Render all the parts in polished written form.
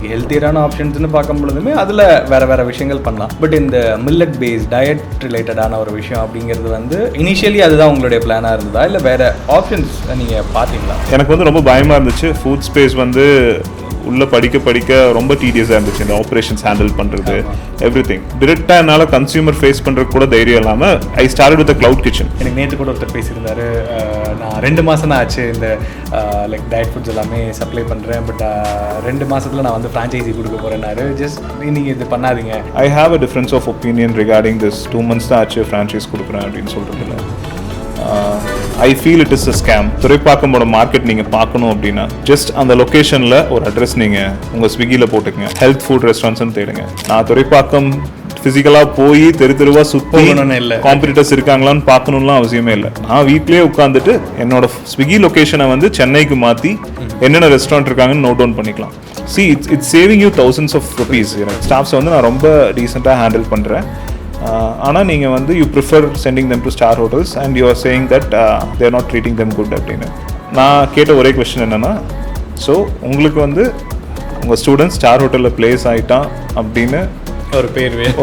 ஹெல்த்தியரான ஆப்ஷன்ஸ்னு பார்க்கும் பொழுதுமே அதில் வேறு விஷயங்கள் பண்ணலாம். பட் இந்த மில்லட் பேஸ் டயட் ரிலேட்டடான ஒரு விஷயம் அப்படிங்கிறது வந்து இனிஷியலி அதுதான் உங்களுடைய பிளானாக இருந்ததா, இல்லை வேறு ஆப்ஷன்ஸ் நீங்கள் பார்த்தீங்களா? எனக்கு வந்து ரொம்ப பயமாக இருந்துச்சு. ஃபுட் ஸ்பேஸ் வந்து உள்ளே படிக்க ரொம்ப டீடியஸாக இருந்துச்சு. இந்த ஆப்ரேஷன்ஸ் ஹேண்டில் பண்ணுறது எவ்ரிதிங் டிரெக்டாக என்னால் கன்சியூமர் ஃபேஸ் பண்ணுறது கூட தைரியம் இல்லாமல் I start with cloud kitchen. எனக்கு நேற்று கூட ஒருத்தர் பேசியிருந்தாரு, நான் 2 மாதம் தான் ஆச்சு இந்த லைக் டயட் ஃபுட்ஸ் எல்லாமே சப்ளை பண்ணுறேன், பட் 2 மாதத்தில் நான் வந்து ஃப்ரான்ச்சைஸி கொடுக்க போகிறேன்னாரு. ஜஸ்ட் நீங்கள் இது பண்ணாதீங்க. I have a difference of opinion regarding this 2 months தான் ஆச்சு ஃப்ரான்ச்சைஸ் கொடுக்குறேன் அப்படின்னு சொல்கிறதுல. I feel it is a scam. துறைப்பாக்கமோட மார்க்கெட் நீங்கள் பார்க்கணும் அப்படின்னா ஜஸ்ட் அந்த லொக்கேஷனில் ஒரு அட்ரஸ் நீங்கள் உங்கள் ஸ்விக்கியில் போட்டுக்கங்க, ஹெல்த் ஃபுட் ரெஸ்டாரண்ட்ஸ்னு தேடுங்க. நான் துறைப்பாக்கம் ஃபிசிக்கலாக போய் தெருவா சுற்றி இல்லை காம்படிட்டர்ஸ் இருக்காங்களான்னு பார்க்கணும்லாம் அவசியமே இல்லை. நான் வீட்லேயே உட்காந்துட்டு என்னோட ஸ்விக்கி லொக்கேஷனை வந்து சென்னைக்கு மாற்றி என்னென்ன ரெஸ்டாரண்ட் இருக்காங்கன்னு நோட் டவுன் பண்ணிக்கலாம். See it's saving you thousands of rupees. ஸ்டாஃப்ஸை வந்து நான் ரொம்ப டீசெண்டாக ஹேண்டில் பண்ணுறேன். ஆனால் நீங்கள் வந்து you prefer sending them to star hotels and you are saying that they are not treating them good அப்படின்னு. நான் கேட்ட ஒரே கொஸ்டின் என்னென்னா, ஸோ உங்களுக்கு வந்து உங்கள் ஸ்டூடெண்ட்ஸ் ஸ்டார் ஹோட்டலில் பிளேஸ் ஆகிட்டான் அப்படின்னு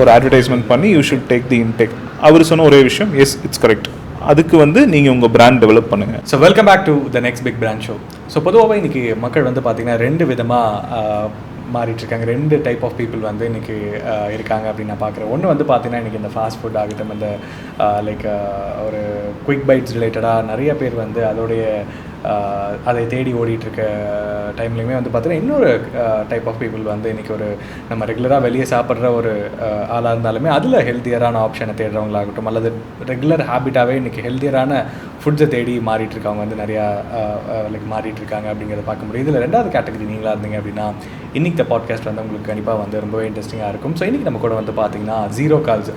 ஒரு அட்வர்டைஸ்மெண்ட் பண்ணி you should take the intake. அவர் சொன்ன ஒரே விஷயம், எஸ் இட்ஸ் கரெக்ட். அதுக்கு வந்து நீங்கள் உங்கள் பிராண்ட் டெவலப் பண்ணுங்கள். So welcome back to the next big brand show. So பொதுவாகவே இன்றைக்கி மக்கள் வந்து பார்த்திங்கன்னா 2 விதமாக மாறிட்டுருக்காங்க. 2 டைப் ஆஃப் பீப்புள் வந்து இன்றைக்கி இருக்காங்க அப்படின்னு நான் பார்க்குறேன். ஒன்று வந்து பார்த்திங்கன்னா இன்றைக்கி இந்த ஃபாஸ்ட் ஃபுட் ஆகட்டும், இந்த லைக் ஒரு குயிக் பைட்ஸ் ரிலேட்டடாக நிறைய பேர் வந்து அதை தேடி ஓடிட்டுருக்க டைம்லையுமே வந்து பார்த்தீங்கன்னா இன்னொரு டைப் ஆஃப் பீப்புள் வந்து இன்றைக்கி ஒரு நம்ம ரெகுலராக வெளியே சாப்பிட்ற ஒரு ஆளாக இருந்தாலுமே அதில் ஹெல்த்தியரான ஆப்ஷனை தேடுறவங்களாகட்டும், அல்லது ரெகுலர் ஹேபிட்டாகவே இன்றைக்கி ஹெல்த்தியரான ஃபுட்ஸை தேடி மாறிட்டுருக்கவங்க வந்து நிறையா லைக் மாறிட்டுருக்காங்க அப்படிங்கிறத பார்க்க முடியும். இதில் 2வது கேட்டகரி நீங்களாக இருந்தீங்க அப்படின்னா இன்றைக்கி இந்த பாட்காஸ்ட் வந்து உங்களுக்கு கண்டிப்பாக வந்து ரொம்பவே இன்ட்ரெஸ்டிங்காக இருக்கும். ஸோ இன்றைக்கி நம்ம கூட வந்து பார்த்திங்கன்னா Zerocals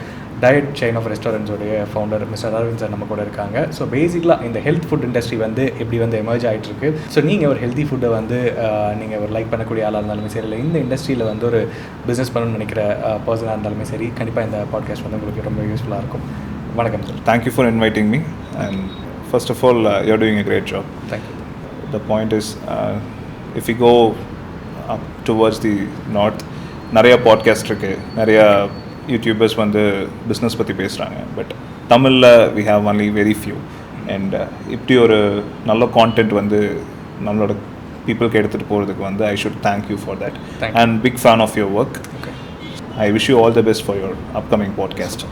டயட் செயின் ஆஃப் ரெஸ்டாரண்ட்ஸோடைய ஃபவுண்டர் மிஸ்டர் அரவிந்த் சார் நம்ம கூட இருக்காங்க. ஸோ பேசிக்கலாக இந்த ஹெல்த் ஃபுட் இண்டஸ்ட்ரி வந்து எப்படி வந்து எமர்ஜ் ஆகிட்டுருக்கு, ஸோ நீங்கள் ஒரு ஹெல்த்தி ஃபுட்டை வந்து நீங்கள் ஒரு லைக் பண்ணக்கூடிய ஆளாக இருந்தாலுமே சரி, இல்லை இந்த இண்டஸ்ட்ரியில் வந்து ஒரு பிஸ்னஸ் பண்ணணும்னு நினைக்கிற பர்சனாக இருந்தாலுமே சரி, கண்டிப்பாக இந்த பாட்காஸ்ட் வந்து உங்களுக்கு ரொம்ப யூஸ்ஃபுல்லாக இருக்கும். வணக்கம் sir. Thank you for inviting me and first of all you are doing a great job. Thank you. The point is if you go up towards the north நிறையா பாட்காஸ்ட் இருக்குது, நிறையா யூடியூபர்ஸ் வந்து பிஸ்னஸ் பற்றி பேசுகிறாங்க. பட் தமிழில் we have only very few. And இப்படி ஒரு நல்ல கான்டென்ட் வந்து நம்மளோட பீப்புளுக்கு எடுத்துகிட்டு போகிறதுக்கு வந்து I should thank you for that and big fan of your work. I wish you all the best for your upcoming podcast.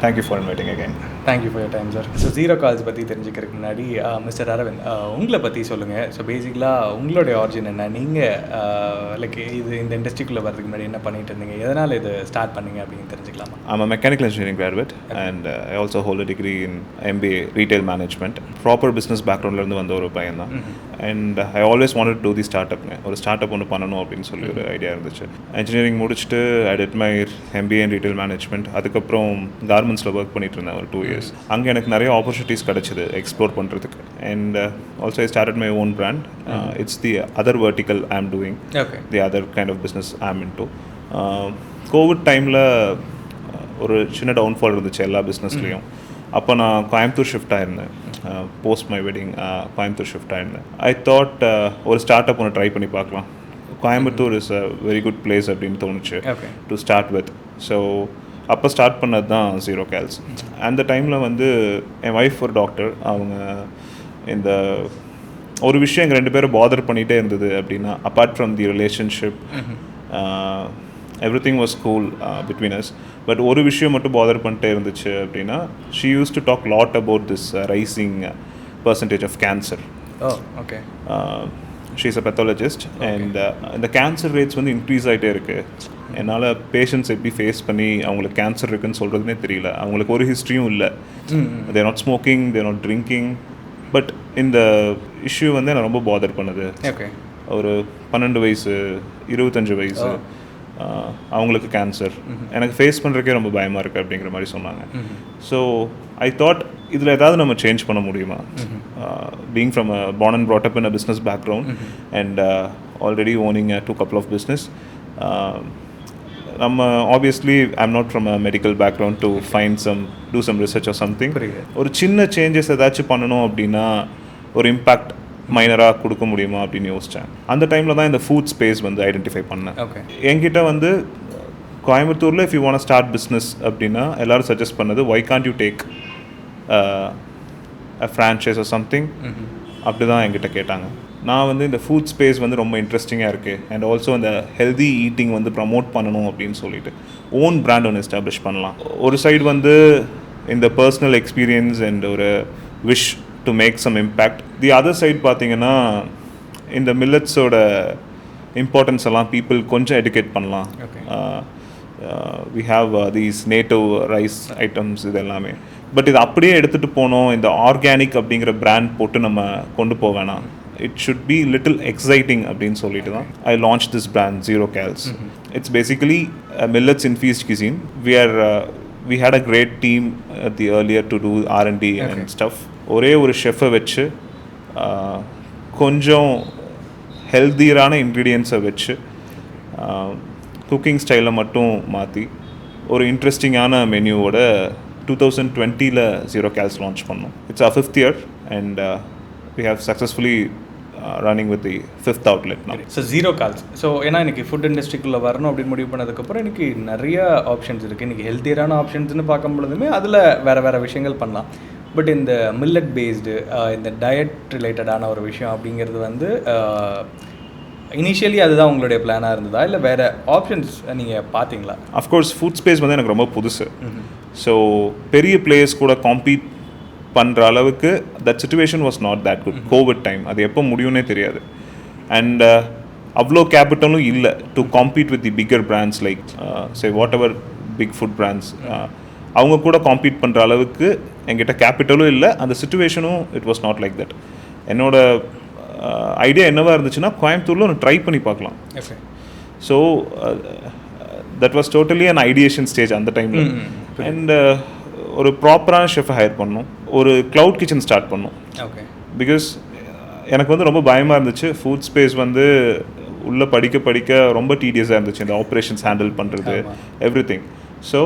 Thank you for inviting again. Thank you for your time sir. So Zerocals பற்றி தெரிஞ்சுக்கிறதுக்கு முன்னாடி mister Aravind உங்களை பற்றி சொல்லுங்கள். So பேசிக்கலாக உங்களுடைய origin என்ன, நீங்கள் லைக் இந்த இண்டஸ்ட்ரிக்குள்ளே வரதுக்கு முன்னாடி என்ன பண்ணிட்டு இருந்தீங்க, எதனால் இது ஸ்டார்ட் பண்ணீங்க அப்படின்னு தெரிஞ்சுக்கலாமா? I'm a mechanical engineering graduate and I also hold a degree in MBA retail management. Proper business background இருந்து வந்த ஒரு பையன் தான். And I always wanted to do the startup. ஒரு ஸ்டார்ட்அப் ஒன்று பண்ணணும் அப்படின்னு சொல்லி ஒரு ஐடியா இருந்துச்சு. இன்ஜினியரிங் முடிச்சுட்டு I did my MBA in retail management. அதுக்கப்புறம் கார்மெண்ட்ஸில் ஒர்க் பண்ணிட்டு இருந்தேன் ஒரு 2 years. அங்கே எனக்கு நிறைய ஆப்பர்ச்சுனிட்டிஸ் கிடச்சிது எக்ஸ்ப்ளோர் பண்ணுறதுக்கு. And also I started my own brand. It's the other vertical I am doing, the other kind of business I am into. Covid டைமில் ஒரு சின்ன டவுன்ஃபால் இருந்துச்சு எல்லா பிஸ்னஸ்லேயும். அப்போ நான் கோயம்புத்தூர் ஷிஃப்ட் ஆயிருந்தேன். Post my wedding Coimbatore shift ஆயிருந்தேன். ஐ தாட் ஒரு ஸ்டார்ட் அப் ஒன்று ட்ரை பண்ணி பார்க்கலாம். Coimbatore is a very good place அப்படின்னு தோணுச்சு டு ஸ்டார்ட் வித். ஸோ அப்போ ஸ்டார்ட் பண்ணது தான் Zerocals. அந்த டைமில் வந்து என் ஒய்ஃப் ஒரு டாக்டர். அவங்க இந்த ஒரு விஷயம் எங்கள் 2 பேரும் பாதர் பண்ணிகிட்டே இருந்தது அப்படின்னா, apart from the relationship everything was cool between us, but ஒரு விஷயம் மட்டும் பாதர் பண்ணிட்டே இருந்துச்சு அப்படின்னா, she use to talk lot about this rising percentage of cancer. Okay. She is a pathologist and இந்த கேன்சர் ரேட்ஸ் வந்து இன்க்ரீஸ் ஆகிட்டே இருக்குது. என்னால் பேஷண்ட்ஸ் எப்படி ஃபேஸ் பண்ணி அவங்களுக்கு கேன்சர் இருக்குன்னு சொல்கிறதுனே தெரியல. அவங்களுக்கு ஒரு ஹிஸ்ட்ரியும் இல்லை. தேர் not smoking, there not drinking. But இந்த இஷ்யூ வந்து என்னை ரொம்ப பாதர் பண்ணுது. ஒரு 12 வயசு 25 வயசு அவங்களுக்கு கேன்சர் எனக்கு ஃபேஸ் பண்ணுறதுக்கே ரொம்ப பயமாக இருக்குது அப்படிங்கிற மாதிரி சொன்னாங்க. ஸோ ஐ தாட் இதில் ஏதாவது நம்ம சேஞ்ச் பண்ண முடியுமா? Being from a born and brought up in a business background and already owning a couple of business, நம்ம obviously I'm not from a medical background to do some research or something. ஒரு சின்ன changes ஏதாச்சும் பண்ணணும் அப்படின்னா ஒரு impact மைனராக கொடுக்க முடியுமா அப்படின்னு யோசித்தேன். அந்த டைமில் தான் இந்த ஃபுட் ஸ்பேஸ் வந்து ஐடென்டிஃபை பண்ணேன். என்கிட்ட வந்து கோயம்புத்தூரில் if you want start business அப்படின்னா எல்லோரும் சஜஸ்ட் பண்ணது why can't you take a franchise or something அப்படி தான் என்கிட்ட கேட்டாங்க. நான் வந்து இந்த ஃபுட் ஸ்பேஸ் வந்து ரொம்ப இன்ட்ரெஸ்டிங்காக இருக்குது அண்ட் ஆல்சோ இந்த ஹெல்தி ஈட்டிங் வந்து ப்ரமோட் பண்ணணும் அப்படின்னு சொல்லிட்டு ஓன் பிராண்ட் ஒன்று எஸ்டாப்ளிஷ் பண்ணலாம். ஒரு சைடு வந்து இந்த பர்சனல் எக்ஸ்பீரியன்ஸ் அண்ட் ஒரு wish to make some impact. The other side பார்த்தீங்கன்னா இந்த மில்லட்ஸோட இம்பார்ட்டன்ஸ் எல்லாம் பீப்புள் கொஞ்சம் எடுக்கேட் பண்ணலாம். We have these native rice items இது எல்லாமே. பட் இது அப்படியே எடுத்துகிட்டு போனோம், இந்த ஆர்கானிக் அப்படிங்கிற பிராண்ட் போட்டு நம்ம கொண்டு போக வேணாம். It should be little exciting அப்படின்னு சொல்லிட்டு தான் I launched this brand Zerocals. It's basically a millets infused cuisine. We had a great team at the earlier to do R&D and stuff. ஒரே ஒரு ஷெஃபை வச்சு கொஞ்சம் ஹெல்தியரான இன்க்ரீடியன்ஸை வச்சு குக்கிங் ஸ்டைலை மட்டும் மாற்றி ஒரு இன்ட்ரெஸ்டிங்கான மெனுவோட 2020 Zerocals லான்ச் பண்ணோம். It's our 5th year and we have successfully running with the 5th outlet now. So Zerocals. So ஏன்னா எனக்கு ஃபுட் இண்டஸ்ட்ரிக்குள்ளே வரணும் அப்படின்னு முடிவு பண்ணதுக்கப்புறம் எனக்கு நிறைய ஆப்ஷன்ஸ் இருக்குது. இன்றைக்கி ஹெல்த்தியரான ஆப்ஷன்ஸ்னு பார்க்கும் பொழுதுமே அதில் வேறு விஷயங்கள் பண்ணலாம். பட் இந்த மில்லட் பேஸ்டு இந்த டயட் ரிலேட்டடான ஒரு விஷயம் அப்படிங்கிறது வந்து இனிஷியலி அதுதான் உங்களுடைய பிளானாக இருந்ததா இல்லை வேறு ஆப்ஷன்ஸ் நீங்கள் பார்த்தீங்களா? அஃப்கோர்ஸ் ஃபுட் ஸ்பேஸ் வந்து எனக்கு ரொம்ப புதுசு. ஸோ பெரிய பிளேயர்ஸ் கூட காம்பீட் பண்ணுற அளவுக்கு that situation was not that good. Covid time, அது எப்போ முடியும்னே தெரியாது. அண்ட் அவ்வளோ கேபிட்டலும் இல்லை to compete with the bigger brands like say whatever big food brands. அவங்க கூட காம்பீட் பண்ணுற அளவுக்கு என்கிட்ட கேபிட்டலும் இல்லை. அந்த சிச்சுவேஷனும் it was not like that. என்னோட ஐடியா என்னவாக இருந்துச்சுன்னா கோயம்புத்தூரில் ஒன்று ட்ரை பண்ணி பார்க்கலாம். So that was totally an ideation stage அந்த டைமில். அண்ட் ஒரு ப்ராப்பரான ஷெஃபை ஹையர் பண்ணோம், ஒரு க்ளவுட் கிச்சன் ஸ்டார்ட் பண்ணோம். பிகாஸ் எனக்கு வந்து ரொம்ப பயமாக இருந்துச்சு. ஃபுட் ஸ்பேஸ் வந்து உள்ளே படிக்க ரொம்ப டீடியஸாக இருந்துச்சு இந்த ஆப்ரேஷன்ஸ் ஹேண்டில் பண்ணுறது எவ்ரி திங். ஸோ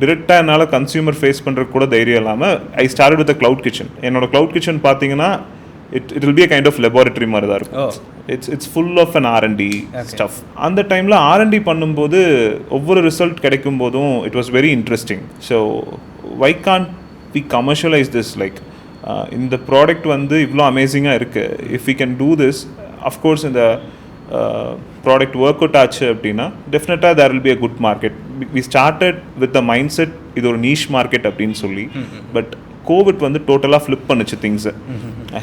டிரெக்டாக என்னால் கன்சியூமர் ஃபேஸ் பண்ணுறதுக்கு கூட தைரியம் இல்லாமல் I start with cloud kitchen. என்னோட க்ளவுட் கிச்சன் பார்த்தீங்கன்னா it will be a kind of laboratory மாதிரி தான் இருக்கும். It's full of an R&D stuff. அந்த டைமில் R&D பண்ணும்போது ஒவ்வொரு ரிசல்ட் கிடைக்கும் போதும் it was very interesting. So why can't we commercialize this? Like இந்த ப்ராடக்ட் வந்து இவ்வளோ அமேசிங்காக இருக்குது. If we can do this, of course இந்த ப்ராடக்ட் ஒர்க் அவுட் ஆச்சு அப்படின்னா டெஃபினட்டாக there will be a good market. We started with the mindset இது ஒரு நீஷ் மார்க்கெட் அப்படின்னு சொல்லி. பட் கோவிட் வந்து டோட்டலாக ஃப்ளிப் பண்ணுச்சு திங்ஸை.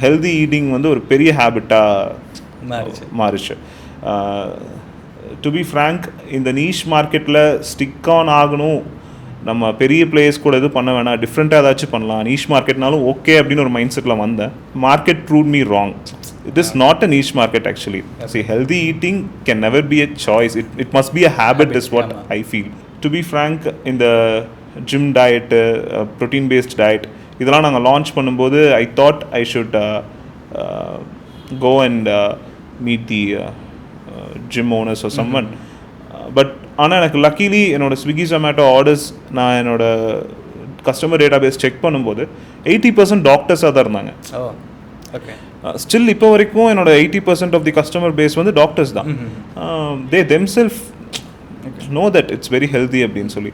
ஹெல்தி ஈட்டிங் வந்து ஒரு பெரிய ஹேபிட்டாக மாறிச்சு. டு பி ஃப்ராங்க், இந்த நீஷ் மார்க்கெட்டில் ஸ்டிக் ஆன் ஆகணும், நம்ம பெரிய பிளேயர்ஸ் கூட எதுவும் பண்ண வேணாம், டிஃப்ரெண்ட்டாக ஏதாச்சும் பண்ணலாம், நீஷ் மார்க்கெட்னாலும் ஓகே அப்படின்னு ஒரு மைண்ட் செட்டில் வந்தேன். Market proved me wrong. It is not a niche market actually. See, healthy eating can never be a choice. It must be a habit is what I feel. To be frank, in the gym diet, protein based diet, இதெல்லாம் நாங்கள் launch பண்ணும்போது I thought I should go and meet the gym owners or someone. But ஆனால் எனக்கு luckily என்னோடய Swiggy Zomato orders நான் என்னோடய customer data base check பண்ணும்போது 80% டாக்டர்ஸாக தான் இருந்தாங்க. ஸ்டில் இப்போ வரைக்கும் என்னோட 80% ஆஃப் தி கஸ்டமர் பேஸ் வந்து டாக்டர்ஸ் தான். They themselves know that it's very healthy அப்படின்னு சொல்லி.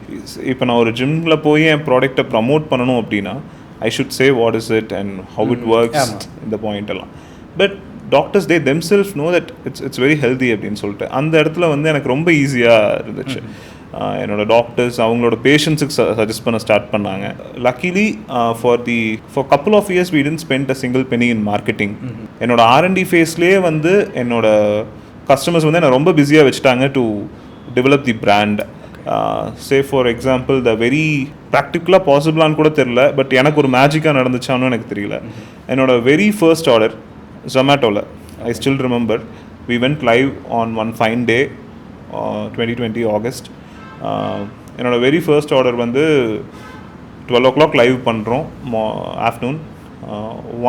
இப்போ நான் ஒரு ஜிம்மில் போய் என் ப்ராடக்டை ப்ரமோட் பண்ணணும் அப்படின்னா I should say what is it and how it works in the point எல்லாம். But doctors they themselves know that it's very healthy அப்படின்னு சொல்லிட்டு அந்த இடத்துல வந்து எனக்கு ரொம்ப ஈஸியாக இருந்துச்சு. என்னோட டாக்டர்ஸ் அவங்களோட பேஷண்ட்ஸுக்கு சஜஸ்ட் பண்ண ஸ்டார்ட் பண்ணாங்க. Luckily for couple of years we didn't spend a single penny in marketing. என்னோட R&D ஃபேஸ்லேயே வந்து என்னோட கஸ்டமர்ஸ் வந்து என்னை ரொம்ப பிஸியாக வச்சுட்டாங்க to develop the brand. Say for example the very ப்ராக்டிக்கலாக பாசிபிளான்னு கூட தெரியல, பட் எனக்கு ஒரு மேஜிக்காக நடந்துச்சான்னு எனக்கு தெரியல. என்னோட வெரி ஃபர்ஸ்ட் ஆர்டர் ஜொமேட்டோவில் I still remember we went live on one fine day 2020 August. என்னோட வெரி ஃபர்ஸ்ட் ஆர்டர் வந்து 12 o'clock லைவ் பண்ணுறோம் ஆஃப்டர்நூன்.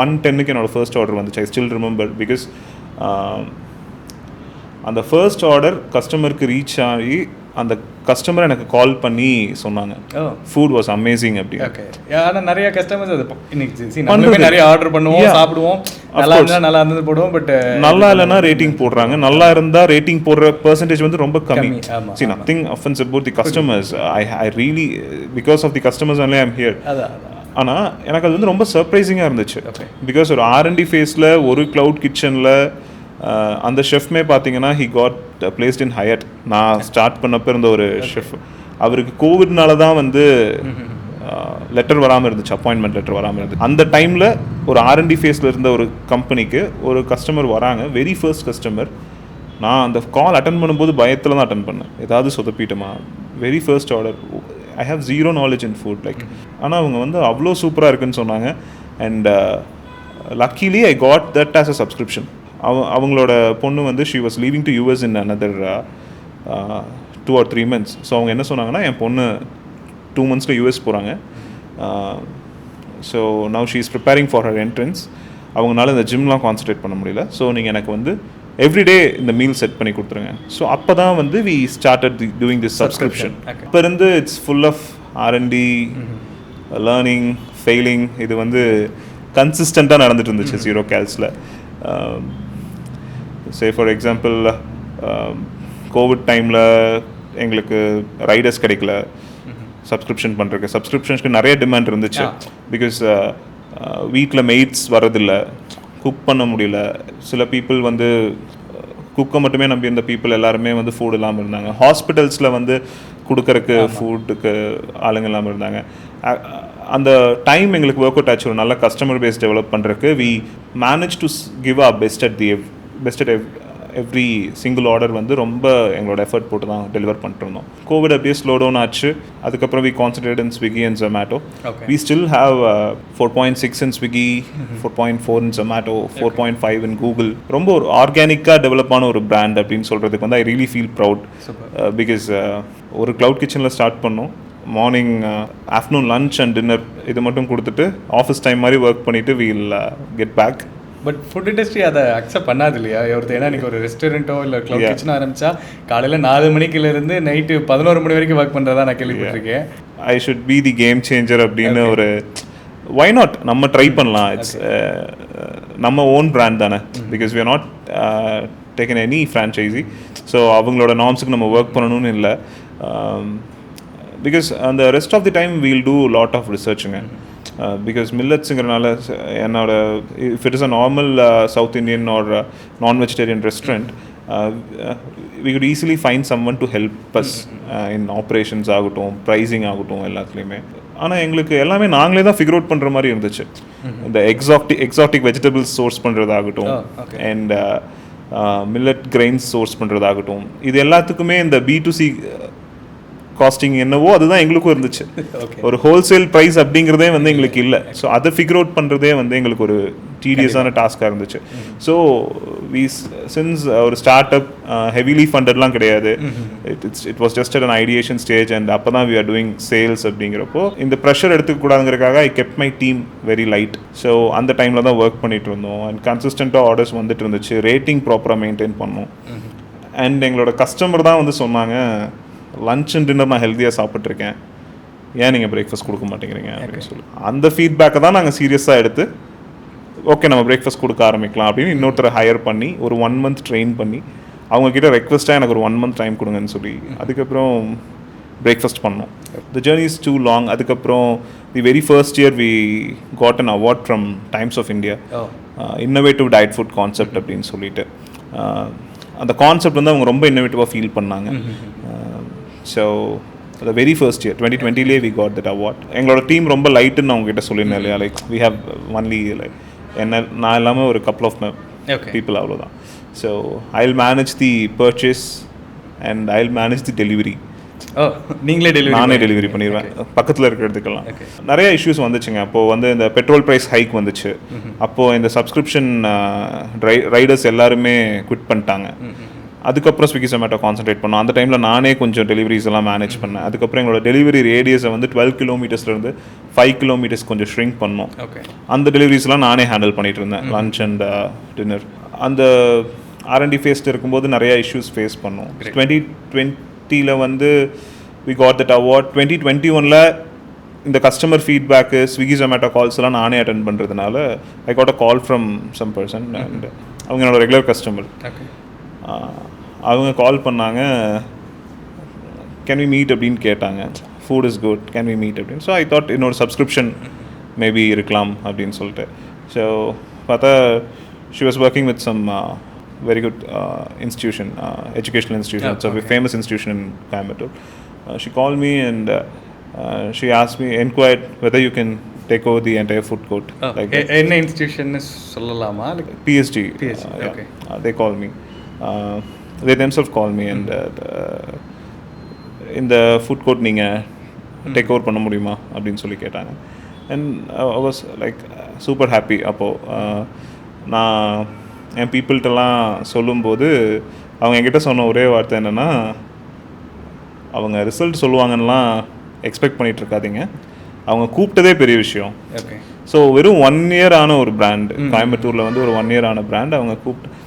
1:10 என்னோடய ஃபர்ஸ்ட் ஆர்டர் வந்துச்சு. ஐ ஸ்டில் ரிமெம்பர் பிகாஸ் அந்த ஃபர்ஸ்ட் ஆர்டர் கஸ்டமருக்கு ரீச் ஆகி அந்த கஸ்டமர் எனக்கு கால் பண்ணி சொன்னாங்க ஃபுட் வாஸ் அமேசிங் அப்படி. ஓகே. ஆனால் நிறைய கஸ்டமர்ஸ் அது இன்னைக்கு நிறைய ஆர்டர் பண்ணுவோம், சாப்பிடுவோம், நல்லா இருந்தா நல்லா இருந்தது போடுவோம், பட் நல்லா இல்லைன்னா ரேட்டிங் போடுறாங்க. நல்லா இருந்தா ரேட்டிங் போடுற பெர்சன்டேஜ் வந்து ரொம்ப கம்மி. See, nothing offense about the customers. I really, because of the customers only I'm here. ஆனால் எனக்கு அது வந்து ரொம்ப சர்ப்ரைசிங்காக இருந்துச்சு. பிகாஸ் ஒரு R&D ஃபேஸில் ஒரு க்ளவுட் கிச்சனில் அந்த ஷெஃப்மே பார்த்தீங்கன்னா ஹி காட் பிளேஸ்ட் இன் ஹயட். நான் ஸ்டார்ட் பண்ணப்போ இருந்த ஒரு ஷெஃப், அவருக்கு கோவிட்னால தான் வந்து லெட்டர் வராமல் இருந்துச்சு, அப்பாயின்மெண்ட் லெட்டர் வராமல் இருந்துச்சு. அந்த டைமில் ஒரு R&D ஃபேஸில் இருந்த ஒரு கம்பெனிக்கு ஒரு கஸ்டமர் வராங்க, வெரி ஃபர்ஸ்ட் கஸ்டமர். நான் அந்த கால் அட்டன் பண்ணும்போது பயத்தில் தான் அட்டன் பண்ணேன், ஏதாவது சொதப்பிட்டோமா, very first order. I have zero knowledge in food like. ஆனால் அவங்க வந்து அவ்வளோ சூப்பராக இருக்குன்னு சொன்னாங்க. And luckily I got that as a subscription. அவங்களோட பொண்ணு வந்து she was leaving to US இன் another 2 or 3 months. ஸோ அவங்க என்ன சொன்னாங்கன்னா, என் பொண்ணு 2 months US போகிறாங்க. So now she is preparing for her entrance. அவங்களால இந்த ஜிம்லாம் கான்சன்ட்ரேட் பண்ண முடியல. ஸோ நீங்கள் எனக்கு வந்து எவ்ரிடே இந்த மீல் செட் பண்ணி கொடுத்துருங்க. ஸோ அப்போ தான் வந்து we started doing this subscription. இப்போ இருந்து it's full of R&D, learning, failing. இது வந்து கன்சிஸ்டண்ட்டாக நடந்துட்டு இருந்துச்சு Zerocalsல. சே ஃபார் எக்ஸாம்பிள் கோவிட் டைமில் எங்களுக்கு ரைடர்ஸ் கிடைக்கல சப்ஸ்கிரிப்ஷன் பண்ணுறதுக்கு. சப்ஸ்கிரிப்ஷன்ஸ்க்கு நிறைய டிமாண்ட் இருந்துச்சு. பிகாஸ் வீட்டில் மெய்ட்ஸ் வரதில்லை, குக் பண்ண முடியல. சில பீப்புள் வந்து குக்கை மட்டுமே நம்பி இருந்த பீப்புள் எல்லாருமே வந்து ஃபுட் இல்லாமல் இருந்தாங்க. ஹாஸ்பிட்டல்ஸில் வந்து கொடுக்கறக்கு ஃபுட்டுக்கு ஆளுங்க இல்லாமல் இருந்தாங்க. அந்த டைம் எங்களுக்கு ஒர்க் அவுட் ஆச்சு. ஒரு நல்ல கஸ்டமர் பேஸ் டெவலப் பண்ணுறதுக்கு we manage to give a best at every single order வந்து ரொம்ப எங்களோட எஃபர்ட் போட்டு தான் டெலிவர் பண்ணிட்டுருந்தோம். கோவிட் அப்படியே ஸ்லோ டவுன் ஆச்சு. அதுக்கப்புறம் we concentrate in Swiggy and Zomato. We still have 4.6 in Swiggy, 4.4 in Zomato, 4.5 in Google. ரொம்ப ஒரு ஆர்கானிக்காக டெவலப் ஆன ஒரு பிராண்ட் அப்படின்னு சொல்கிறதுக்கு வந்து I really feel proud. Because ஒரு க்ளவுட் கிச்சனில் ஸ்டார்ட் பண்ணோம். Morning, afternoon, lunch and dinner இது மட்டும் கொடுத்துட்டு ஆஃபீஸ் டைம் மாதிரி ஒர்க் பண்ணிவிட்டு we'll get back. But food industry அதை அக்செப்ட் பண்ணாது இல்லையா? ஏன்னா நீங்கள் ஒரு ரெஸ்டாரண்ட்டோ இல்லை க்ளவுட் கிச்சனோ ஆரம்பித்தா காலையில் 4 மணிக்குலேருந்து நைட்டு 11 மணி வரைக்கும் ஒர்க் பண்ணுறதா நான் கேள்விப்பட்டிருக்கேன். I should be the game changer அப்படின்னு ஒரு வை நாட் நம்ம ட்ரை பண்ணலாம். இட்ஸ் நம்ம ஓன் பிராண்ட் தானே. Because we are not taken any franchisee. So அவங்களோட நார்ம்ஸுக்கு நம்ம ஒர்க் பண்ணணும்னு இல்லை. பிகாஸ் அந்த rest of the time we'll do lot of ரிசர்ச்சுங்க. பிகாஸ் மில்லட்ஸுங்கிறனால என்னோட if it is a normal south Indian or non vegetarian restaurant, we could easily find someone to help us in operations ஆகட்டும், pricing ஆகட்டும், எல்லாத்துலேயுமே. ஆனால் எங்களுக்கு எல்லாமே நாங்களே தான் ஃபிகர் அவுட் பண்ணுற மாதிரி இருந்துச்சு. இந்த எக்ஸாட்டிக் வெஜிடபிள்ஸ் சோர்ஸ் பண்ணுறதாகட்டும் அண்ட் மில்லட் கிரெயின்ஸ் சோர்ஸ் பண்ணுறதாகட்டும், இது எல்லாத்துக்குமே இந்த B2C காஸ்டிங் என்னவோ அதுதான் எங்களுக்கும் இருந்துச்சு. ஒரு ஹோல்சேல் ப்ரைஸ் அப்படிங்கிறதே வந்து எங்களுக்கு இல்லை. ஸோ அதை ஃபிகர் அவுட் பண்ணுறதே வந்து எங்களுக்கு ஒரு டீடியஸான டாஸ்காக இருந்துச்சு. ஸோ சின்ஸ் ஒரு ஸ்டார்ட் அப் ஹெவிலி ஃபண்டட்லாம் கிடையாது. It was just at an ideation stage. And அப்போ தான் வி ஆர் டூயிங் சேல்ஸ். அப்படிங்கிறப்போ இந்த ப்ரெஷர் எடுத்துக்கூடாதுங்கிறதுக்காக I kept my team very light. So அந்த டைமில் தான் ஒர்க் பண்ணிட்டு இருந்தோம். அண்ட் கன்சிஸ்டண்ட்டாக ஆர்டர்ஸ் வந்துட்டு இருந்துச்சு. ரேட்டிங் ப்ராப்பராக மெயின்டைன் பண்ணோம். அண்ட் எங்களோட கஸ்டமர் தான் வந்து சொன்னாங்க, லன்ச் அண்ட் டின்னர் நான் ஹெல்த்தியாக சாப்பிட்ருக்கேன், ஏன் நீங்கள் பிரேக்ஃபாஸ்ட் கொடுக்க மாட்டேங்கிறீங்க அப்படின்னு சொல்லி. அந்த ஃபீட்பேக்கை தான் நாங்கள் சீரியஸாக எடுத்து ஓகே நம்ம பிரேக்ஃபாஸ்ட் கொடுக்க ஆரம்பிக்கலாம் அப்படின்னு இன்னொருத்தரை ஹையர் பண்ணி ஒரு 1 month ட்ரெயின் பண்ணி அவங்கக்கிட்ட ரெக்வஸ்ட்டாக எனக்கு ஒரு 1 month டைம் கொடுங்கன்னு சொல்லி அதுக்கப்புறம் பிரேக்ஃபாஸ்ட் பண்ணோம். The journey is too long. அதுக்கப்புறம் the very first year we got an award from Times of India, innovative diet food concept அப்படின்னு சொல்லிட்டு. அந்த கான்செப்ட் வந்து அவங்க ரொம்ப இன்னோவேட்டிவாக ஃபீல் பண்ணாங்க. So the very first year 2020 we got that award. எங்களோட டீம் ரொம்ப லைட்டுன்னு அவங்க கிட்ட சொல்லியிருந்தேன் இல்லையா. Like we have only like நான் இல்லாமல் ஒரு couple of people அவ்வளோதான். So I'll manage the purchase and I'll manage the delivery. நீங்களே டெலிவரி? நானே டெலிவரி பண்ணிடுவேன் பக்கத்தில் இருக்கிறதுக்கெல்லாம். நிறைய இஷ்யூஸ் வந்துச்சுங்க. அப்போது வந்து இந்த பெட்ரோல் ப்ரைஸ் ஹைக் வந்துச்சு. அப்போது இந்த சப்ஸ்கிரிப்ஷன் ரைடர்ஸ் எல்லாருமே குவிட் பண்ணிட்டாங்க. அதுக்கப்புறம் ஸ்விக்கி ஜொமேட்டோ கான்சன்ட்ரேட் பண்ணோம். அந்த டைமில் நானே கொஞ்சம் டெலிவரிஸ் எல்லாம் மேனேஜ் பண்ணேன். அதுக்கப்புறம் எங்களோட டெலிவரி ரேடியஸை வந்து 12 கிலோமீட்டர்ஸ்லேருந்து 5 கிலோமீட்டர்ஸ் கொஞ்சம் ஷ்ரிங்க் பண்ணோம். அந்த டெலிவரிஸ்லாம் நானே ஹேண்டில் பண்ணிட்டு இருந்தேன், லன்ச் அண்ட் டின்னர். அந்த R&D ஃபேஸ்ட் இருக்கும்போது நிறைய இஷ்யூஸ் ஃபேஸ் பண்ணோம். 2020 வந்து we got that award. 2021 இந்த கஸ்டமர் ஃபீட்பேக்கு ஸ்விக்கி ஜொமேட்டோ கால்ஸ்லாம் நானே அட்டென்ட் பண்ணுறதுனால I got a call from some person and அவங்க என்னோட ரெகுலர் கஸ்டமர். அவங்க கால் பண்ணாங்க, கேன் வி மீட் அப்படின்னு கேட்டாங்க. Food is good, can we meet அப்படின்னு. ஸோ ஐ தாட் என்னோட சப்ஸ்கிரிப்ஷன் மேபி இருக்கலாம் அப்படின்னு சொல்லிட்டு. ஸோ பார்த்தா she was working with some very good institution, educational institution. It's a famous institution in Coimbatore. She called me and she asked me, inquired whether you can take over the entire food court. Like any institution is sollalama, like PhD. Yeah. Okay. They called me. They themselves called me and in the food court ninga take over பண்ண முடியுமா அப்படின்னு சொல்லி கேட்டாங்க. And I was like super happy. அப்போ நான் என் பீப்புள்கிட்டலாம் சொல்லும்போது அவங்க என்கிட்ட சொன்ன ஒரே வார்த்தை என்னென்னா, அவங்க ரிசல்ட் சொல்லுவாங்கன்னெலாம் எக்ஸ்பெக்ட் பண்ணிகிட்டு இருக்காதீங்க, அவங்க கூப்பிட்டதே பெரிய விஷயம். ஓகே. ஸோ வெறும் 1 year ஆன ஒரு பிராண்ட், கோயம்புத்தூரில் வந்து ஒரு 1 year ஆன பிராண்ட் அவங்க கூப்பிட்டு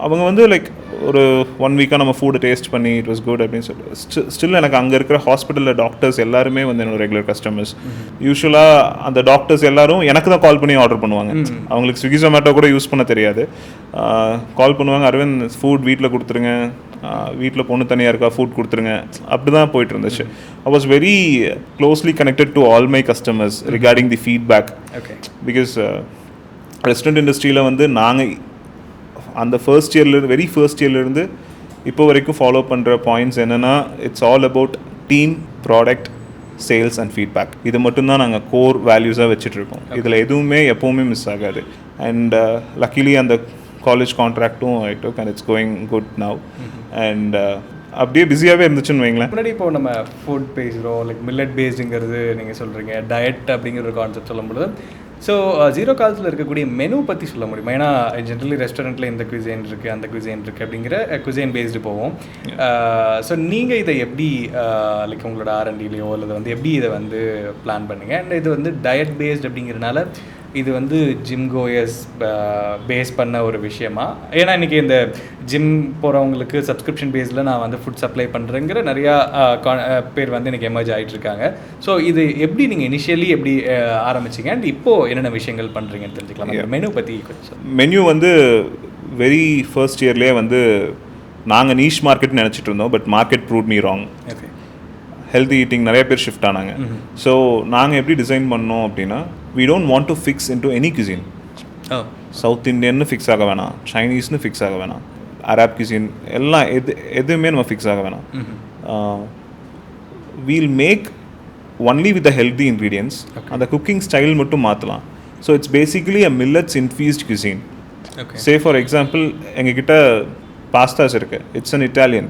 அவங்க வந்து லைக் ஒரு 1 week நம்ம ஃபுட்டு டேஸ்ட் பண்ணி இட் வாஸ் குட் அப்படின்னு சொல்லி ஸ்டில் எனக்கு அங்கே இருக்கிற ஹாஸ்பிட்டலில் டாக்டர்ஸ் எல்லாருமே வந்து என்னோட ரெகுலர் கஸ்டமர்ஸ். யூஸ்வலாக அந்த டாக்டர்ஸ் எல்லாரும் எனக்கு தான் கால் பண்ணி ஆர்டர் பண்ணுவாங்க. அவங்களுக்கு ஸ்விக்கி ஜொமேட்டோ கூட யூஸ் பண்ண தெரியாது. கால் பண்ணுவாங்க, அரவிந்த் ஃபுட் வீட்டில் கொடுத்துருங்க, வீட்டில் பொண்ணு தனியாக இருக்கா, ஃபுட் கொடுத்துருங்க, அப்படி தான் போயிட்டு இருந்துச்சு. ஐ was very closely connected to all my customers regarding the feedback. Because restaurant இண்டஸ்ட்ரியில் வந்து நாங்கள் அந்த வெரி ஃபர்ஸ்ட் இயர்லேருந்து இப்போ வரைக்கும் ஃபாலோ பண்ணுற பாயிண்ட்ஸ் என்னென்னா, it's all about team, product, sales and feedback. இது மட்டும்தான் நாங்கள் கோர் வேல்யூஸாக வச்சுட்ருக்கோம். இதில் எதுவுமே எப்போவுமே மிஸ் ஆகாது. அண்ட் லக்கிலி அந்த காலேஜ் கான்ட்ராக்டும் ஆகிட்டோம் and it's going good now. And அப்படியே பிஸியாகவே இருந்துச்சுன்னு வைங்களேன். முன்னாடி இப்போ நம்ம ஃபுட் பேசுகிறோம், லைக் மில்லட் பேஸ்டுங்கிறது நீங்கள் சொல்கிறீங்க, டயட் அப்படிங்கிற ஒரு கான்செப்ட் சொல்லும்போது, ஸோ ஜீரோகால்ஸில் இருக்கக்கூடிய மெனு பற்றி சொல்ல முடியுமா? ஏன்னா ஜென்ரலி ரெஸ்டாரண்ட்டில் இந்த குவிசைன் இருக்குது, அந்த குவிசைன் இருக்குது அப்படிங்கிற குவிசைன் பேஸ்டு போவோம். ஸோ நீங்கள் இதை எப்படி லைக் உங்களோட R&Dலையோ அல்லது வந்து எப்படி இதை வந்து பிளான் பண்ணுங்க? அண்ட் இது வந்து டயட் பேஸ்ட் அப்படிங்கிறனால இது வந்து ஜிம் கோயர்ஸ் பேஸ் பண்ண ஒரு விஷயமா? ஏன்னா இன்றைக்கி இந்த ஜிம் போகிறவங்களுக்கு சப்ஸ்கிரிப்ஷன் பேஸில் நான் வந்து ஃபுட் சப்ளை பண்ணுறேங்கிற நிறையா பேர் வந்து இன்றைக்கி எமர்ஜ் ஆகிட்டுருக்காங்க. ஸோ இது எப்படி நீங்கள் இனிஷியலி எப்படி ஆரம்பிச்சிங்க அண்ட் இப்போது என்னென்ன விஷயங்கள் பண்ணுறீங்கன்னு தெரிஞ்சுக்கலாம். அந்த மெனு பற்றி கொஞ்சம். மெனு வந்து வெரி ஃபர்ஸ்ட் இயர்லேயே வந்து நாங்கள் நீஷ் மார்க்கெட்னு நினச்சிட்டு இருந்தோம். But market proved me wrong. Okay. Healthy eating நிறைய பேர் ஷிஃப்ட் ஆனாங்க. ஸோ நாங்கள் எப்படி டிசைன் பண்ணோம் அப்படின்னா, we don't want to fix into any cuisine. South இண்டியன்னு ஃபிக்ஸ் ஆக வேணாம், சைனீஸ்னு ஃபிக்ஸ் ஆக வேணாம், அரப் cuisine எல்லாம் எதுவுமே நம்ம ஃபிக்ஸ் ஆக வேணாம். we'll make only with the healthy ingredients. அந்த குக்கிங் ஸ்டைல் மட்டும் மாற்றலாம். So it's basically a millets infused cuisine. Say for example எங்ககிட்ட பாஸ்தாஸ் இருக்குது, it's an Italian,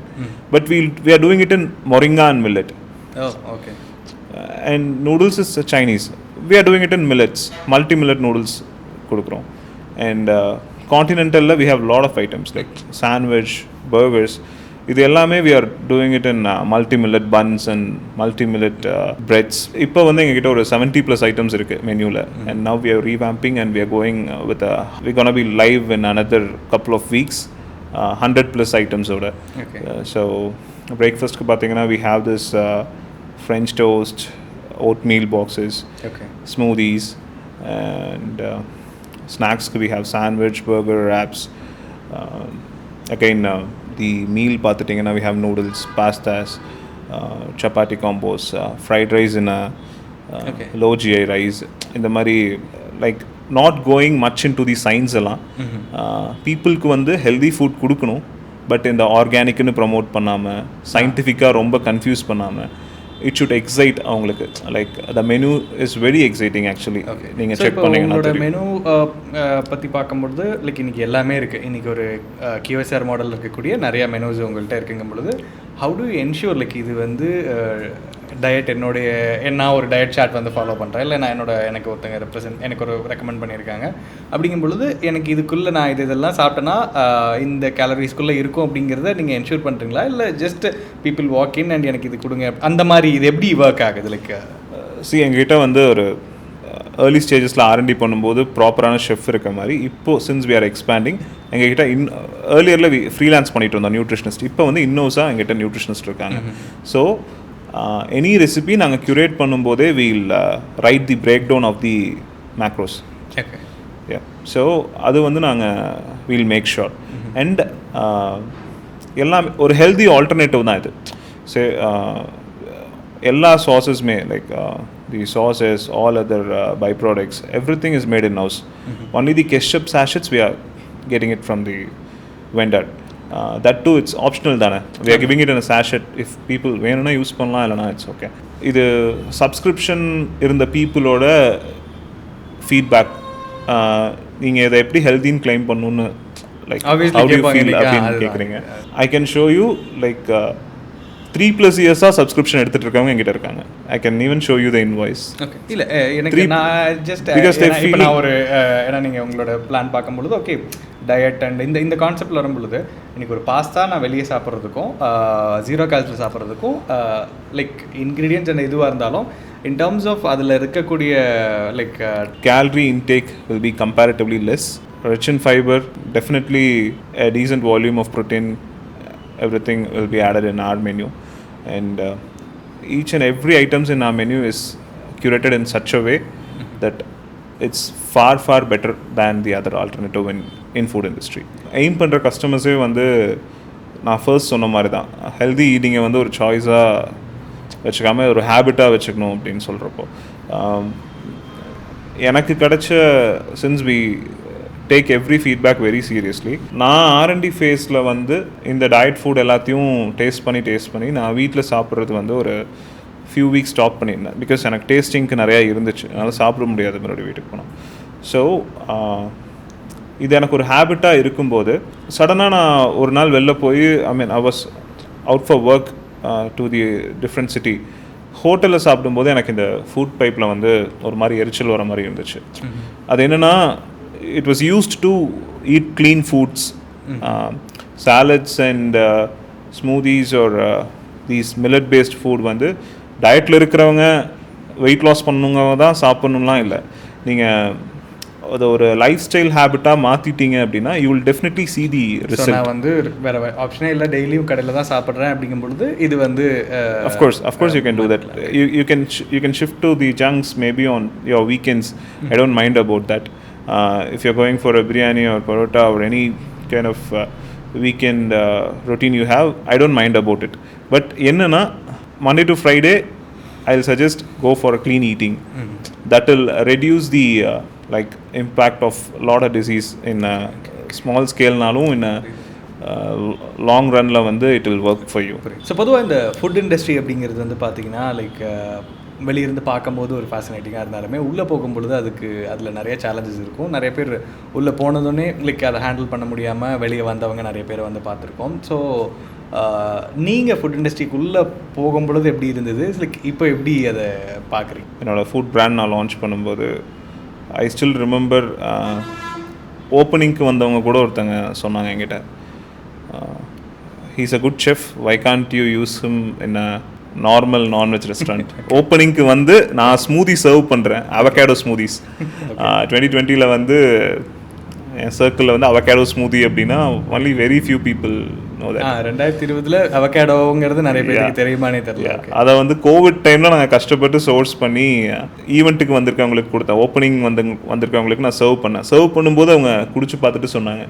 but we are doing it in moringa and millet. Okay. And noodles is Chinese. We are doing it in millets, multi-millet noodles கொடுக்குறோம். And continental we have a lot of items like sandwich, burgers. இது எல்லாமே we are doing it in multi-millet buns and multi-millet breads. இப்போ வந்து எங்ககிட்ட ஒரு 70+ items இருக்குது மெனுவில். And now we are revamping and we are going with we're gonna be live in another couple of weeks, 100+ items ஓட. So breakfast பார்த்தீங்கன்னா we have this French toast, oatmeal boxes, smoothies, and snacks we have sandwich, burger, wraps. Again the meal பார்த்துட்டிங்கன்னா we have noodles, pastas, chapati combos, fried rice in a low GI rice. இந்த மாதிரி like not going much into the science எல்லாம். பீப்புளுக்கு வந்து healthy food கொடுக்கணும், but இந்த ஆர்கானிக்னு promote பண்ணாமல், சயின்டிஃபிக்காக ரொம்ப கன்ஃபியூஸ் பண்ணாமல், it should excite அவங்களுக்கு. Like the menu is very exciting actually. நீங்கள் செக் பண்ணீங்கன்னா தெரியும். மெனு பற்றி பார்க்கும்பொழுது லைக் இன்றைக்கி எல்லாமே இருக்குது. இன்றைக்கி ஒரு QSR மாடல் இருக்கக்கூடிய நிறையா மெனுஸ் உங்கள்கிட்ட இருக்குங்கும் பொழுது how do you ensure like இது வந்து டயட் நான் ஒரு டயட் சார்ட் வந்து ஃபாலோ பண்ணுறேன், இல்லை நான் எனக்கு ஒருத்தங்க எனக்கு ஒரு ரெக்கமெண்ட் பண்ணியிருக்காங்க அப்படிங்கும் பொழுது எனக்கு இதுக்குள்ளே நான் இதெல்லாம் சாப்பிட்டேன்னா இந்த கேலரிஸ்குள்ளே இருக்கும் அப்படிங்கிறத நீங்கள் என்ஷூர் பண்ணுறீங்களா, இல்லை just people walk in and எனக்கு இது கொடுங்க அந்த மாதிரி இது எப்படி ஒர்க் ஆகுது? லைக் எங்ககிட்ட வந்து ஒரு ஏர்லி ஸ்டேஜஸில் ஆர்என்டி பண்ணும்போது ப்ராப்பரான ஷெஃப் இருக்க மாதிரி இப்போது சின்ஸ் வி ஆர் எக்ஸ்பேண்டிங் எங்ககிட்ட ஏர்லியரில் ஃப்ரீலான்ஸ் பண்ணிட்டு இருந்தோம் நியூட்ரிஷனிஸ்ட். இப்போ வந்து இன்னோஸாக எங்கிட்ட நியூட்ரிஷனிஸ்ட் இருக்காங்க. ஸோ எனி ரெசிபி நாங்கள் க்யூரேட் பண்ணும்போதே we'll write the breakdown of the macros. So அது வந்து நாங்கள் வீல் மேக் ஷோர். அண்ட் எல்லாமே ஒரு ஹெல்தி ஆல்டர்னேட்டிவ் தான் இது. சே எல்லா சாஸஸுமே like the sauces all other by products everything is made in house. Only the ketchup sachets we are getting it from the vendor. That too it's optional தானே. We are giving it in a sachet. If people வேணும்னா use பண்ணலாம், இல்லைனா it's okay. இது subscription இருந்த பீப்புளோட feedback. நீங்கள் இதை எப்படி ஹெல்த்தின்னு கிளைம் பண்ணணுன்னு like how do you feel அப்படின்னு கேட்குறீங்க. I can show you like 3+ இயர்ஸாக சப்ஸ்கிரிப்ஷன் எடுத்துகிட்டு இருக்கவங்க எங்கிட்ட இருக்காங்க. I can even show you the invoice. இல்லை எனக்கு நான் ஜஸ்ட் இப்போ நான் ஒரு ஏன்னா நீங்கள் உங்களோட பிளான் பார்க்கும்பொழுது ஓகே டயட் அண்ட் இந்த கான்செப்டில் வரும்பொழுது இன்றைக்கி ஒரு பாஸ்தா நான் வெளியே சாப்பிட்றதுக்கும் ஜீரோகால்ஸில் சாப்பிட்றதுக்கும் லைக் இன்க்ரீடியன்ட்ஸ் அண்ட் இதுவாக இருந்தாலும் in terms of அதில் இருக்கக்கூடிய like calorie intake will be comparatively less, rich in fiber, definitely a decent volume of protein, everything will be added in our menu, and each and every items in our menu is curated in such a way that it's far better than the other alternative in food industry. aim பண்ணுற கஸ்டமர்ஸே வந்து நான் first சொன்ன மாதிரி தான் healthy ஈட்டிங்கை வந்து ஒரு சாய்ஸாக வச்சுக்காமல் ஒரு ஹேபிட்டாக வச்சுக்கணும் அப்படின்னு சொல்கிறப்போ எனக்கு கிடைச்ச since we take every feedback very seriously. நான் ஆர்என்டி ஃபேஸில் வந்து இந்த டயட் ஃபுட் எல்லாத்தையும் டேஸ்ட் பண்ணி நான் வீட்டில் சாப்பிட்றது வந்து ஒரு ஃபியூ வீக்ஸ் ஸ்டாப் பண்ணியிருந்தேன். பிகாஸ் எனக்கு டேஸ்டிங்க்கு நிறையா இருந்துச்சு, அதனால் சாப்பிட முடியாது மறுபடியும் வீட்டுக்கு போனோம். ஸோ இது எனக்கு ஒரு ஹேபிட்டாக இருக்கும்போது சடனாக நான் ஒரு நாள் வெளில போய் I was out for work to the different city. ஹோட்டலில் சாப்பிடும்போது எனக்கு இந்த ஃபுட் பைப்பில் வந்து ஒரு மாதிரி எரிச்சல் வர மாதிரி இருந்துச்சு. அது என்னென்னா it was used to eat clean foods, salads and smoothies or these millet based food வந்து டயட்டில் இருக்கிறவங்க வெயிட் லாஸ் பண்ணுங்க தான் சாப்பிட்ணும்லாம் இல்லை. நீங்கள் அது ஒரு லைஃப் ஸ்டைல் ஹேபிட்டாக மாற்றிட்டீங்க அப்படின்னா you will definitely see the result. நான் வந்து வேறு ஆப்ஷனே இல்லை, டெய்லியும் கடையில் தான் சாப்பிட்றேன் அப்படிங்கும் பொழுது இது வந்து of course you can do that. You can shift to the junks maybe on your weekends. I don't mind about that. If you're going for a biryani or parota or any kind of weekend routine you have, I don't mind about it. But enna Monday to Friday I'll suggest go for a clean eating. That will reduce the like impact of lot of disease in small scale nalum in long run la வந்து it will work for you. So பொதுவாக இந்த food industry அப்படிங்கிறது வந்து பார்த்தீங்கன்னா like வெளியிருந்து பார்க்கும்போது ஒரு ஃபேசினேட்டிங்காக இருந்தாலுமே உள்ளே போகும்பொழுது அதில் நிறைய சேலஞ்சஸ் இருக்கும். நிறைய பேர் உள்ளே போனதுன்னே லைக் அதை ஹேண்டில் பண்ண முடியாமல் வெளியே வந்தவங்க நிறைய பேர் வந்து பார்த்துருக்கோம். ஸோ நீங்கள் ஃபுட் இண்டஸ்ட்ரிக்குள்ளே போகும்பொழுது எப்படி இருந்தது, லைக் இப்போ எப்படி அதை பார்க்குறீங்க? என்னோடய ஃபுட் பிராண்ட் நான் லான்ச் பண்ணும்போது ஐ ஸ்டில் ரிமெம்பர் ஓப்பனிங்க்கு வந்தவங்க கூட ஒருத்தங்க சொன்னாங்க என்கிட்ட, he's a good chef, why can't you use him in a normal non veg restaurant. ஓப்பனிங்க்கு வந்து நான் ஸ்மூதி சர்வ் பண்ணுறேன், அவகேடோ ஸ்மூதிஸ். 2020 வந்து என் சர்க்கிளில் வந்து அவகேடோ ஸ்மூதி அப்படின்னா only very few people know that. 2020 அவகேடோங்கிறது நிறைய பேருக்கு தெரியுமானே தெரியல. அதை வந்து கோவிட் டைமில் நாங்கள் கஷ்டப்பட்டு சோர்ஸ் பண்ணி ஈவெண்ட்டுக்கு வந்திருக்கவங்களுக்கு கொடுத்தேன். ஓப்பனிங் வந்திருக்கவங்களுக்கு நான் சர்வ் பண்ணும்போது அவங்க குடிச்சு பார்த்துட்டு சொன்னாங்க,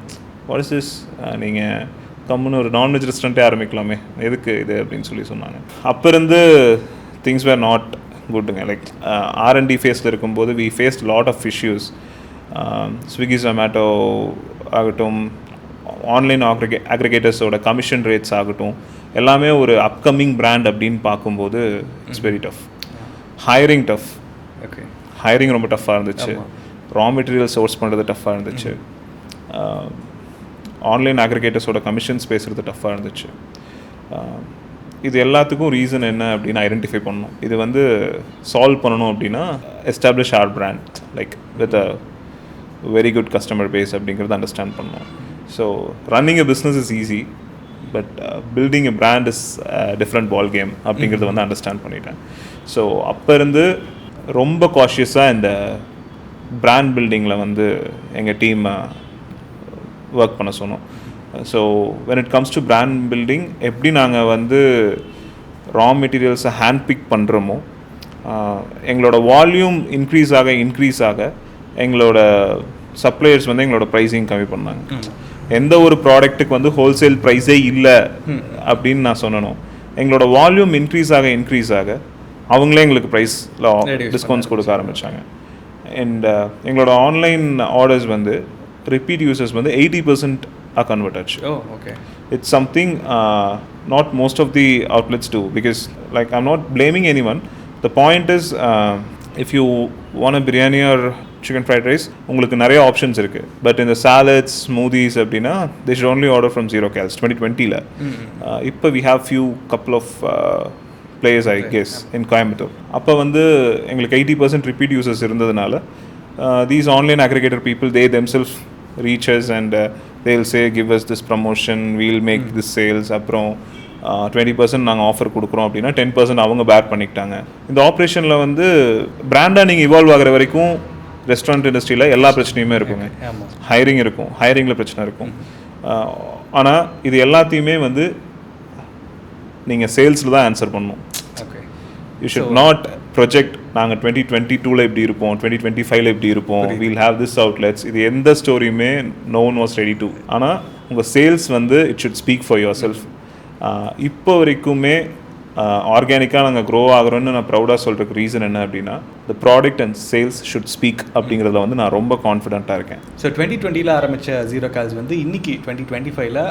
வாட் இஸ் திஸ், நீங்கள் கம்முன்னு ஒரு நான்வெஜ் ரெஸ்டாரண்ட்டே ஆரம்பிக்கலாமே, எதுக்கு இது அப்படின்னு சொன்னாங்க. அப்போ இருந்து திங்ஸ் வேர் நாட் குட்டுங்க. லைக் ஆர்என்டி ஃபேஸில் இருக்கும்போது we faced lot of issues. Swiggy Zomato ஆகட்டும், ஆன்லைன் அக்ரிகேட்டர்ஸோட கமிஷன் ரேட்ஸ் ஆகட்டும், எல்லாமே ஒரு அப்கமிங் பிராண்ட் அப்படின்னு பார்க்கும்போது it's very tough. Hiring tough. Okay, hiring ரொம்ப டஃப்பாக இருந்துச்சு. ரா மெட்டீரியல் சோர்ஸ் பண்ணுறது டஃப்பாக இருந்துச்சு. ஆன்லைன் அக்ரிகேட்டர்ஸோட கமிஷன்ஸ் பேசுகிறது டஃப்பாக இருந்துச்சு. இது எல்லாத்துக்கும் ரீசன் என்ன அப்படின்னு ஐடென்டிஃபை பண்ணணும். இது வந்து சால்வ் பண்ணணும் அப்படின்னா establish our brand like with a very good customer base அப்படிங்கிறத அண்டர்ஸ்டாண்ட் பண்ணணும். So running a business is easy, but building a brand is different ball game அப்படிங்கிறத வந்து அண்டர்ஸ்டாண்ட் பண்ணிட்டேன். ஸோ அப்போ இருந்து ரொம்ப காஷியஸாக இந்த பிராண்ட் பில்டிங்கில் வந்து எங்கள் டீம் ஒர்க் பண்ண சொன்னோம். So when it comes to brand building, எப்படி நாங்கள் வந்து ரா மெட்டீரியல்ஸை ஹேண்ட் பிக் பண்ணுறோமோ, எங்களோட வால்யூம் இன்க்ரீஸ் ஆக எங்களோட சப்ளையர்ஸ் வந்து எங்களோட ப்ரைஸிங் கம்மி பண்ணாங்க. எந்த ஒரு ப்ராடக்ட்டுக்கு வந்து ஹோல்சேல் ப்ரைஸே இல்லை அப்படின்னு நான் சொன்னணும். எங்களோட வால்யூம் இன்க்ரீஸ் ஆக அவங்களே எங்களுக்கு ப்ரைஸில் டிஸ்கவுண்ட்ஸ் கொடுக்க ஆரம்பித்தாங்க. அண்ட் எங்களோட ஆன்லைன் ஆர்டர்ஸ் வந்து ரிப்பீட் யூசர்ஸ் வந்து 80% are converted. Okay. It's something not most of the outlets do, because like I'm not blaming anyone. The point is, if you want a biryani or chicken fried rice, உங்களுக்கு நிறைய options இருக்குது. But இந்த salads, smoothies அப்படின்னா they should only order from Zerocals 2020ல. இப்போ we have few couple of players I guess in Coimbatore. அப்போ வந்து எங்களுக்கு 80% repeat users இருந்ததுனால these online aggregator people, they themselves reach us and they'll say give us this promotion, we'll make this sales. அப்புறம் 20% நாங்கள் offer கொடுக்குறோம் அப்படின்னா 10% அவங்க பேர் பண்ணிக்கிட்டாங்க. இந்த ஆப்ரேஷனில் வந்து பிராண்டாக நீங்கள் இவால்வ் ஆகிற வரைக்கும் ரெஸ்டாரண்ட் இண்டஸ்ட்ரியில் எல்லா பிரச்சனையுமே இருக்குங்க. ஹைரிங் இருக்கும், ஹைரிங்கில் பிரச்சனை இருக்கும். ஆனால் இது எல்லாத்தையுமே வந்து நீங்கள் சேல்ஸில் தான் ஆன்சர் பண்ணணும். யூ ஷுட் நாட் ப்ரொஜெக்ட் நாங்கள் 2022ல் எப்படி இருப்போம், 2025ல் எப்படி இருப்போம், வீல் ஹேவ் திஸ் அவுட்லெட்ஸ். இது எந்த ஸ்டோரியுமே no one was ready to. ஆனால் உங்கள் சேல்ஸ் வந்து it should speak for yourself. இப்போ வரைக்குமே ஆர்கானிக்காக நாங்கள் க்ரோ ஆகிறோன்னு நான் ப்ரௌடாக சொல்கிறதுக்கு ரீசன் என்ன அப்படின்னா, த product and sales should speak அப்படிங்கிறதுல வந்து நான் ரொம்ப கான்ஃபிடென்ட்டாக இருக்கேன். ஸோ 2020ல் ஆரம்பித்த Zerocals வந்து இன்றைக்கி 2025ல்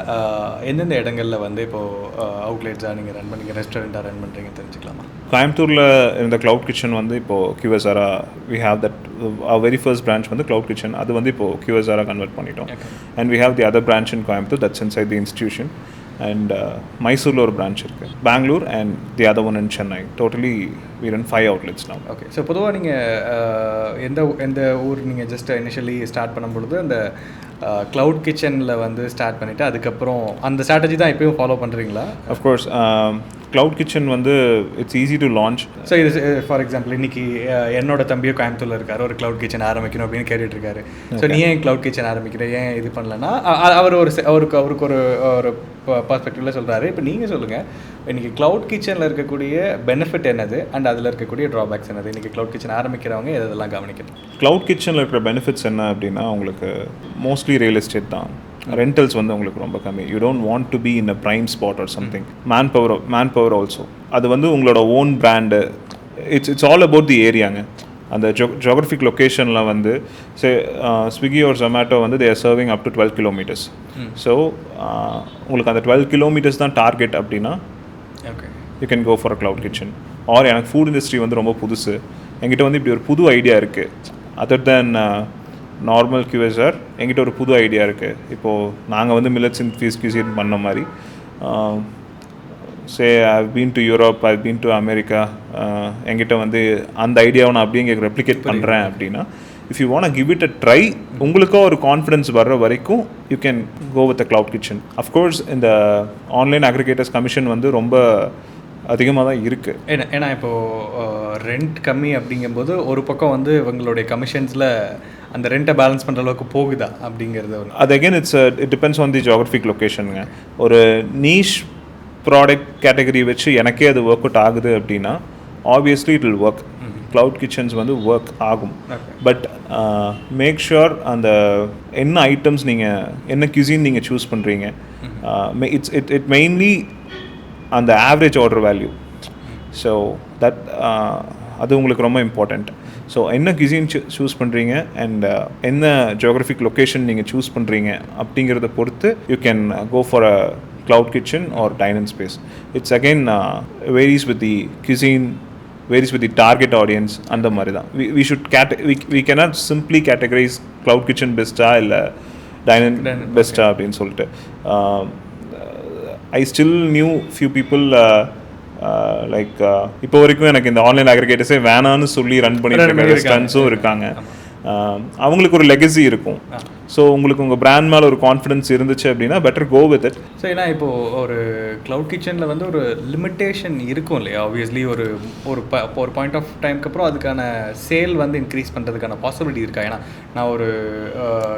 எந்தெந்த இடங்களில் வந்து இப்போது அவுட்லெட்ஸாக நீங்கள் ரன் பண்ணுறீங்க, ரெஸ்டாரண்ட்டாக ரன் பண்ணுறீங்க தெரிஞ்சுக்கலாமா? கோயம்புத்தூரில் இருந்த க்ளவுட் கிச்சன் வந்து இப்போது QSR we have that very first branch வந்து க்ளவுட் கிச்சன், அது வந்து இப்போது QSR கன்வெர்ட் பண்ணிட்டோம். And we have the other branch in Coimbatore, that's inside the institution. And மைசூரில் ஒரு பிரான்ச் இருக்குது, Bangalore and the other one in Chennai. Totally we run 5 outlets now. Okay. So பொதுவாக நீங்கள் எந்த ஊர் நீங்கள் ஜஸ்ட் இனிஷியலி ஸ்டார்ட் பண்ணும்பொழுது அந்த க்ளவுட் கிச்சனில் வந்து ஸ்டார்ட் பண்ணிவிட்டு அதுக்கப்புறம் அந்த ஸ்ட்ராட்டஜி தான் இப்போயும் ஃபாலோ பண்ணுறீங்களா? அஃப்கோர்ஸ் க்ளவுட் கிச்சன் வந்து it's easy to launch. So இது ஃபார் எக்ஸாம்பிள் இன்றைக்கி என்னோட தம்பியோ கோயம்புத்தூரில் இருக்கார், ஒரு க்ளவுட் கிச்சன் ஆரம்பிக்கணும் அப்படின்னு கேட்டுட்ருக்காரு. ஸோ நீ ஏன் க்ளவுட் கிச்சன் ஆரம்பிக்கிற, ஏன் இது பண்ணலன்னா அவர் அவருக்கு ஒரு பர்ஸ்பெக்டிவில் சொல்கிறாரு. இப்போ நீங்கள் சொல்லுங்கள், இன்றைக்கி க்ளவுட் கிச்சனில் இருக்கக்கூடிய பெனிஃபிட் என்னது அண்ட் அதில் இருக்கக்கூடிய ட்ராபேக்ஸ் என்னது? இன்றைக்கி க்ளவுட் கிச்சன் ஆரம்பிக்கிறவங்க இதெல்லாம் கவனிக்கணும். க்ளவுட் கிச்சனில் இருக்கிற பெனிஃபிட்ஸ் என்ன அப்படின்னா, உங்களுக்கு மோஸ்ட்லி ரியல் எஸ்டேட் தான். ரெண்டல்ஸ் வந்து உங்களுக்கு ரொம்ப கம்மி. You don't want to be in a prime spot or something. Man power also. அது வந்து உங்களோட own brand. It's all about the ஏரியாங்க. அந்த ஜியோகிராஃபிக் லொக்கேஷனில் வந்து ஸ்விக்கி ஒரு ஜொமேட்டோ வந்து they are serving up to 12 kilometers. ஸோ உங்களுக்கு அந்த 12 kilometers தான் டார்கெட் அப்படின்னா you can go for a cloud kitchen. Or எனக்கு ஃபுட் இண்டஸ்ட்ரி வந்து ரொம்ப புதுசு, என்கிட்ட வந்து இப்படி ஒரு புது ஐடியா இருக்குது, அதர் தேன் நார்மல் QSR என்கிட்ட ஒரு புது ஐடியா இருக்குது. இப்போது நாங்கள் வந்து மில்லட்ஸ் இன்ஃப்யூஸ்ட் கியூசின் பண்ண மாதிரி, I've been to Europe, I've been to America, என்கிட்ட வந்து அந்த ஐடியாவை நான் அப்படியே இங்கே ரெப்ளிகேட் பண்ணுறேன் அப்படின்னா, if you want give it a try, உங்களுக்கும் ஒரு கான்ஃபிடன்ஸ் வர்ற வரைக்கும் you can go with a cloud kitchen. Of course இந்த ஆன்லைன் அக்ரிகேட்டர்ஸ் கமிஷன் வந்து ரொம்ப அதிகமாக தான் இருக்குது. ஏன்னா இப்போது ரெண்ட் கம்மி அப்படிங்கும்போது ஒரு பக்கம் வந்து இவங்களுடைய கமிஷன்ஸில் அந்த ரெண்ட்டை பேலன்ஸ் பண்ணுற அளவுக்கு போகுதா அப்படிங்கிறது அது again it depends on the geographic லொக்கேஷனுங்க. ஒரு நீஷ் ப்ராடக்ட் கேட்டகரி வச்சு எனக்கே அது ஒர்க் அவுட் ஆகுது அப்படின்னா obviously it will work. Cloud kitchens வந்து ஒர்க் ஆகும். பட் மேக் ஷுர் அந்த என்ன ஐட்டம்ஸ் நீங்கள் என்ன கியூசின் நீங்கள் சூஸ் பண்ணுறீங்க, இட் மெயின்லி அந்த average order value. So that அது உங்களுக்கு ரொம்ப இம்பார்ட்டண்ட். ஸோ என்ன கியூசின் சூஸ் பண்ணுறீங்க அண்ட் என்ன ஜியோகிராஃபிக் லொக்கேஷன் நீங்கள் சூஸ் பண்ணுறீங்க அப்படிங்கிறத பொறுத்து you can go for a cloud kitchen or dine and space. It's again varies with the cuisine, varies with the target audience. அந்த மாதிரி தான் we should we cannot simply categorize cloud kitchen பெஸ்ட்டா இல்லை time and பெஸ்ட்டா அப்படின்னு சொல்லிட்டு. I still knew few people இப்போ வரைக்கும் எனக்கு இந்த ஆன்லைன் அக்ரிகேட்டர்ஸே வேணான்னு சொல்லி ரன் பண்ணிட்டு இருக்க ரெஸ்டாரண்ட்ஸும் இருக்காங்க. அவங்களுக்கு ஒரு லெகசி இருக்கும். ஸோ உங்களுக்கு உங்கள் பிராண்ட் மேலே ஒரு கான்ஃபிடன்ஸ் இருந்துச்சு அப்படின்னா better go with it. So ஏன்னா இப்போது ஒரு க்ளவுட் கிச்சனில் வந்து ஒரு லிமிட்டேஷன் இருக்கும் இல்லையா? ஆப்வியஸ்லி ஒரு ஒரு பாயிண்ட் ஆஃப் டைமுக்கு அப்புறம் அதுக்கான சேல் வந்து இன்க்ரீஸ் பண்ணுறதுக்கான பாசிபிலிட்டி இருக்கா? ஏன்னா நான் ஒரு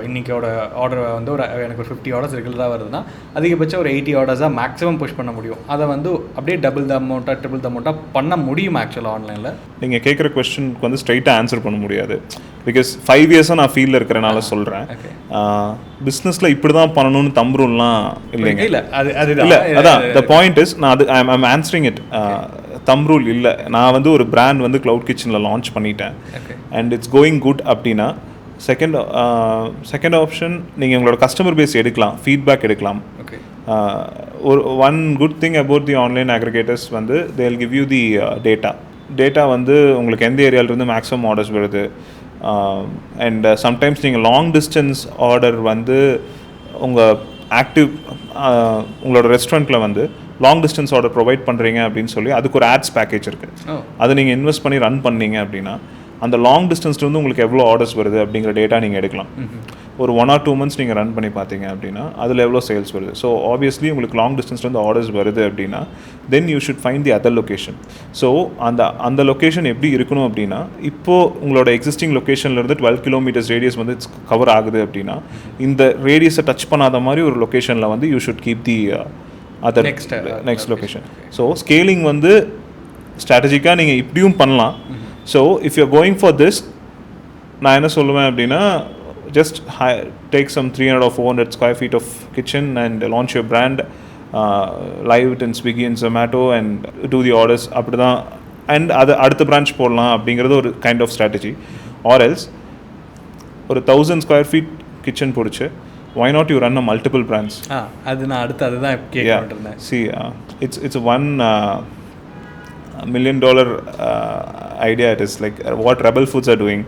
இன்றைக்கோட ஆர்டர் வந்து எனக்கு ஒரு 50 ஆர்டர்ஸ் ரெகுலராக வருதுன்னா அதிகபட்சம் ஒரு 80 ஆர்டர்ஸாக மேக்ஸிமம் புஷ் பண்ண முடியும். அதை வந்து அப்படியே டபுள் த அமௌண்ட்டாக ட்ரிபிள் த அமௌண்ட்டாக பண்ண முடியும் ஆக்சுவலாக ஆன்லைனில்? நீங்கள் கேட்குற கொஸ்டினுக்கு வந்து ஸ்ட்ரைட்டாக ஆன்சர் பண்ண முடியாது. பிகாஸ் 5 இயர்ஸாக நான் ஃபீல்டில் இருக்கிறனால சொல்கிறேன். பிஸ்னஸில் இப்படி தான் பண்ணணும்னு தம்ரூல்லாம் இல்லைங்க. இல்லை அதான் த பாயிண்ட் இஸ், நான் அது ஐம் ஆன்சரிங் இட். தம்ரூல் இல்லை. நான் வந்து ஒரு பிராண்ட் வந்து க்ளவுட் கிச்சனில் லான்ச் பண்ணிட்டேன் அண்ட் இட்ஸ் கோயிங் குட் அப்படின்னா செகண்ட் ஆப்ஷன் நீங்கள் உங்களோட கஸ்டமர் பேஸ் எடுக்கலாம், ஃபீட்பேக் எடுக்கலாம். ஒரு one good thing about the online aggregators வந்து they will give you the data வந்து உங்களுக்கு எந்த ஏரியாவிலேருந்து மேக்ஸிமம் ஆர்டர்ஸ் வருது. அண்ட் சம்டைம்ஸ் நீங்கள் லாங் டிஸ்டன்ஸ் ஆர்டர் வந்து உங்கள் உங்களோட ரெஸ்டாரண்ட்டில் வந்து லாங் டிஸ்டன்ஸ் ஆர்டர் ப்ரொவைட் பண்ணுறீங்க அப்படின்னு சொல்லி அதுக்கு ஒரு ஆட்ஸ் பேக்கேஜ் இருக்குது. அதை நீங்கள் இன்வெஸ்ட் பண்ணி ரன் பண்ணீங்க அப்படின்னா அந்த லாங் டிஸ்டன்ஸ்லேருந்து உங்களுக்கு எவ்வளோ ஆர்டர்ஸ் வருது அப்படிங்கிற டேட்டா நீங்கள் எடுக்கலாம். ஒரு 1 or 2 months நீங்கள் ரன் பண்ணி பார்த்தீங்க அப்படின்னா அதில் எவ்வளோ சேல்ஸ் வருது. ஸோ ஆப்வியஸ்லி உங்களுக்கு லாங் டிஸ்டன்ஸ்லேருந்து ஆர்டர்ஸ் வருது அப்படின்னா then you should find the other location. So அந்த லொக்கேஷன் எப்படி இருக்கணும் அப்படின்னா, இப்போது உங்களோட எக்ஸிஸ்டிங் லொக்கேஷன்லேருந்து 12 kilometers ரேடியஸ் வந்து கவர் ஆகுது அப்படின்னா இந்த ரேடியஸை டச் பண்ணாத மாதிரி ஒரு லொக்கேஷனில் வந்து you should keep the other next location. So scaling வந்து ஸ்ட்ராட்டஜிக்காக நீங்கள் இப்படியும் பண்ணலாம். So if you are going for this, நான் என்ன சொல்லுவேன் அப்படின்னா, just take some 300 or 400 square feet of kitchen and launch your brand, live it in Swiggy and Zomato and do the orders அப்படிதான். And அது அடுத்த பிரான்ச் போடலாம் அப்படிங்கிறது ஒரு kind of strategy. Or else ஒரு 1000 square feet கிச்சன் போடுச்சு, why not you run a multiple brands? அது நான் அதுதான் கேட்கிறேன். See, it's a $1 million idea. It is like what Rebel Foods are doing.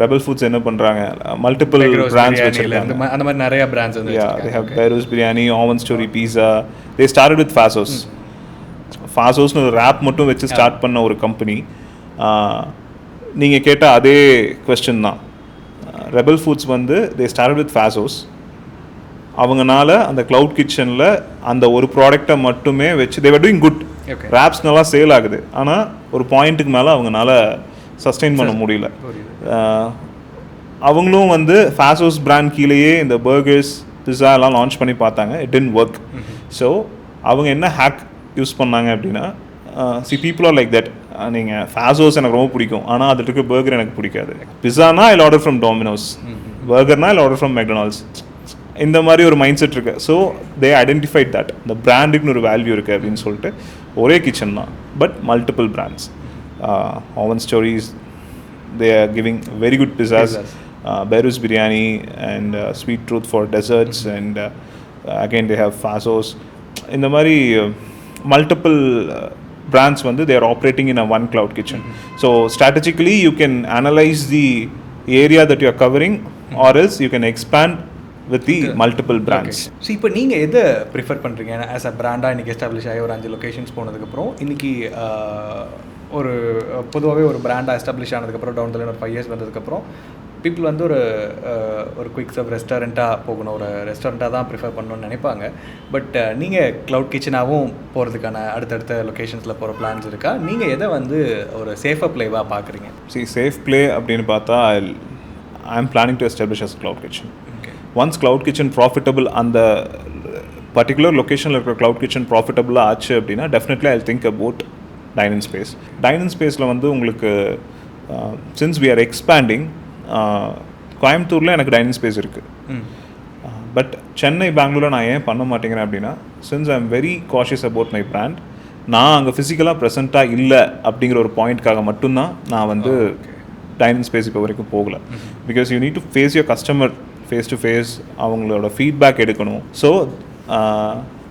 Rebel foods என்ன பண்ணுறாங்க, மல்டிபிள் பிராண்ட்ஸ் வச்சிருக்காங்க. அந்த மாதிரி நிறைய பிராண்ட்ஸ் வந்து they have Beirut biryani, oven story pizza. They started with Fazosன்னு ஒரு ரேப் மட்டும் வச்சு ஸ்டார்ட் பண்ண ஒரு கம்பெனி. நீங்கள் கேட்ட அதே கொஸ்டின் தான். ரெபல் ஃபுட்ஸ் வந்து they started with Fazos. அவங்கனால அந்த க்ளவுட் கிச்சனில் அந்த ஒரு ப்ராடக்டை மட்டுமே வச்சு they were doing good. Rapes நல்லா சேல் ஆகுது, ஆனால் ஒரு பாயிண்ட்டுக்கு மேலே அவங்கனால சஸ்டெயின் பண்ண முடியல. அவங்களும் வந்து ஃபாசோஸ் பிராண்ட் கீழேயே இந்த பர்கர்ஸ் பிஸா எல்லாம் லான்ச் பண்ணி பார்த்தாங்க. It didn't work. ஸோ அவங்க என்ன ஹேக் யூஸ் பண்ணாங்க அப்படின்னா, பீப்புள் ஆர் லைக் தட். நீங்கள் ஃபாசோஸ் எனக்கு ரொம்ப பிடிக்கும், ஆனால் அதில் இருக்க பர்கர் எனக்கு பிடிக்காது. பிஸானா ஐல் ஆர்டர் ஃப்ரம் டொமினோஸ், பர்கர்னா ஐல் ஆர்டர் ஃப்ரம் மெக்டொனால்ட்ஸ். இந்த மாதிரி ஒரு மைண்ட் செட் இருக்குது. ஸோ தே ஐடென்டிஃபைட் தட் இந்த பிராண்டுக்குன்னு ஒரு வேல்யூ இருக்குது அப்படின்னு சொல்லிட்டு ஒரே கிச்சன் தான் but multiple brands. Oven Stories, they are giving very good pizzas. Beirut biryani and Sweet Truth for desserts, and again they have Fazos. In the mari multiple brands vandu they are operating in a one cloud kitchen. So strategically you can analyze the area that you are covering, or else you can expand with the multiple brands. So இப்போ நீங்கள் எதை prefer பண்ணுறீங்க as a பிராண்டாக? இன்றைக்கி establish ஆகி ஒரு 5 locations போனதுக்கப்புறம் இன்றைக்கி ஒரு பொதுவாகவே ஒரு பிராண்டாக எஸ்டாப்ளிஷ் ஆனதுக்கப்புறம் டவுன் ஒரு 5 years வந்ததுக்கப்புறம் பீப்புள் வந்து ஒரு குயிக் சர்வ் ரெஸ்டாரண்ட்டாக போகணும், ஒரு ரெஸ்டாரண்ட்டாக தான் ப்ரிஃபர் பண்ணணும்னு நினைப்பாங்க. பட் நீங்கள் க்ளவுட் கிச்சனாகவும் போகிறதுக்கான அடுத்தடுத்த லொக்கேஷன்ஸில் போகிற பிளான்ஸ் இருக்கா? நீங்கள் எதை வந்து ஒரு சேஃபாக பிளேவாக பார்க்குறீங்க? சேஃப் பிளே அப்படின்னு பார்த்தா I am planning to establish as cloud kitchen. Once cloud kitchen profitable, அந்த பர்டிகுலர் லொக்கேஷனில் இருக்கிற க்ளவுட் கிச்சன் ப்ராஃபிட்டபுளாக ஆச்சு அப்படின்னா definitely I think about dining space. Dining ஸ்பேஸில் வந்து உங்களுக்கு சின்ஸ் வி ஆர் எக்ஸ்பேண்டிங், கோயம்புத்தூரில் எனக்கு டைனிங் ஸ்பேஸ் இருக்குது. பட் சென்னை, பெங்களூரில் நான் ஏன் பண்ண மாட்டேங்கிறேன் அப்படின்னா, since I am very cautious about my brand, நான் அங்கே ஃபிசிக்கலாக ப்ரெசென்ட்டாக இல்லை அப்படிங்கிற ஒரு பாயிண்ட்காக மட்டும்தான் நான் வந்து டைனிங் ஸ்பேஸ் இப்போ வரைக்கும் போகலை. Because you need to face your customer face to face, அவங்களோட ஃபீட்பேக் எடுக்கணும். So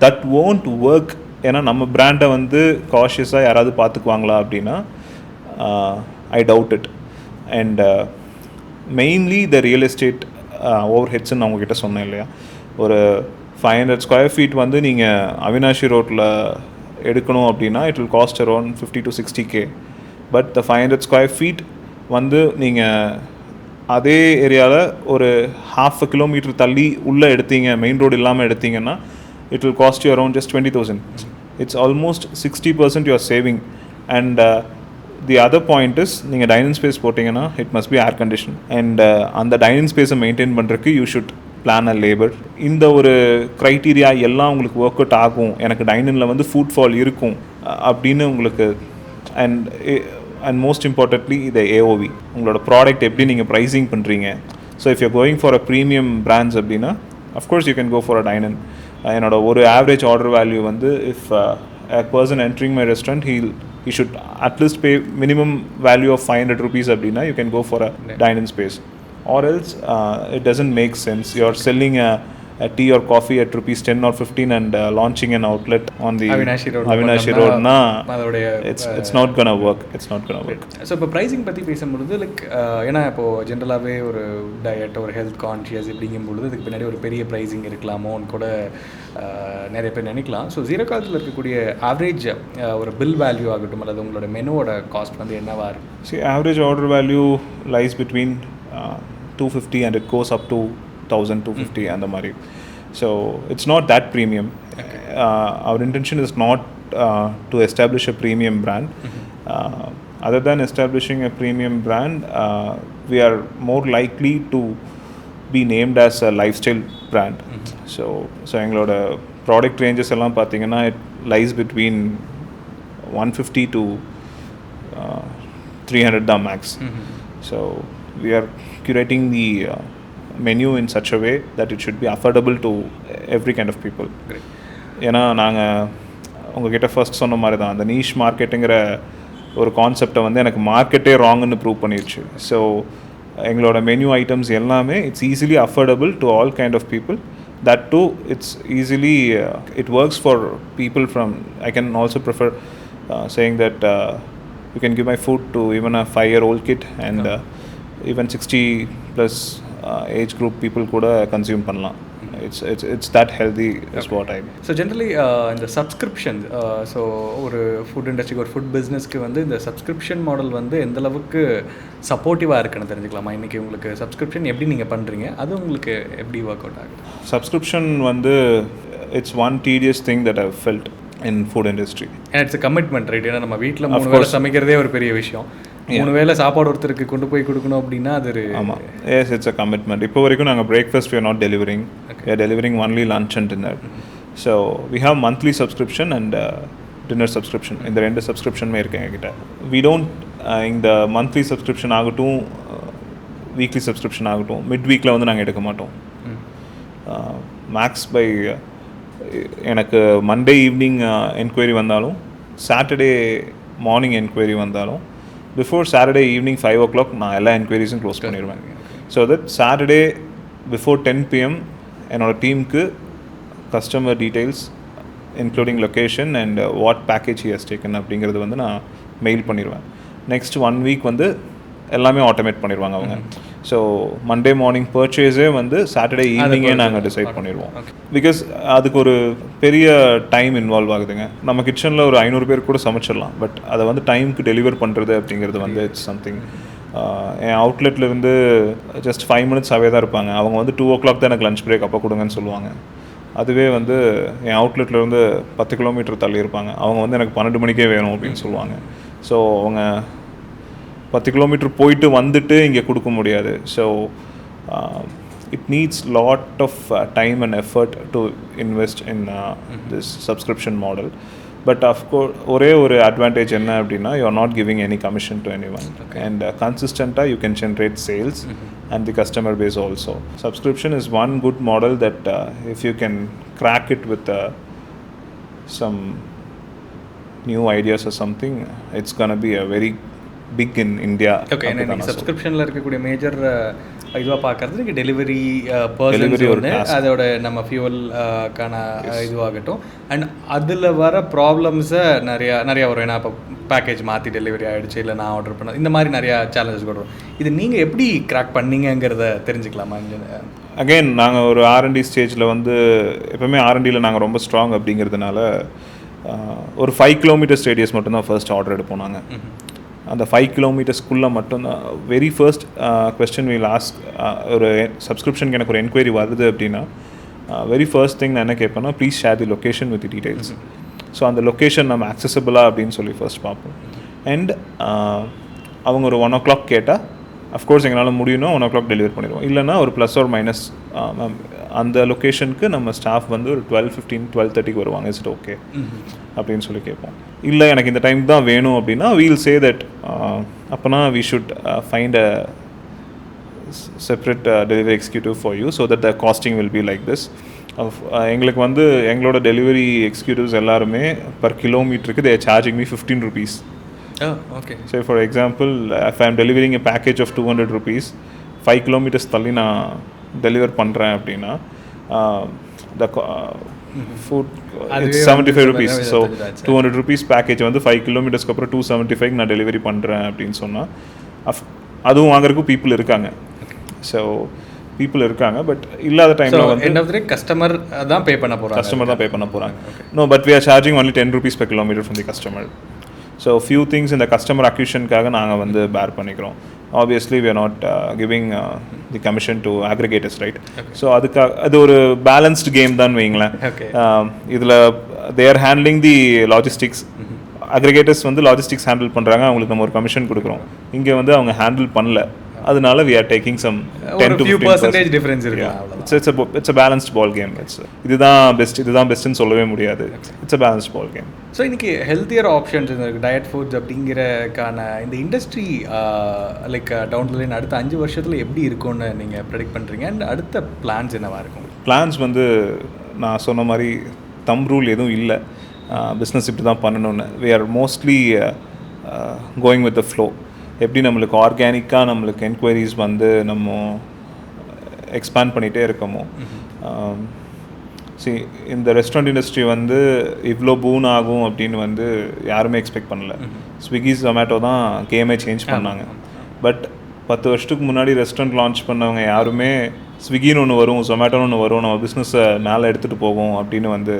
that won't work. ஏன்னா நம்ம பிராண்டை வந்து காஷியஸாக யாராவது பார்த்துக்குவாங்களா அப்படின்னா I doubt it. And mainly the real estate ஓவர் ஹெட்ஸ்ன்னு நான் உங்ககிட்ட சொன்னேன் இல்லையா, ஒரு 500 square feet வந்து நீங்கள் அவினாஷி ரோட்டில் எடுக்கணும் அப்படின்னா it will cost around 50 to 60K. But the 500 square feet வந்து நீங்கள் அதே ஏரியாவில் ஒரு 1/2 கிலோமீட்டர் தள்ளி உள்ளே எடுத்தீங்க, மெயின் ரோடு இல்லாமல் எடுத்தீங்கன்னா it will cost you around just 20,000. It's almost 60% you are saving. And the other point is, நீங்கள் டைனிங் ஸ்பேஸ் போட்டிங்கன்னா it must be air conditioned. And அந்த டைனிங் ஸ்பேஸை மெயின்டைன் பண்ணுறதுக்கு you should plan a labor. இந்த ஒரு criteria எல்லாம் உங்களுக்கு work out ஆகும், எனக்கு டைனிங்கில் வந்து ஃபுட் ஃபால் இருக்கும் அப்படின்னு உங்களுக்கு. அண்ட் மோஸ்ட் இம்பார்ட்டன்ட்லி இது AOV, உங்களோட ப்ராடக்ட் எப்படி நீங்கள் ப்ரைஸிங் பண்ணுறீங்க. So if you going for a premium brands அப்படின்னா of course you can go for a dine in. என்னோட ஒரு ஆவரேஜ் ஆர்டர் வேல்யூ வந்து if a person entering my restaurant, he should at least pay minimum value of 500 rupees அப்படின்னா you can go for a dine-in space. Or else it doesn't make sense. You're selling a tea or coffee at rupees 10 or 15 and launching an outlet on the Avinashi Road na it's not gonna work. So இப்போ pricing பற்றி பேசும்பொழுது like ஏன்னா இப்போது ஜென்ரலாகவே ஒரு diet ஒரு health conscious இப்படிங்கும் பொழுது இதுக்கு பின்னாடி ஒரு பெரிய ப்ரைஸிங் இருக்கலாமோன்னு கூட நிறைய பேர் நினைக்கலாம். ஸோ Zerocals இருக்கக்கூடிய ஆவரேஜ் ஒரு பில் வேல்யூ ஆகட்டும் அல்லது உங்களோட மெனுவோட காஸ்ட் வந்து என்னவா இருக்கும்? See, average order value lies between 250 and it goes up to 1,250 and the mari. So it's not that premium. Our intention is not to establish a premium brand. Other than establishing a premium brand, we are more likely to be named as a lifestyle brand. So எங்களோட product ranges எல்லாம் பார்த்தீங்கன்னா it lies between 150 to 300 da max. So we are curating the menu in such a way that it should be affordable to every kind of people. ஏன்னா நாங்கள் உங்ககிட்ட first சொன்ன மாதிரி தான், அந்த நீஷ் மார்க்கெட்டுங்கிற ஒரு கான்செப்டை வந்து எனக்கு மார்க்கெட்டே ராங்குன்னு ப்ரூவ் பண்ணிடுச்சு. ஸோ எங்களோட மெனு ஐட்டம்ஸ் எல்லாமே it's easily affordable to all kind of people. That too, it's easily, it works for people from, I can also prefer saying that you can give my food to even a 5-year-old kid and even 60 plus age group people kuda consume pannalam. It's that healthy is what I mean. So generally இந்த subscription so ஒரு food இண்டஸ்ட்ரிக்கு ஒரு food பிஸ்னஸ்க்கு வந்து இந்த subscription model வந்து எந்த அளவுக்கு சப்போர்ட்டிவாக இருக்குன்னு தெரிஞ்சுக்கலாமா? இன்றைக்கி உங்களுக்கு சப்ஸ்கிரிப்ஷன் எப்படி நீங்கள் பண்ணுறீங்க, அது உங்களுக்கு எப்படி ஒர்க் அவுட் ஆகுது? Subscription வந்து it's one tedious thing that I've felt in food industry. And it's a commitment, right? ஏன்னா நம்ம வீட்டில் 3 வேளை சமைக்கிறதே ஒரு பெரிய விஷயம். 3 வேளை சாப்பாடு ஒருத்தருக்கு கொண்டு போய் கொடுக்கணும் அப்படின்னா அது ஒரு ஆமாம். Yes, it's a commitment. இப்போ வரைக்கும் நாங்கள் breakfast we are not delivering. We are delivering only lunch and dinner. So we have monthly subscription and dinner subscription. இந்த 2 சப்ஸ்கிரிப்ஷனுமே இருக்கு எங்ககிட்ட. We don't இந்த மந்த்லி சப்ஸ்கிரிப்ஷன் ஆகட்டும் வீக்லி சப்ஸ்கிரிப்ஷன் ஆகட்டும் மிட் வீக்கில் வந்து நாங்கள் எடுக்க மாட்டோம். மேக்ஸ் பை எனக்கு மண்டே ஈவினிங் என்கொயரி வந்தாலும் சாட்டர்டே மார்னிங் என்கொயரி வந்தாலும் பிஃபோர் சாட்டர்டே ஈவினிங் 5 o'clock நான் எல்லா என்கொயரிஸும் க்ளோஸ் பண்ணிடுவேன். So that Saturday before 10 PM என்னோடய டீமுக்கு customer details including location and what package he has taken அப்படிங்கிறது வந்து நான் மெயில் பண்ணிடுவேன். நெக்ஸ்ட் 1 week வந்து எல்லாமே ஆட்டோமேட் பண்ணிடுவாங்க அவங்க. ஸோ மண்டே மார்னிங் பர்ச்சேஸே வந்து சாட்டர்டே ஈவினிங்கே நாங்கள் டிசைட் பண்ணிடுவோம். பிகாஸ் அதுக்கு ஒரு பெரிய டைம் இன்வால்வ் ஆகுதுங்க. நம்ம கிச்சனில் ஒரு 500 பேர் கூட சமைச்சிடலாம், பட் அதை வந்து டைமுக்கு டெலிவர் பண்ணுறது அப்படிங்கிறது வந்து இட்ஸ் சம்திங். என் அவுட்லெட்லேருந்து ஜஸ்ட் 5 minutes அவே தான் இருப்பாங்க. அவங்க வந்து 2 o'clock தான் எனக்கு லஞ்ச் பிரேக் அப்போ கொடுங்கன்னு சொல்லுவாங்க. அதுவே வந்து என் அவுட்லெட்லேருந்து 10 கிலோமீட்டர் தள்ளி இருப்பாங்க. அவங்க வந்து எனக்கு 12 மணிக்கே வேணும் அப்படின்னு சொல்லுவாங்க. ஸோ அவங்க 10 கிலோமீட்டர் போயிட்டு வந்துட்டு இங்கே கொடுக்க முடியாது. So it needs lot of time and effort to invest in this subscription model. But of course ஒரே ஒரு அட்வான்டேஜ் என்ன அப்படின்னா, you are not giving any commission to anyone and கன்சிஸ்டண்ட்டாக you can generate sales and the customer base also. Subscription is one good model that if you can crack it with some new ideas or something, it's going to be a very big in India. Okay, and subscriptionல இருக்கக்கூடிய major இதுவாக பார்க்குறது delivery persons ஒன்று, அதோட நம்ம ஃபியூவல்கான இதுவாகட்டும், and அதில் வர ப்ராப்ளம்ஸை நிறையா வரும். ஏன்னா இப்போ பேக்கேஜ் மாற்றி டெலிவரி ஆகிடுச்சு, இல்லை நான் ஆர்டர் பண்ண, இந்த மாதிரி நிறையா சேலஞ்சஸ் கூட வரும். இது நீங்கள் எப்படி கிராக் பண்ணீங்கிறத தெரிஞ்சுக்கலாமா? அகெயின் நாங்கள் ஒரு R&D ஸ்டேஜில் வந்து எப்போவுமே R&Dயில் நாங்கள் ரொம்ப ஸ்ட்ராங் அப்படிங்கிறதுனால ஒரு 5 kilometers ரேடியஸ் மட்டும்தான் ஃபர்ஸ்ட் ஆர்டர் எடுப்போம் நாங்கள். அந்த 5 கிலோமீட்டர்ஸ்க்குள்ளே மட்டும்தான் very first question will ask. ஒரு சப்ஸ்கிரிப்ஷனுக்கு எனக்கு ஒரு என்கொயரி வருது அப்படின்னா வெரி ஃபர்ஸ்ட் திங் நான் என்ன கேட்பேன்னா, please share the location with details. So அந்த லொக்கேஷன் நம்ம அக்சசபிளா அப்படின்னு சொல்லி ஃபர்ஸ்ட் பார்ப்போம். அண்ட் அவங்க ஒரு 1 o'clock கேட்டால் அஃப்கோர்ஸ் எங்களால் முடியும்னா 1 o'clock டெலிவரி பண்ணிடுவோம். இல்லைனா ஒரு ப்ளஸ் ஆர் மைனஸ் அந்த லொக்கேஷனுக்கு நம்ம ஸ்டாஃப் வந்து ஒரு 12:15 12:30 வருவாங்க. இஸ் இட் ஓகே அப்படின்னு சொல்லி கேட்போம். இல்லை எனக்கு இந்த டைம் தான் வேணும் அப்படின்னா வீல் சே தட் அப்போனா we should find a separate delivery executive for you so that the costing will be like this. எங்களுக்கு வந்து எங்களோட டெலிவரி எக்ஸிக்யூட்டிவ்ஸ் எல்லாருமே பர் கிலோமீட்டருக்கு they are charging me 15 rupees. Oh, okay. So for example, if I am delivering a package of 200 rupees, 5 kilometers தள்ளி நான் deliver பண்ணுறேன் அப்படின்னா the food it's 75 rupees. So 200 rupees package வந்து 5 கிலோமீட்டர்ஸ்க்கு அப்புறம் 275 நான் டெலிவரி பண்ணுறேன் அப்படின்னு சொன்னால் அதுவும் வாங்குறதுக்கும் பீப்புள் இருக்காங்க. ஸோ பீப்புள் இருக்காங்க. பட் இல்லாத டைமில் வந்து கஸ்டமர் தான் பே பண்ண போகிறாங்க. No, but we are charging only 10 rupees per kilometer from the customer. So few things இந்த கஸ்டமர் அக்யூஷனுக்காக நாங்கள் வந்து பேர் பண்ணிக்கிறோம். Obviously we are not giving the commission to aggregators, right? So அதுக்காக அது ஒரு பேலன்ஸ்டு கேம் தான் வைங்களேன். இதில் they are handling the logistics. Aggregators வந்து லாஜிஸ்டிக்ஸ் ஹேண்டில் பண்ணுறாங்க, அவங்களுக்கு நம்ம ஒரு கமிஷன் கொடுக்குறோம். இங்கே வந்து அவங்க ஹேண்டில் பண்ணல, அதனால we are taking some 10 to 15% difference இருக்கு. It's a balanced ball game. இதுதான் பெஸ்ட்னு சொல்லவே முடியாது. It's a balanced ball game. So இன்னைக்கு ஹெல்த்தியர் ஆப்ஷன்ஸ் இருக்கு, டயட் ஃபுட்ஸ் அப்படிங்கிறக்கான இந்த இண்டஸ்ட்ரி லைக் டவுன் லைன் அடுத்த 5 வருஷத்தில் எப்படி இருக்கும்னு நீங்கள் ப்ரெடிக்ட் பண்ணுறீங்க? அண்ட் அடுத்த பிளான்ஸ் என்னவாக இருக்கும்? பிளான்ஸ் வந்து நான் சொன்ன மாதிரி தம் ரூல் எதுவும் இல்லை, பிஸ்னஸ் இப்படி தான் பண்ணணும்னு. we are mostly going with the flow. எப்படி நம்மளுக்கு ஆர்கானிக்காக நம்மளுக்கு என்கொயரிஸ் வந்து நம்ம எக்ஸ்பேண்ட் பண்ணிகிட்டே இருக்கோமோ. சரி, இந்த ரெஸ்டாரண்ட் இண்டஸ்ட்ரி வந்து இவ்வளோ பூன் ஆகும் அப்படின்னு வந்து யாருமே எக்ஸ்பெக்ட் பண்ணல. ஸ்விக்கி ஜொமேட்டோ தான் கேமே சேஞ்ச் பண்ணாங்க. பட் 10 வருஷத்துக்கு முன்னாடி ரெஸ்டாரண்ட் லான்ச் பண்ணவங்க யாருமே ஸ்விக்கின்னு ஒன்று வரும், ஜொமேட்டோன்னு ஒன்று வரும், நம்ம பிஸ்னஸை மேலே எடுத்துகிட்டு போகும் அப்படின்னு வந்து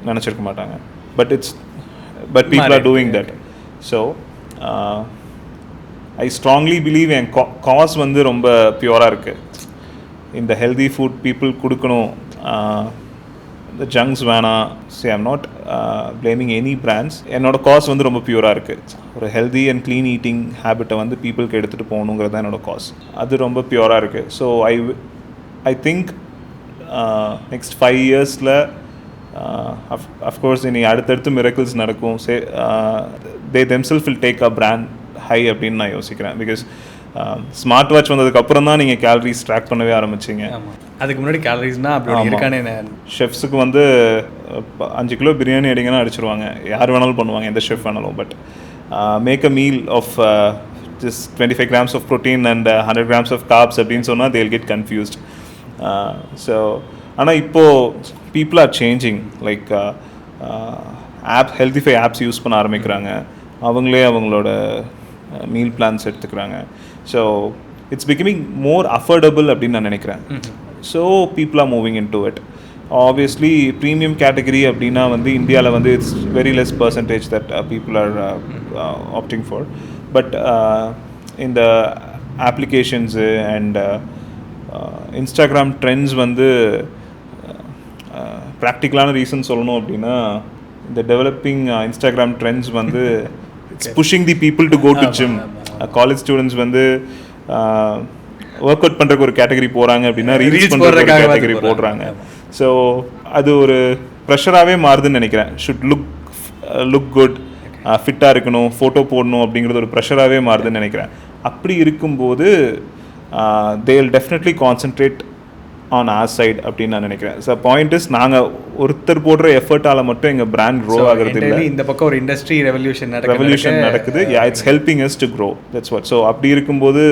நினச்சிருக்க மாட்டாங்க. But people are doing that. So I strongly believe என் காஸ் வந்து ரொம்ப பியூராக இருக்குது. இந்த ஹெல்தி ஃபுட் பீப்புள் கொடுக்கணும், இந்த ஜங்க்ஸ் வேணாம். See I'm not blaming any brands. என்னோடய காஸ் வந்து ரொம்ப பியூராக இருக்குது. ஒரு ஹெல்தி அண்ட் க்ளீன் ஈட்டிங் ஹேபிட்டை வந்து பீப்புளுக்கு எடுத்துகிட்டு போகணுங்கிறது தான் என்னோடய காஸ். அது ரொம்ப பியூராக இருக்குது. ஸோ ஐ திங்க் நெக்ஸ்ட் 5 இயர்ஸில் அஃப்கோர்ஸ் இனி அடுத்தடுத்து மிரக்கிள்ஸ் நடக்கும். They themselves will take a brand high அப்படின்னு நான் யோசிக்கிறேன். பிகாஸ் ஸ்மார்ட் வாட்ச் வந்ததுக்கப்புறம் தான் நீங்கள் கேலரிஸ் ட்ராக் பண்ணவே ஆரம்பிச்சிங்க. அதுக்கு முன்னாடி கேலரிஸ்னா அப்படி இருக்கானே. ஷெஃப்ஸுக்கு வந்து 5 கிலோ பிரியாணி அடிங்கன்னா அடிச்சிருவாங்க, யார் வேணாலும் பண்ணுவாங்க, எந்த ஷெஃப் வேணாலும். But make a meal of just 25 grams of protein and 100 grams of carbs அப்படின்னு சொன்னால் they'll get confused. ஸோ ஆனால் இப்போது people are changing, like Healthify apps use பண்ண ஆரம்பிக்கிறாங்க. அவங்களே அவங்களோட மீல் பிளான்ஸ் எடுத்துக்கிறாங்க. So it's becoming more affordable அப்படின்னு நான் நினைக்கிறேன். So people are moving in to it. Obviously premium category அப்படின்னா வந்து இந்தியாவில் வந்து it's very less percentage that people are opting for. But இந்த அப்ளிகேஷன்ஸு அண்ட் இன்ஸ்டாகிராம் ட்ரெண்ட்ஸ் வந்து ப்ராக்டிக்கலான ரீசன் சொல்லணும் அப்படின்னா, இந்த டெவலப்பிங் இன்ஸ்டாகிராம் ட்ரெண்ட்ஸ் வந்து it's pushing the people to go to gym. College students வந்து ஒர்க் அவுட் பண்ணுறக்கு ஒரு கேட்டகரி போகிறாங்க அப்படின்னா ரீல்ஸ் பண்ணுற கேட்டகரி போடுறாங்க. ஸோ அது ஒரு ப்ரெஷராகவே மாறுதுன்னு நினைக்கிறேன். ஷுட் லுக் குட், ஃபிட்டாக இருக்கணும், ஃபோட்டோ போடணும் அப்படிங்கிறது ஒரு ப்ரெஷராகவே மாறுதுன்னு நினைக்கிறேன். அப்படி இருக்கும்போது they will definitely concentrate on our side அப்படின்னு நான் நினைக்கிறேன். ஸோ பாயிண்ட் இஸ், நாங்கள் ஒருத்தர் போடுற எஃபர்ட்டால் மட்டும் எங்கள் பிராண்ட் க்ரோ ஆகிறது இல்லை. இந்த பக்கம் ஒரு இண்டஸ்ட்ரி ரெவல்யூஷன் நடக்குது. It's helping us to grow. That's what. So அப்படி இருக்கும்போது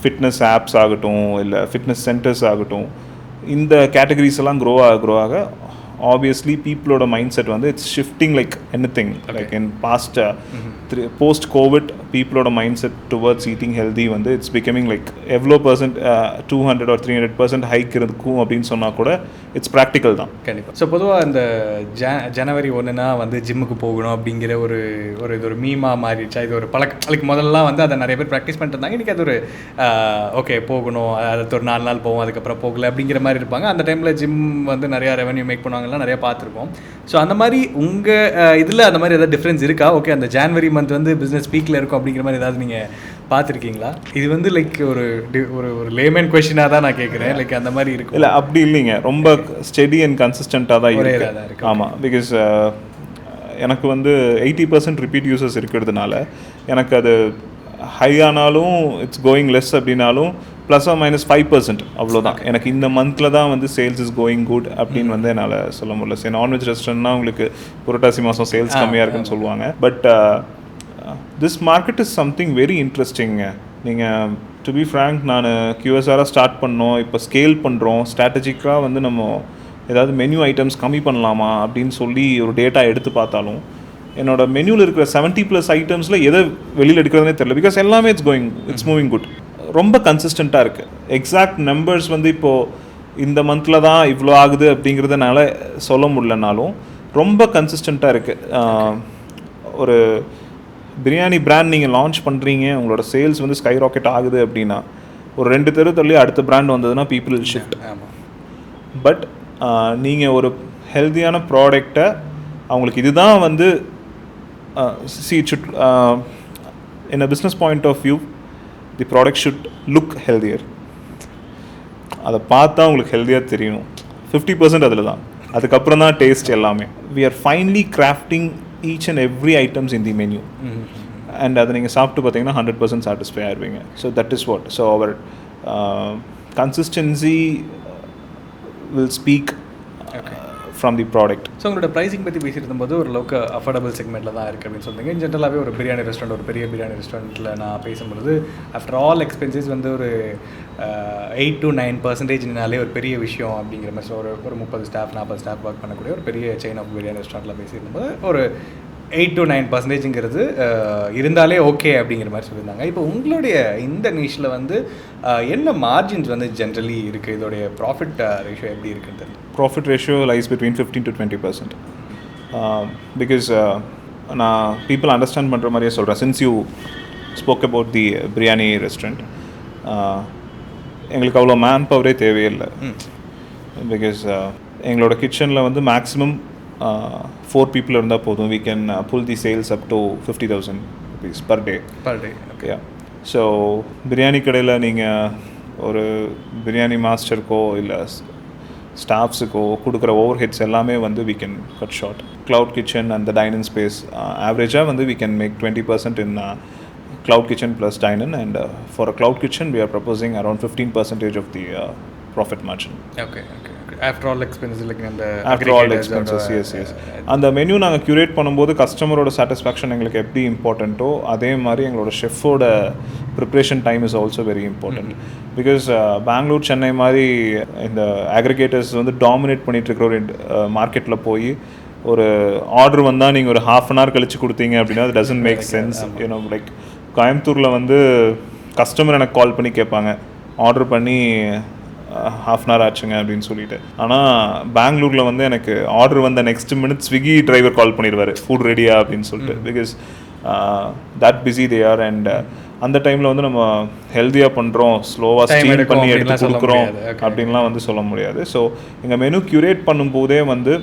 ஃபிட்னஸ் ஆப்ஸ் ஆகட்டும், இல்லை ஃபிட்னஸ் சென்டர்ஸ் ஆகட்டும், இந்த கேட்டகரிஸ் எல்லாம் க்ரோ ஆக ஆப்வியஸ்லி பீப்புளோட மைண்ட் செட் வந்து it's shifting like anything like in past post covid பீப்புளோட mindset towards eating healthy வந்து இட்ஸ் பிகமிங் லைக் எவ்வளோ பர்சன்ட் 200 or 300% ஹைக் இருக்கும் அப்படின்னு சொன்னால் கூட இட்ஸ் ப்ராக்டிக்கல் தான். கண்டிப்பாக. ஸோ பொதுவாக இந்த ஜனவரி 1னா வந்து ஜிம்முக்கு போகணும் அப்படிங்கிற ஒரு இது ஒரு மீமாக மாறிடுச்சா? இது ஒரு லைக் முதல்லாம் வந்து அதை நிறைய பேர் ப்ராக்டிஸ் பண்ணிட்டு இருந்தாங்க. இன்றைக்கி அது ஒரு ஓகே போகணும், அது ஒரு 4 நாள் போவோம், அதுக்கப்புறம் போகல அப்படிங்கிற மாதிரி இருப்பாங்க. அந்த டைமில் ஜிம் வந்து நிறையா ரெவன்யூ மேக் பண்ணுவாங்கலாம் நிறையா பார்த்துருப்போம். ஸோ அந்த மாதிரி உங்கள் இதில் அந்த மாதிரி ஏதாவது டிஃப்ரென்ஸ் இருக்கா? ஓகே அந்த ஜான்வரி மந்த் வந்து பிஸ்னஸ் பீக்கில் இருக்கும் அப்படிங்கிற மாதிரி ஏதாவது நீங்கள் பார்த்துருக்கீங்களா? இது வந்து லைக் ஒரு ஒரு லேமேன் கொஸ்டினாக தான் நான் கேட்குறேன். லைக் அந்த மாதிரி இருக்கும். இல்லை அப்படி இல்லைங்க, ரொம்ப ஸ்டெடி அண்ட் கன்சிஸ்டண்ட்டாக தான் இருக்கு. ஆமாம், பிகாஸ் எனக்கு வந்து 80% ரிப்பீட் யூசர்ஸ் இருக்கிறதுனால எனக்கு அது ஹை ஆனாலும் இட்ஸ் கோயிங் லெஸ் அப்படின்னாலும் +or-5% அவ்வளோதான். எனக்கு இந்த மந்தில் தான் வந்து சேல்ஸ் இஸ் கோயிங் குட் அப்படின்னு வந்து என்னால் சொல்ல முடியல. சரி, நான்வெஜ் ரெஸ்டாரண்ட்னா உங்களுக்கு புரட்டாசி மாதம் சேல்ஸ் கம்மியாக இருக்குன்னு சொல்லுவாங்க. But this market is something very interesting. நீங்கள் டு பி ஃப்ராங்க், நான் QSR ஸ்டார்ட் பண்ணோம், இப்போ ஸ்கேல் பண்ணுறோம். ஸ்ட்ராட்டஜிக்காக வந்து நம்ம ஏதாவது மெனு ஐட்டம்ஸ் கம்மி பண்ணலாமா அப்படின்னு சொல்லி ஒரு டேட்டா எடுத்து பார்த்தாலும் என்னோடய மெனுவில் இருக்கிற 70+ ஐட்டம்ஸில் எதை வெளியில் எடுக்கிறதுனே தெரியல. பிகாஸ் எல்லாமே இட்ஸ் மூவிங் குட், ரொம்ப கன்சிஸ்டண்ட்டாக இருக்குது. எக்ஸாக்ட் நம்பர்ஸ் வந்து இப்போது இந்த மந்தில் தான் இவ்வளோ ஆகுது அப்படிங்கிறதுனால சொல்ல முடியலனாலும் ரொம்ப கன்சிஸ்டண்ட்டாக இருக்குது. ஒரு பிரியாணி பிராண்ட் நீங்கள் லான்ச் பண்ணுறீங்க, உங்களோட சேல்ஸ் வந்து ஸ்கை ராக்கெட் ஆகுது அப்படின்னா ஒரு 2 தெரு தள்ளி அடுத்த பிராண்ட் வந்ததுன்னா பீப்புள் ஷிஃப்ட். பட் நீங்கள் ஒரு ஹெல்த்தியான ப்ராடக்டை அவங்களுக்கு இதுதான் வந்து in a business point of view, the product should look healthier. அதை பார்த்தா உங்களுக்கு ஹெல்த்தியாக தெரியும். 50% அதில் தான், அதுக்கப்புறம் தான் டேஸ்ட் எல்லாமே. we are finally crafting each and every items in the menu. And அதை நீங்கள் சாப்பிட்டு பார்த்தீங்கன்னா 100% satisfy ஆகிடுவீங்க. So that is what. So our consistency will speak from the product. So உங்களோட ப்ரைஸிங் பற்றி பேசிட்டு போது ஒரு லோக்க அஃபோர்டபுள் செக்மெண்ட்டில் தான் இருக்குது அப்படின்னு சொல்லுங்க. ஜென்ரலாகவே ஒரு பிரியாணி ரெஸ்டாரண்ட், ஒரு பெரிய பிரியாணி ரெஸ்டாரண்ட்டில் நான் பேசும்பொழுது ஆஃப்டர் ஆல் எக்ஸ்பென்சஸ் வந்து ஒரு 8 to 9% ஒரு பெரிய விஷயம் அப்படிங்கிற மாதிரி. ஸோ ஒரு 30 ஸ்டாஃப் 40 ஸ்டாஃப் ஒர்க் பண்ணக்கூடிய ஒரு பெரிய செயின் ஆஃப் பிரியாணி ரெஸ்டாரண்ட்டில் பேசியிருந்தபோது ஒரு 8 to 9% இருந்தாலே ஓகே அப்படிங்கிற மாதிரி சொல்லியிருந்தாங்க. இப்போ உங்களுடைய இந்த நிஷில் வந்து என்ன மார்ஜின்ஸ் வந்து ஜென்ரலி இருக்குது? இதோடைய ப்ராஃபிட் ரேஷியோ எப்படி இருக்குன்னு தெரியல. Profit ratio lies between 15 to 20%. Because நான் பீப்புள் அண்டர்ஸ்டாண்ட் பண்ணுற மாதிரியே சொல்கிறேன். Since you spoke about the biryani restaurant, எங்களுக்கு அவ்வளோ மேன் பவரே தேவையில்லை. பிகாஸ் எங்களோட கிச்சனில் வந்து மேக்ஸிமம் 4 people இருந்தால் போதும். we can pull the sales up to 50,000 rupees per day. Okay. Yeah. So biryani கடையில் நீங்கள் ஒரு பிரியாணி மாஸ்டருக்கோ இல்லை ஸ்டாஃப்ஸுக்கோ கொடுக்குற ஓவர் ஹெட்ஸ் எல்லாமே வந்து we can cut short. Cloud kitchen and the dine-in space, ஆவரேஜாக வந்து we can make 20% in cloud kitchen plus dine-in, and for a cloud kitchen we are proposing around 15% of the profit margin. Okay. After all expenses, like after all expenses, yes. அந்த menu நாங்கள் curate பண்ணும்போது கஸ்டமரோட satisfaction எங்களுக்கு எப்படி இம்பார்ட்டண்ட்டோ அதே மாதிரி எங்களோட ஷெஃபோட preparation time is also very important. Because Bangalore, Chennai மாதிரி இந்த அக்ரிகேட்டர்ஸ் வந்து டாமினேட் பண்ணிட்டு இருக்கிற ஒரு மார்க்கெட்டில் போய் ஒரு ஆர்டர் வந்தால் நீங்கள் ஒரு ½ an hour கழிச்சு கொடுத்தீங்க அப்படின்னா அது doesn't make sense. You know, like கோயம்புத்தூரில் வந்து கஸ்டமர் எனக்கு கால் பண்ணி கேட்பாங்க, ஆர்டர் பண்ணி ½ an hour ஆச்சுங்க அப்படின்னு சொல்லிட்டு. ஆனால் பெங்களூரில் வந்து எனக்கு ஆர்டர் வந்த next minute Swiggy driver call பண்ணிடுவார், ஃபுட் ரெடியா அப்படின்னு சொல்லிட்டு. Because that busy they are. And அந்த டைமில் வந்து நம்ம ஹெல்த்தியாக பண்ணுறோம், ஸ்லோவாக ஸ்டீம் பண்ணி எடுத்து கொடுக்குறோம் அப்படின்லாம் வந்து சொல்ல முடியாது. ஸோ எங்கள் மெனு க்யூரேட் பண்ணும்போதே வந்து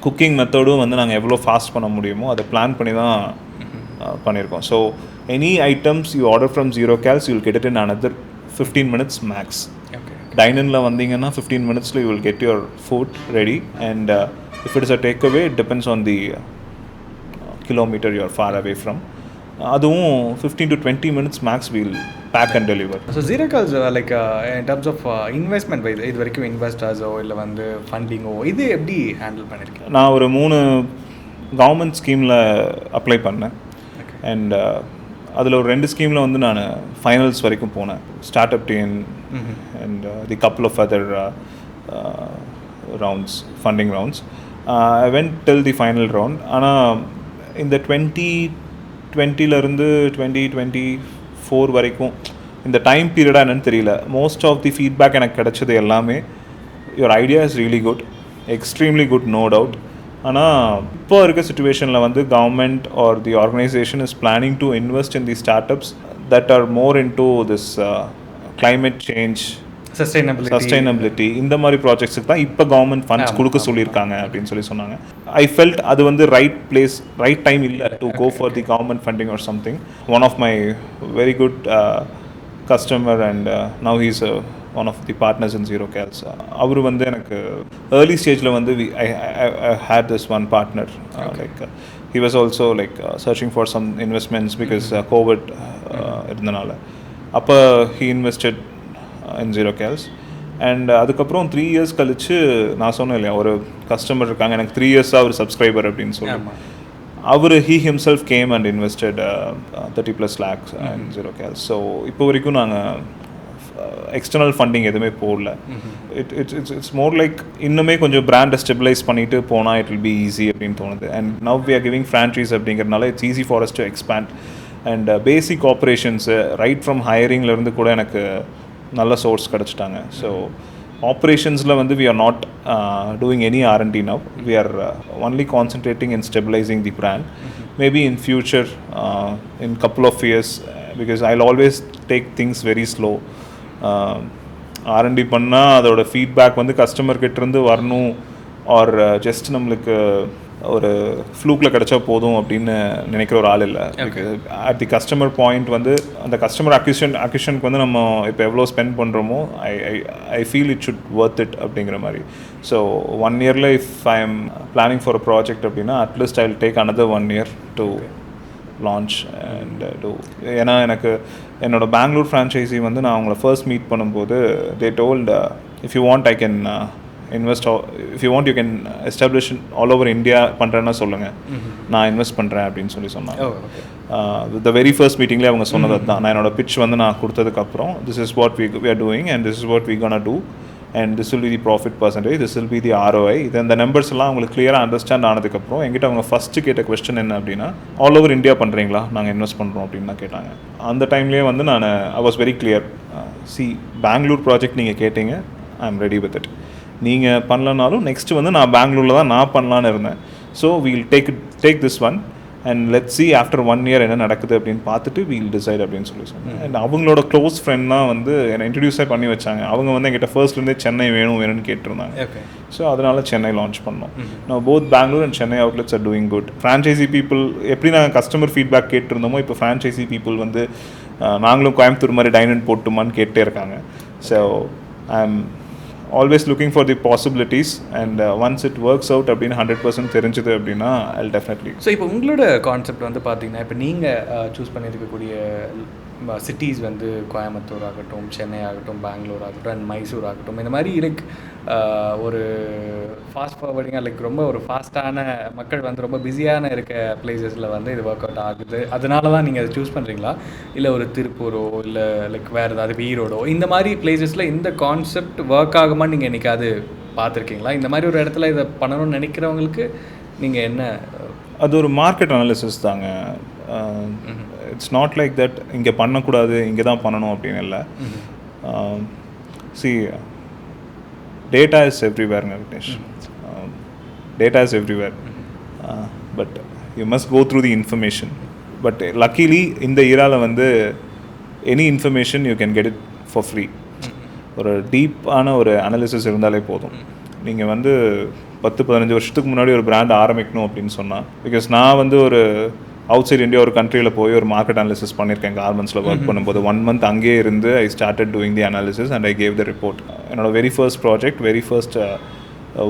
குக்கிங் மெத்தடும் வந்து நாங்கள் எவ்வளோ ஃபாஸ்ட் பண்ண முடியுமோ அதை பிளான் பண்ணி தான் பண்ணியிருக்கோம். So any items you order from Zerocals, you will get it in another 15 minutes max. டைனில் வந்தீங்கன்னா 15 minutes you will get your food ready, and if it is a takeaway, it depends on the kilometer you are far away from. அதுவும் 15 to 20 minutes max we'll pack and deliver. So Zerocals, like in terms of investment wise, இது வரைக்கும் இன்வெஸ்டர்ஸோ இல்லை வந்து ஃபண்டிங்கோ இது எப்படி handle பண்ணியிருக்கேன்? நான் ஒரு 3 கவர்மெண்ட் ஸ்கீமில் அப்ளை பண்ணேன். அண்ட் அதில் ஒரு 2 ஸ்கீமில் வந்து நான் ஃபைனல்ஸ் வரைக்கும் போனேன். Startup team and the couple of other rounds, funding rounds. I went till the final round. ஆனால் இந்த 2020லேருந்து 2024 வரைக்கும் இந்த டைம் பீரியடாக என்னன்னு தெரியல, மோஸ்ட் ஆஃப் தி ஃபீட்பேக் எனக்கு கிடைச்சது எல்லாமே your idea is really good, extremely good, no doubt. ஆனால் இப்போ இருக்க சுச்சுவேஷனில் வந்து government or the organisation is planning to invest in the startups that are more in to this climate change, sustainability, இந்த மாதிரி ப்ராஜெக்ட்ஸுக்கு தான் இப்போ கவர்மெண்ட் ஃபண்ட்ஸ் கொடுக்க சொல்லியிருக்காங்க அப்படின்னு சொன்னாங்க. ஐ ஃபெல்ட் அது வந்து ரைட் பிளேஸ், ரைட் டைம் இல்லை to go for the government funding or something. One of my very good customer and now he's one of the partners in Zerocals. அவர் வந்து எனக்கு ஏர்லி ஸ்டேஜில் வந்து I had this one partner, like he was also like searching for some investments because COVID இருந்தனால அப்போ he invested in Zerocals. And அதுக்கப்புறம் 3 years கழிச்சு நான் சொன்னேன் இல்லையா, ஒரு கஸ்டமர் இருக்காங்க எனக்கு 3 years அவர் சப்ஸ்கிரைபர் அப்படின்னு சொல்லி, அவர் he himself came and invested 30+ lakhs in Zerocals. So இப்போ வரைக்கும் நாங்கள் எக்ஸ்டர்னல் ஃபண்டிங் எதுவுமே போடல. இட்ஸ் மோர் லைக் இன்னுமே கொஞ்சம் பிராண்டை ஸ்டெபிலைஸ் பண்ணிட்டு போனால் இட் வில் பி ஈஸி அப்படின்னு தோணுது. And now we are giving franchise அப்படிங்கிறதுனால it's easy for us to expand. And basic operations right from ஹையரிங்லேருந்து கூட எனக்கு நல்ல சோர்ஸ் கிடச்சிட்டாங்க. ஸோ ஆப்ரேஷன்ஸில் வந்து we are not doing any R&D now, we are only concentrating in stabilising the brand. Maybe in future in couple of years, because I'll always take things very slow. R&D பண்ணால் அதோட feedback வந்து கஸ்டமர்கிட்டேருந்து வரணும், are just நம்மளுக்கு ஒரு ஃப்ளூக்கில் கிடச்சா போதும் அப்படின்னு நினைக்கிற ஒரு ஆள் இல்லை. அட் தி கஸ்டமர் பாயிண்ட் வந்து அந்த கஸ்டமர் அக்விஷனுக்கு வந்து நம்ம இப்போ எவ்வளோ ஸ்பெண்ட் பண்ணுறோமோ I feel it should worth it அப்படிங்கிற மாதிரி. ஸோ 1 yearல if I am planning for a project அப்படின்னா at least I will take another 1 year to launch and do. ஏன்னா எனக்கு என்னோட பெங்களூர் ஃப்ரான்ச்சைஸி வந்து நான் அவங்கள ஃபர்ஸ்ட் மீட் பண்ணும்போது தே told if you want I can invest, if you want you can establish all over India பண்ணுறேன்னா சொல்லுங்கள், நான் இன்வெஸ்ட் பண்ணுறேன் அப்படின்னு சொன்னாங்க. த வெரி ஃபர்ஸ்ட் மீட்டிங்லேயே அவங்க சொன்னது தான். நான் என்னோட பிட்ச் வந்து நான் கொடுத்ததுக்கப்புறம் this is what we are doing and this is what we gonna do and this will be the profit percentage, this will be the ROI. Then the numbers எல்லாம் அவங்களுக்கு கிளியராக அண்டர்ஸ்டாண்ட் ஆனதுக்கப்புறம் எங்கிட்ட அவங்க ஃபஸ்ட்டு கேட்ட கொஸ்டின் என்ன அப்படின்னா, all over India பண்ணுறீங்களா, நாங்கள் இன்வெஸ்ட் பண்ணுறோம் அப்படின்னு கேட்டாங்க. அந்த டைம்லேயே வந்து நான் I was very clear, see Bangalore project நீங்கள் கேட்டீங்க, I am ready with it. நீங்கள் பண்ணலனாலும் நெக்ஸ்ட்டு வந்து நான் பெங்களூரில் தான் நான் பண்ணலான்னு இருந்தேன். So wheel take this one and let's see after 1 year என்ன நடக்குது அப்படின்னு பார்த்துட்டு வீல் டிசைட் அப்படின்னு சொன்னேன். அண்ட் அவங்களோட க்ளோஸ் ஃப்ரெண்ட் தான் வந்து என்னை இன்ட்ரடியூஸே பண்ணி வச்சாங்க. அவங்க வந்து என்கிட்ட ஃபர்ஸ்ட்லேருந்தே சென்னை வேணும்னு கேட்டிருந்தாங்க. ஸோ அதனால் சென்னை லான்ச் பண்ணோம். நான் both Bangalore and Chennai outlets are doing good. Franchisee people எப்படி நாங்கள் கஸ்டமர் ஃபீட்பேக் கேட்டிருந்தோமோ இப்போ ஃப்ரான்ச்சைசி பீப்புள் வந்து நாங்களும் கோயம்புத்தூர் மாதிரி டைனன் போட்டுமான்னு கேட்டே இருக்காங்க. So I am always looking for the possibilities and once it works out அப்படின்னு 100% தெரிஞ்சது அப்படின்னா I'll definitely. ஸோ இப்போ உங்களோட கான்செப்ட் வந்து பார்த்தீங்கன்னா, இப்போ நீங்கள் சூஸ் பண்ணியிருக்கக்கூடிய சிட்டிஸ் வந்து கோயம்புத்தூர் ஆகட்டும், சென்னை ஆகட்டும், பெங்களூர் ஆகட்டும் அண்ட் மைசூர் ஆகட்டும், இந்த மாதிரி லைக் ஒரு ஃபாஸ்ட் ஃபார்வர்டிங்காக லைக் ரொம்ப ஒரு ஃபாஸ்ட்டான மக்கள் வந்து ரொம்ப பிஸியான இருக்க பிளேசஸில் வந்து இது ஒர்க் அவுட் ஆகுது. அதனால தான் நீங்கள் அதை சூஸ் பண்ணுறீங்களா, இல்லை ஒரு திருப்பூரோ இல்லை லைக் வேறு ஏதாவது ஈரோடோ இந்த மாதிரி பிளேசஸில் இந்த கான்செப்ட் ஒர்க் ஆகுமான்னு நீங்கள் என்றைக்காவது பார்த்துருக்கீங்களா? இந்த மாதிரி ஒரு இடத்துல இதை பண்ணணும்னு நினைக்கிறவங்களுக்கு நீங்கள் என்ன? அது ஒரு மார்க்கெட் அனாலிசிஸ் தாங்க. இட்ஸ் நாட் லைக் தட் இங்கே பண்ணக்கூடாது இங்கே தான் பண்ணணும் அப்படின்னு இல்லை. சி டேட்டா இஸ் எவ்ரிவேர்ங்க Vignesh, data is everywhere, but you must go through the information. But luckily இந்த இயராவில் வந்து any information you can get it for free. ஒரு டீப்பான ஒரு அனாலிசிஸ் இருந்தாலே போதும். நீங்கள் வந்து 10-15 வருஷத்துக்கு முன்னாடி ஒரு பிராண்ட் ஆரம்பிக்கணும் அப்படின்னு சொன்னால், பிகாஸ் நான் வந்து ஒரு அவுட் சைட் இந்தியா ஒரு கண்ட்ரியில் போய் ஒரு மார்க்கெட் அனாலிசிஸ் பண்ணியிருக்கேன். கார்மெண்ட்ஸில் ஒர்க் பண்ணும்போது 1 month அங்கேயே இருந்து I started doing the analysis and I gave the report. என்னோட very first project, very first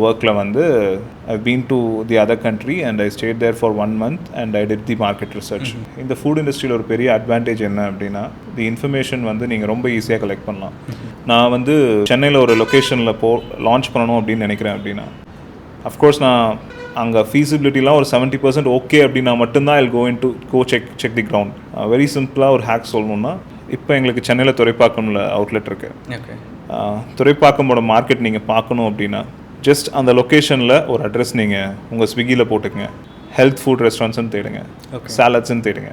ஒர்க்கில் வந்து I been to the other country and I stayed there for 1 month and I did the market research. இந்த food இண்டஸ்ட்ரியில் ஒரு பெரிய advantage என்ன அப்படின்னா, தி information வந்து நீங்கள் ரொம்ப ஈஸியாக கலெக்ட் பண்ணலாம். நான் வந்து சென்னையில் ஒரு லொக்கேஷனில் லான்ச் பண்ணணும் அப்படின்னு நினைக்கிறேன் அப்படின்னா, அஃப்கோர்ஸ் நான் அங்கே ஃபீஸிபிலிட்டிலாம் ஒரு 70% ஓகே அப்படின்னா மட்டும்தான் I go in to check the ground. Very சிம்பிளாக ஒரு ஹேக் சொல்லணுன்னா, இப்போ எங்களுக்கு சென்னையில் துறைப்பாக்கமில் அவுட்லெட் இருக்குது. துறைப்பாக்கமோட மார்க்கெட் நீங்கள் பார்க்கணும் அப்படின்னா ஜஸ்ட் அந்த லொக்கேஷனில் ஒரு அட்ரஸ் நீங்கள் உங்கள் ஸ்விக்கியில் போட்டுக்கங்க, ஹெல்த் ஃபுட் ரெஸ்டாரண்ட்ஸ்னு தேடுங்க, சாலட்ஸ்ன்னு தேடுங்க.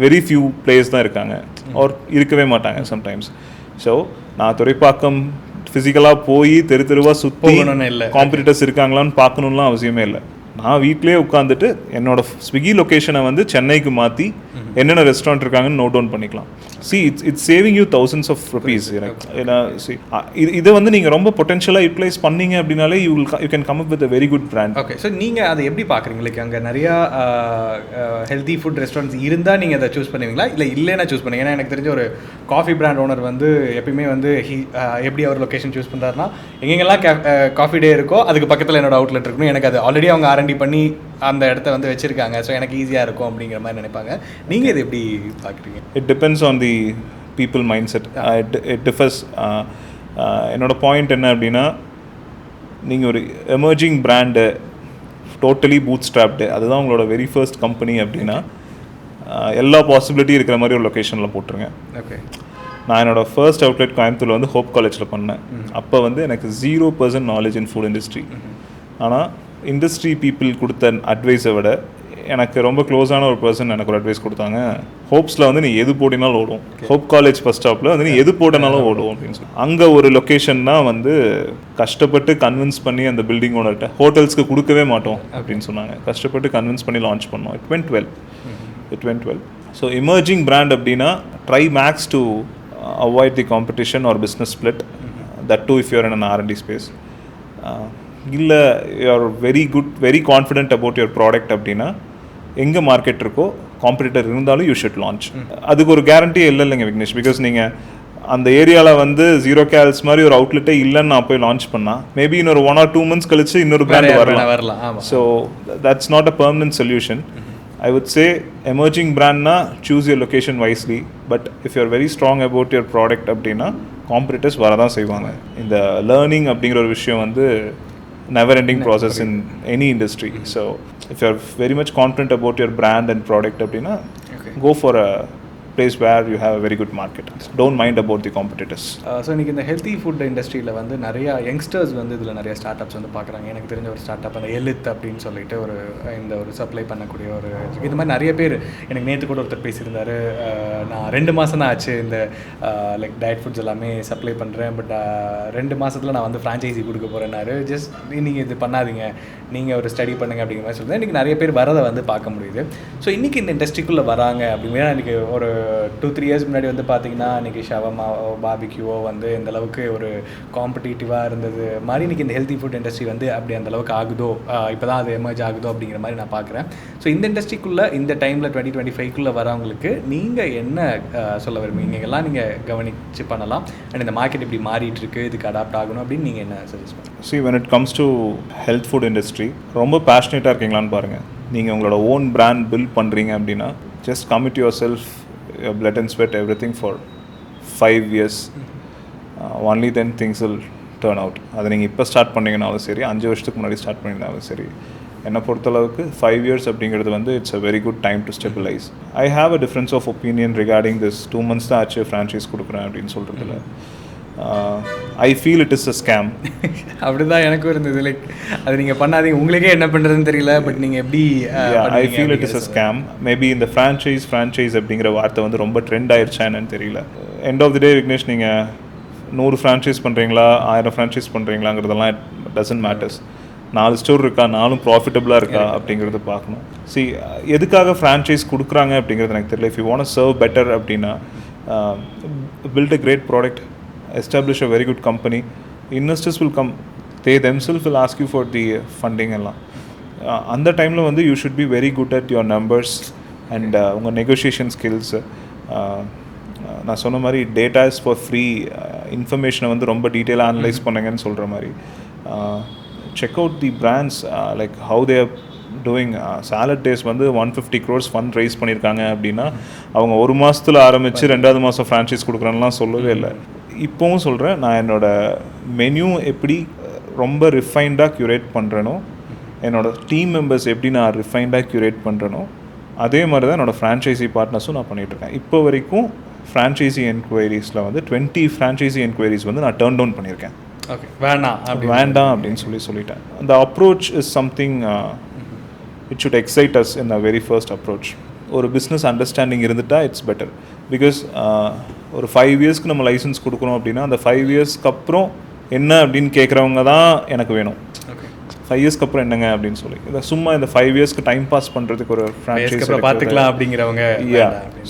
வெரி ஃபியூ பிளேஸ் தான் இருக்காங்க, ஆர் இருக்கவே மாட்டாங்க சம்டைம்ஸ். ஸோ நான் துறைப்பாக்கம் ஃபிசிக்கலாக போய் தெருவாக சுற்றி காம்படிட்டர்ஸ் இருக்காங்களான்னு பார்க்கணுன்லாம் அவசியமே இல்லை. நான் வீட்டிலே உட்காந்துட்டு என்னோடய ஸ்விக்கி லொக்கேஷனை வந்து சென்னைக்கு மாற்றி என்னென்ன ரெஸ்டாரண்ட் இருக்காங்கன்னு நோட் டவுன் பண்ணிக்கலாம். It's saving you thousands of rupees. ஏன்னா இதை வந்து நீங்கள் ரொம்ப பொட்டென்ஷியலாக யூட்டிலைஸ் பண்ணீங்க அப்படின்னாலே you can come up with a very good brand. Okay, so நீங்கள் அதை எப்படி பார்க்குறீங்க? லைக் அங்கே நிறையா ஹெல்தி ஃபுட் ரெஸ்டாரண்ட்ஸ் இருந்தால் நீங்கள் அதை சூஸ் பண்ணுவீங்களா, இல்லை இல்லைன்னா சூஸ் பண்ணுவீங்க? ஏன்னா எனக்கு தெரிஞ்ச ஒரு காஃபி பிராண்ட் ஓனர் வந்து எப்பயுமே வந்து எப்படி அவர் லொக்கேஷன் சூஸ் பண்ணுறாருனா, எங்கெங்கெல்லாம் காஃபி டே இருக்கோ அதுக்கு பக்கத்தில் என்னோட அவுட்லெட் இருக்கணும், எனக்கு அது ஆல்ரெடி அவங்க R&D பண்ணி அந்த இடத்த வந்து வச்சுருக்காங்க, ஸோ எனக்கு ஈஸியாக இருக்கும் அப்படிங்கிற மாதிரி நினைப்பாங்க. நீங்கள் இது எப்படி பார்க்குறீங்க? It depends on the people mind set. It differs. என்னோட பாயிண்ட் என்ன அப்படின்னா, நீங்கள் ஒரு எமர்ஜிங் பிராண்டு டோட்டலி பூட் ஸ்ட்ராப்டு, அதுதான் உங்களோட வெரி ஃபர்ஸ்ட் கம்பெனி அப்படின்னா எல்லா பாசிபிலிட்டி இருக்கிற மாதிரி ஒரு லொக்கேஷனில் போட்டுருங்க. ஓகே, நான் என்னோடய ஃபர்ஸ்ட் அவுட்லெட் கோயம்புத்தூரில் வந்து ஹோப் காலேஜில் பண்ணேன். அப்போ வந்து எனக்கு 0% நாலேஜ் இன் ஃபுட் இண்டஸ்ட்ரி. ஆனால் இண்டஸ்ட்ரி பீப்புள் கொடுத்த அட்வைஸை விட எனக்கு ரொம்ப க்ளோஸான ஒரு பர்சன் எனக்கு ஒரு அட்வைஸ் கொடுத்தாங்க. ஹோப்ஸில் வந்து நீ எது போட்டினாலும் ஓடும், ஹோப் காலேஜ் ஃபஸ்ட் ஸ்டாப்பில் வந்து நீ எது போட்டினாலும் ஓடும் அப்படின்னு சொல்லி. அங்கே ஒரு லொக்கேஷன் தான் வந்து கஷ்டப்பட்டு கன்வின்ஸ் பண்ணி அந்த பில்டிங் ஓனர்கிட்ட ஹோட்டல்ஸ்க்கு கொடுக்கவே மாட்டோம் அப்படின்னு சொன்னாங்க. கஷ்டப்பட்டு கன்வின்ஸ் பண்ணி லான்ச் பண்ணோம். It went well. So emerging brand அப்படின்னா try max to avoid the competition or business split, that too if you're in an R&D space. இல்லை you're very confident about your product அப்படின்னா எங்கே market இருக்கோ competitor இருந்தாலும் you should launch. அதுக்கு ஒரு கேரண்டியே இல்லைங்க Vignesh. Because நீங்கள் அந்த ஏரியாவில் வந்து Zerocals மாதிரி ஒரு அவுட்லெட்டே இல்லைன்னு நான் போய் லான்ச் பண்ணால் மேபி இன்னொரு 1 or 2 months கழிச்சு இன்னொரு பிராண்ட் வரலாம். So that's not a permanent solution. I would say emerging brand na choose your location wisely, but if you are very strong about your product அப்படின்னா competitors வரதான் செய்வாங்க. இந்த learning அப்படிங்கிற ஒரு விஷயம் வந்து never ending process in any industry. So if you are very much confident about your brand and product அப்படின்னா go for a place where you have a very good market. Don't mind about the competitors. So இன்றைக்கி இந்த healthy food இண்டஸ்ட்ரியில் வந்து நிறையா youngsters வந்து இதில் நிறைய start ups வந்து பார்க்குறாங்க. எனக்கு தெரிஞ்ச ஒரு ஸ்டார்ட் அப் அந்த எலித் அப்படின்னு சொல்லிட்டு ஒரு சப்ளை பண்ணக்கூடிய ஒரு இது மாதிரி நிறைய பேர். எனக்கு நேற்று கூட ஒருத்தர் பேசியிருந்தார், நான் 2 மாதம் தான் ஆச்சு இந்த லைக் டயட் ஃபுட்ஸ் எல்லாமே சப்ளை பண்ணுறேன், பட் 2 மாதத்தில் நான் வந்து ஃப்ரான்ச்சைஸி கொடுக்க போகிறேன்னாரு. ஜஸ்ட் நீங்கள் இது பண்ணாதீங்க, நீங்கள் ஒரு ஸ்டடி பண்ணுங்க அப்படிங்கிற மாதிரி சொல்லுங்கள். இன்றைக்கி நிறைய பேர் வரதை வந்து பார்க்க முடியுது. ஸோ இன்றைக்கி இந்த இண்டஸ்ட்ரிக்குள்ளே வராங்க அப்படிங்கிற எனக்கு ஒரு 2-3 years முன்னாடி வந்து பார்த்தீங்கன்னா இன்றைக்கி ஷவர்மாவோ பார்பிக்யூவோ வந்து இந்த அளவுக்கு ஒரு காம்படிட்டிவாக இருந்தது மாதிரி இன்றைக்கி இந்த ஹெல்த்தி ஃபுட் இண்டஸ்ட்ரி வந்து அப்படி அந்த அளவுக்கு ஆகுதோ, இப்போ தான் அது எமர்ஜ் ஆகுதோ அப்படிங்கிற மாதிரி நான் பார்க்குறேன். ஸோ இந்த இண்டஸ்ட்ரிக்குள்ளே இந்த டைமில் 2025 வரவங்களுக்கு நீங்கள் என்ன சொல்ல விரும்புவீங்க? எல்லாம் நீங்கள் கவனித்து பண்ணலாம் அண்ட் இந்த மார்க்கெட் இப்படி மாறிட்டு இருக்கு, இதுக்கு அடாப்ட் ஆகணும் அப்படின்னு நீங்கள் என்ன சஜஸ்ட் பண்ணுங்கள்? See, when it comes to health food industry ரொம்ப பேஷனேட்டாக இருக்கீங்களான்னு பாருங்கள். நீங்கள் உங்களோட ஓன் பிராண்ட் பில்ட் பண்ணுறீங்க அப்படின்னா just commit yourself, your blood and sweat, everything for 5 years. Only then things will turn out. அதை நீங்கள் இப்போ ஸ்டார்ட் பண்ணிங்கனாலும் சரி, 5 வருஷத்துக்கு முன்னாடி ஸ்டார்ட் பண்ணிங்கனாலும் சரி, என்னை பொறுத்தளவுக்கு 5 years அப்படிங்கிறது வந்து it's a very good time to stabilize. I have a difference of opinion regarding this 2 months தான் ஆச்சு ஃப்ரான்ச்சைஸ் கொடுக்குறேன் அப்படின்னு சொல்கிறதுல. I feel it is a scam. அப்படி தான் எனக்கும் இருந்தது. லைக் அது நீங்கள் பண்ணாதீங்க, உங்களுக்கே என்ன பண்ணுறதுன்னு தெரியல, பட் நீங்கள் எப்படி? I feel it is a scam. Maybe இந்த ஃப்ரான்ச்சைஸ் அப்படிங்கிற வார்த்தை வந்து ரொம்ப ட்ரெண்ட் ஆயிடுச்சா என்னன்னு தெரியல. எண்ட் ஆஃப் தி டே விக்னேஷ், நீங்கள் 100 ஃப்ரான்ச்சைஸ் பண்ணுறீங்களா 1000 ஃப்ரான்ச்சைஸ் பண்ணுறீங்களாங்கிறதெல்லாம் டசன்ட் மேட்டர்ஸ். 4 ஸ்டோர் இருக்கா, 4 ப்ராஃபிட்டபுளாக இருக்கா அப்படிங்கிறத பார்க்கணும். See, எதுக்காக ஃப்ரான்ச்சைஸ் கொடுக்குறாங்க அப்படிங்கிறது எனக்கு தெரியல. If you want to serve better அப்படின்னா build a great product, establish a very good company, investors will come, they themselves will ask you for the funding எல்லாம். அந்த டைமில் வந்து you should be very good at your numbers and உங்கள் negotiation skills. நான் சொன்ன மாதிரி data is for free, இன்ஃபர்மேஷனை வந்து ரொம்ப டீட்டெயிலாக அனலைஸ் பண்ணுங்கன்னு சொல்கிற மாதிரி. Check out the brands, like how they are doing. Salad days வந்து 150 crores ஃபண்ட் ரைஸ் பண்ணியிருக்காங்க அப்படின்னா அவங்க 1 மாதத்தில் ஆரம்பித்து 2வது மாதம் ஃப்ரான்ச்சைஸ் கொடுக்குறேன்லாம் சொல்லவே இல்லை. இப்போவும் சொல்கிறேன், நான் என்னோடய மெனு எப்படி ரொம்ப ரிஃபைண்டாக க்யூரேட் பண்ணுறேனோ, என்னோடய டீம் மெம்பர்ஸ் எப்படி நான் ரிஃபைண்டாக க்யூரேட் பண்ணுறேனோ, அதே மாதிரி தான் என்னோடய ஃப்ரான்ச்சைசி பார்ட்னர்ஸும் நான் பண்ணிகிட்ருக்கேன். இப்போ வரைக்கும் ஃப்ரான்ச்சைசி என்கொயரிஸில் வந்து 20 ஃப்ரான்ச்சைசி என்கொயரிஸ் வந்து நான் டர்ன் டவுன் பண்ணியிருக்கேன். ஓகே வேண்டாம் அப்படின்னு சொல்லிட்டேன். அந்த approach is something it should excite us in the very first approach. ஒரு பிஸ்னஸ் அண்டர்ஸ்டாண்டிங் இருந்துட்டால் இட்ஸ் பெட்டர். பிகாஸ் ஒரு 5 இயர்ஸ்க்கு நம்ம லைசன்ஸ் கொடுக்கணும் அப்படின்னா அந்த 5 இயர்ஸ்க்கு அப்புறம் என்ன அப்படின்னு கேட்குறவங்க தான் எனக்கு வேணும். 5 இயர்ஸ்க்கு அப்புறம் என்னங்க அப்படின்னு சொல்லி இதை சும்மா இந்த 5 இயர்ஸ்க்கு டைம் பாஸ் பண்ணுறதுக்கு ஒரு ஃப்ரான்ச்சைஸ் பார்த்துக்கலாம் அப்படிங்கிறவங்க.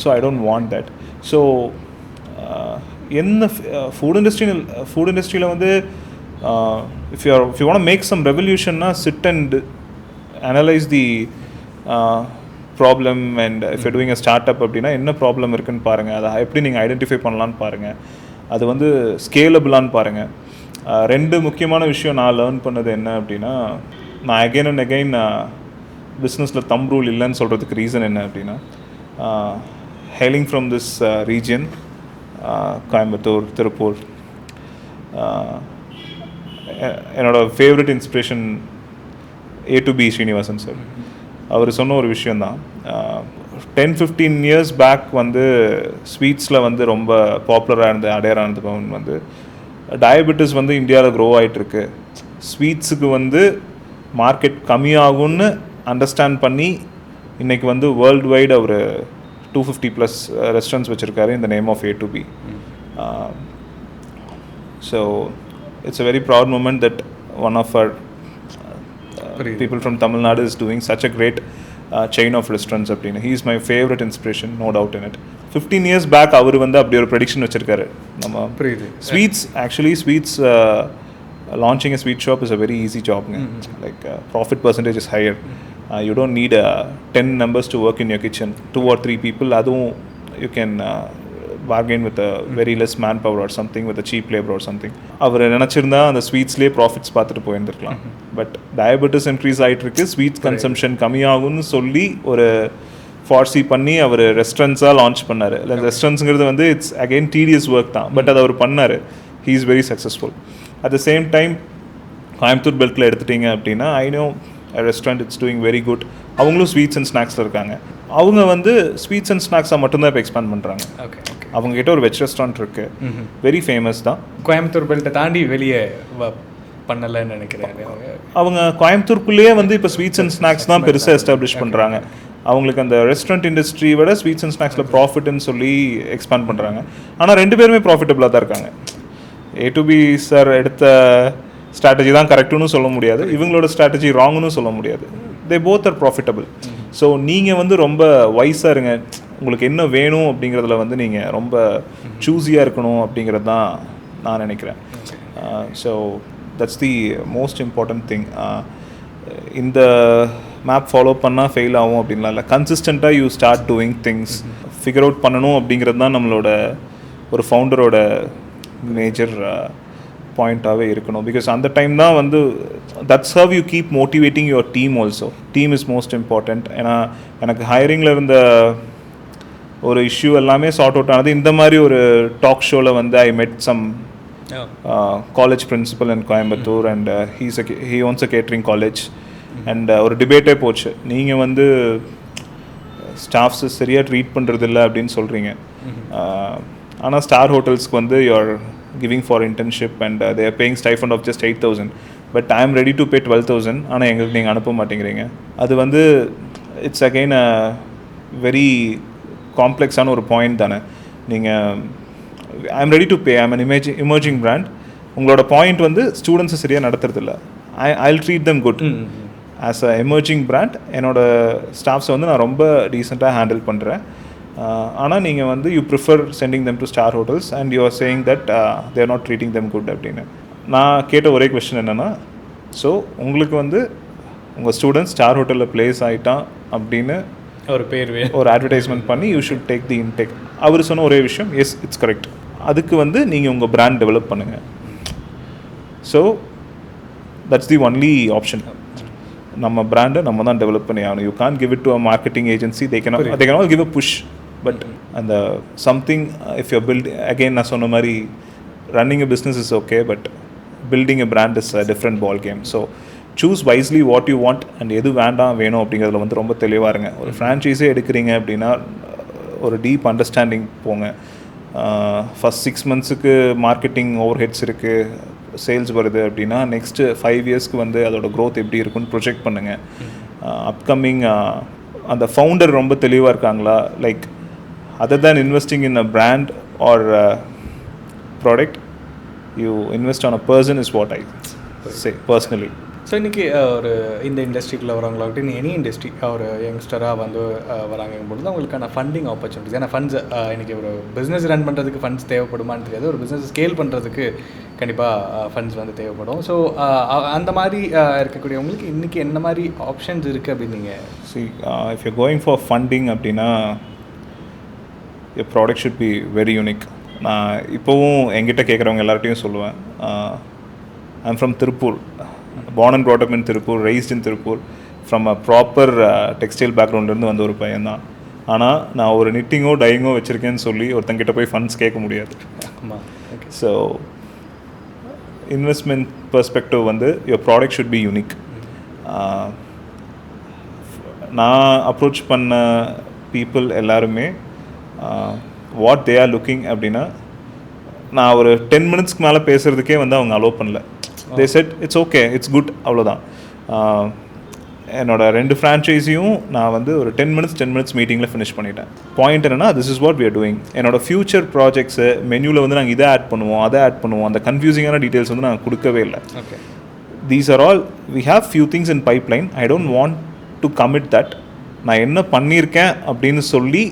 So I don't want that. So என்ன ஃபுட் இண்டஸ்ட்ரியில் வந்து if you want make some ரெவல்யூஷன்னா sit and analyse the problem and if you doing a start up அப்படின்னா என்ன ப்ராப்ளம் இருக்குன்னு பாருங்கள், அதை எப்படி நீங்கள் ஐடென்டிஃபை பண்ணலான்னு பாருங்கள், அது வந்து ஸ்கேலபிளான்னு பாருங்கள். 2 முக்கியமான விஷயம் நான் லேர்ன் பண்ணது என்ன அப்படின்னா, நான் அகெயின் அண்ட் அகெயின் பிஸ்னஸில் தம் ரூல் இல்லைன்னு சொல்கிறதுக்கு ரீசன் என்ன அப்படின்னா, hailing from this region Coimbatore, Tiruppur, என்னோடய favourite inspiration A to B Srinivasan sir. அவர் சொன்ன ஒரு விஷயந்தான், 10-15 இயர்ஸ் பேக் வந்து ஸ்வீட்ஸில் வந்து ரொம்ப பாப்புலராக இருந்த அடையாரானது பவன் வந்து டயபெட்டிஸ் வந்து இந்தியாவில் க்ரோ ஆகிட்டுருக்கு, ஸ்வீட்ஸுக்கு வந்து மார்க்கெட் கம்மியாகும்னு அண்டர்ஸ்டாண்ட் பண்ணி இன்றைக்கி வந்து வேர்ல்டு வைடு அவர் 250+ ரெஸ்டாரண்ட்ஸ் வச்சுருக்காரு இந்த name of A to B. So it's a very proud moment that one of our people from Tamil Nadu is doing such a great chain of restaurants அப்படினு. He is my favorite inspiration, no doubt in it. 15 years back அவர் வந்து அப்படி ஒரு prediction வச்சிருக்காரு. நம்ம sweets launching a sweet shop is a very easy job. Like profit percentage is higher. You don't need 10 members to work in your kitchen, 2 or 3 people. அதுவும் you can bargain with a very less manpower or something with a cheap labor or something. அவர் நினச்சிருந்தா அந்த ஸ்வீட்ஸ்லேயே profits பார்த்துட்டு போயிருந்துருக்கலாம். But diabetes increase ஆகிட்டு இருக்கு, sweets consumption கம்மியாகும்னு சொல்லி ஒரு Farsi பண்ணி அவர் ரெஸ்டாரண்ட்ஸாக launch பண்ணார். இல்லை ரெஸ்டாரண்ட்ஸுங்கிறது வந்து இட்ஸ் அகெயின் டீடியஸ் ஒர்க் தான், பட் அதை அவர் பண்ணார். He is very successful. At the same time Coimbatore பெல்ட்டில் எடுத்துட்டிங்க அப்படின்னா I know restaurant it's doing very good. அவங்களும் ஸ்வீட்ஸ் அண்ட் ஸ்நாக்ஸில் இருக்காங்க. அவங்க வந்து ஸ்வீட்ஸ் அண்ட் ஸ்நாக்ஸாக மட்டும்தான் இப்போ எக்ஸ்பேண்ட் பண்ணுறாங்க. அவங்ககிட்ட ஒரு வெஜ் ரெஸ்டாரண்ட் இருக்குது, வெரி ஃபேமஸ் தான். கோயம்புத்தூர் பெல்ட்டை தாண்டி வெளியே பண்ணலைன்னு நினைக்கிறேன். அவங்க கோயம்புத்தூருக்குள்ளேயே வந்து இப்போ ஸ்வீட்ஸ் அண்ட் ஸ்நாக்ஸ் தான் பெருசாக எஸ்டாப்ளிஷ் பண்ணுறாங்க. அவங்களுக்கு அந்த ரெஸ்டாரண்ட் இண்டஸ்ட்ரி விட ஸ்வீட்ஸ் அண்ட் ஸ்நாக்ஸில் ப்ராஃபிட்னு சொல்லி எக்ஸ்பேண்ட் பண்ணுறாங்க. ஆனால் 2 பேருமே ப்ராஃபிட்டபுளாக தான் இருக்காங்க. A to B சார் எடுத்த ஸ்ட்ராட்டஜி தான் கரெக்டுன்னு சொல்ல முடியாது, இவங்களோட ஸ்ட்ராட்டஜி ராங்குன்னு சொல்ல முடியாது. They both are profitable. So நீங்கள் வந்து ரொம்ப வைஸாக இருங்க, உங்களுக்கு என்ன வேணும் அப்படிங்கிறதுல வந்து நீங்கள் ரொம்ப சூஸியாக இருக்கணும் அப்படிங்கிறது தான் நான் நினைக்கிறேன். So that's the most important thing. இந்த மேப் ஃபாலோ பண்ணால் ஃபெயில் ஆகும் அப்படின்லாம் இல்லை, கன்சிஸ்டண்ட்டாக you start doing things, figure out பண்ணணும் அப்படிங்கிறது தான் நம்மளோட ஒரு ஃபவுண்டரோட மேஜர் பாயிண்ட்டாகவே இருக்கணும். பிகாஸ் அந்த டைம் தான் வந்து that's how you keep motivating your team also. Team is most important. ஏன்னா எனக்கு ஹையரிங்கில் இருந்த ஒரு இஷ்யூ எல்லாமே சார்ட் அவுட் ஆனது இந்த மாதிரி ஒரு டாக் ஷோவில் வந்து I met some college principal in Coimbatore and he owns a catering college and ஒரு டிபேட்டே போச்சு. நீங்கள் வந்து ஸ்டாஃப்ஸு சரியாக ட்ரீட் பண்ணுறது இல்லை அப்படின்னு சொல்கிறீங்க, ஆனால் ஸ்டார் ஹோட்டல்ஸ்க்கு வந்து you are giving for internship and they are paying stipend of just 8,000 but I am ready to pay 12,000 ஆனால் எங்களுக்கு நீங்கள் அனுப்ப மாட்டேங்கிறீங்க. அது வந்து இட்ஸ் அகெயின் அ வெரி காம்ப்ளெக்ஸான ஒரு பாயிண்ட் தானே. நீங்கள் ஐ am ready to pay, I am an emerging brand. உங்களோட பாயிண்ட் வந்து ஸ்டூடெண்ட்ஸை சரியாக நடத்துறதில்ல. I'll treat them good as a emerging brand. என்னோடய ஸ்டாஃப்ஸை வந்து நான் ரொம்ப டீசெண்டாக ஹேண்டில் பண்ணுறேன். ஆனால் நீங்கள் வந்து you prefer sending them to star hotels and you are saying that they are not treating them good அப்படின்னு. நான் கேட்ட ஒரே கொஸ்டின் என்னென்னா, ஸோ உங்களுக்கு வந்து உங்கள் ஸ்டூடெண்ட்ஸ் ஸ்டார் ஹோட்டலில் பிளேஸ் ஆகிட்டான் அப்படின்னு ஒரு அட்வர்டைஸ்மெண்ட் பண்ணி you should take the intake. அவர் சொன்ன ஒரே விஷயம், எஸ் இட்ஸ் கரெக்ட், அதுக்கு வந்து நீங்கள் உங்கள் பிராண்ட் டெவலப் பண்ணுங்கள். So that's the only option. நம்ம பிராண்டை நம்ம தான் டெவலப் பண்ணி ஆகணும். You can give it to a marketing agency. they can all give a push. But அந்த something if you build again நான் சொன்ன மாதிரி running a business is okay, but building a brand is a different ball game. So choose wisely what you want and எது வேணும் அப்படிங்கிறதுல வந்து ரொம்ப தெளிவாக இருங்க. ஒரு ஃப்ரான்ச்சைஸே எடுக்கிறீங்க அப்படின்னா ஒரு டீப் அண்டர்ஸ்டாண்டிங் போங்க. First 6 months marketing overheads இருக்குது, சேல்ஸ் வருது அப்படின்னா நெக்ஸ்ட்டு 5 இயர்ஸ்க்கு வந்து அதோட க்ரோத் எப்படி இருக்குன்னு ப்ரொஜெக்ட் பண்ணுங்கள். அப்கமிங் அந்த ஃபவுண்டர் ரொம்ப தெளிவாக இருக்காங்களா, like other than investing in a brand our product, you invest on a person is what I say personally. So இன்றைக்கி ஒரு இந்த இண்டஸ்ட்ரிக்குள்ளே வரவங்களாகட்டும், எனி இண்டஸ்ட்ரி ஒரு யங்ஸ்டராக வந்து வராங்கும் பொழுது அவங்களுக்கான ஃபண்டிங் ஆப்பர்ச்சுனிட்டிஸ், ஏன்னா ஃபண்ட்ஸ் இன்றைக்கி ஒரு பிஸ்னஸ் ரன் பண்ணுறதுக்கு ஃபண்ட்ஸ் தேவைப்படுமான்னு தெரியாது, ஒரு பிஸ்னஸ் ஸ்கேல் பண்ணுறதுக்கு கண்டிப்பாக ஃபண்ட்ஸ் வந்து தேவைப்படும். ஸோ அந்த மாதிரி இருக்கக்கூடியவங்களுக்கு இன்றைக்கி என்ன மாதிரி ஆப்ஷன்ஸ் இருக்குது அப்படின்னு நீங்கள் if you going for funding அப்படின்னா your product should be very unique. நான் இப்போவும் என்கிட்ட கேட்குறவங்க எல்லார்ட்டையும் சொல்லுவேன், I'm from Tirupur, born and brought up in Tirupur, raised in Tirupur, from a proper textile background வந்த ஒரு பையன் தான். ஆனால் நான் ஒரு நிட்டிங்கோ டையிங்கோ வச்சுருக்கேன்னு சொல்லி ஒருத்தங்கிட்ட போய் ஃபண்ட்ஸ் கேட்க முடியாது. ஸோ இன்வெஸ்ட்மெண்ட் பெர்ஸ்பெக்டிவ் வந்து your product should be unique. நான் அப்ரோச் பண்ண பீப்புள் எல்லாருமே வாட் தே ஆர் லுக்கிங் அப்படின்னா, நான் ஒரு 10 மினிட்ஸ்க்கு மேலே பேசுகிறதுக்கே வந்து அவங்க அலோவ் பண்ணல. They said it's okay, it's good, அவ்வளோதான். என்னோட 2 ஃப்ரான்ச்சைஸியும் நான் வந்து ஒரு 10 மினிட்ஸ் மீட்டிங்கில் ஃபினிஷ் பண்ணிட்டேன். பாயிண்ட் என்னென்னா, this is what we are doing. என்னோட ஃபியூச்சர் ப்ராஜெக்ட்ஸு மெனுவில் வந்து நாங்கள் இதை ஆட் பண்ணுவோம், அதை ஆட் பண்ணுவோம், அந்த கன்ஃபியூசிங்கான டீட்டெயில்ஸ் வந்து நாங்கள் கொடுக்கவே இல்லை. These are all we have few things in pipeline, I don't want to commit that. நான் என்ன பண்ணியிருக்கேன் அப்படின்னு சொல்லி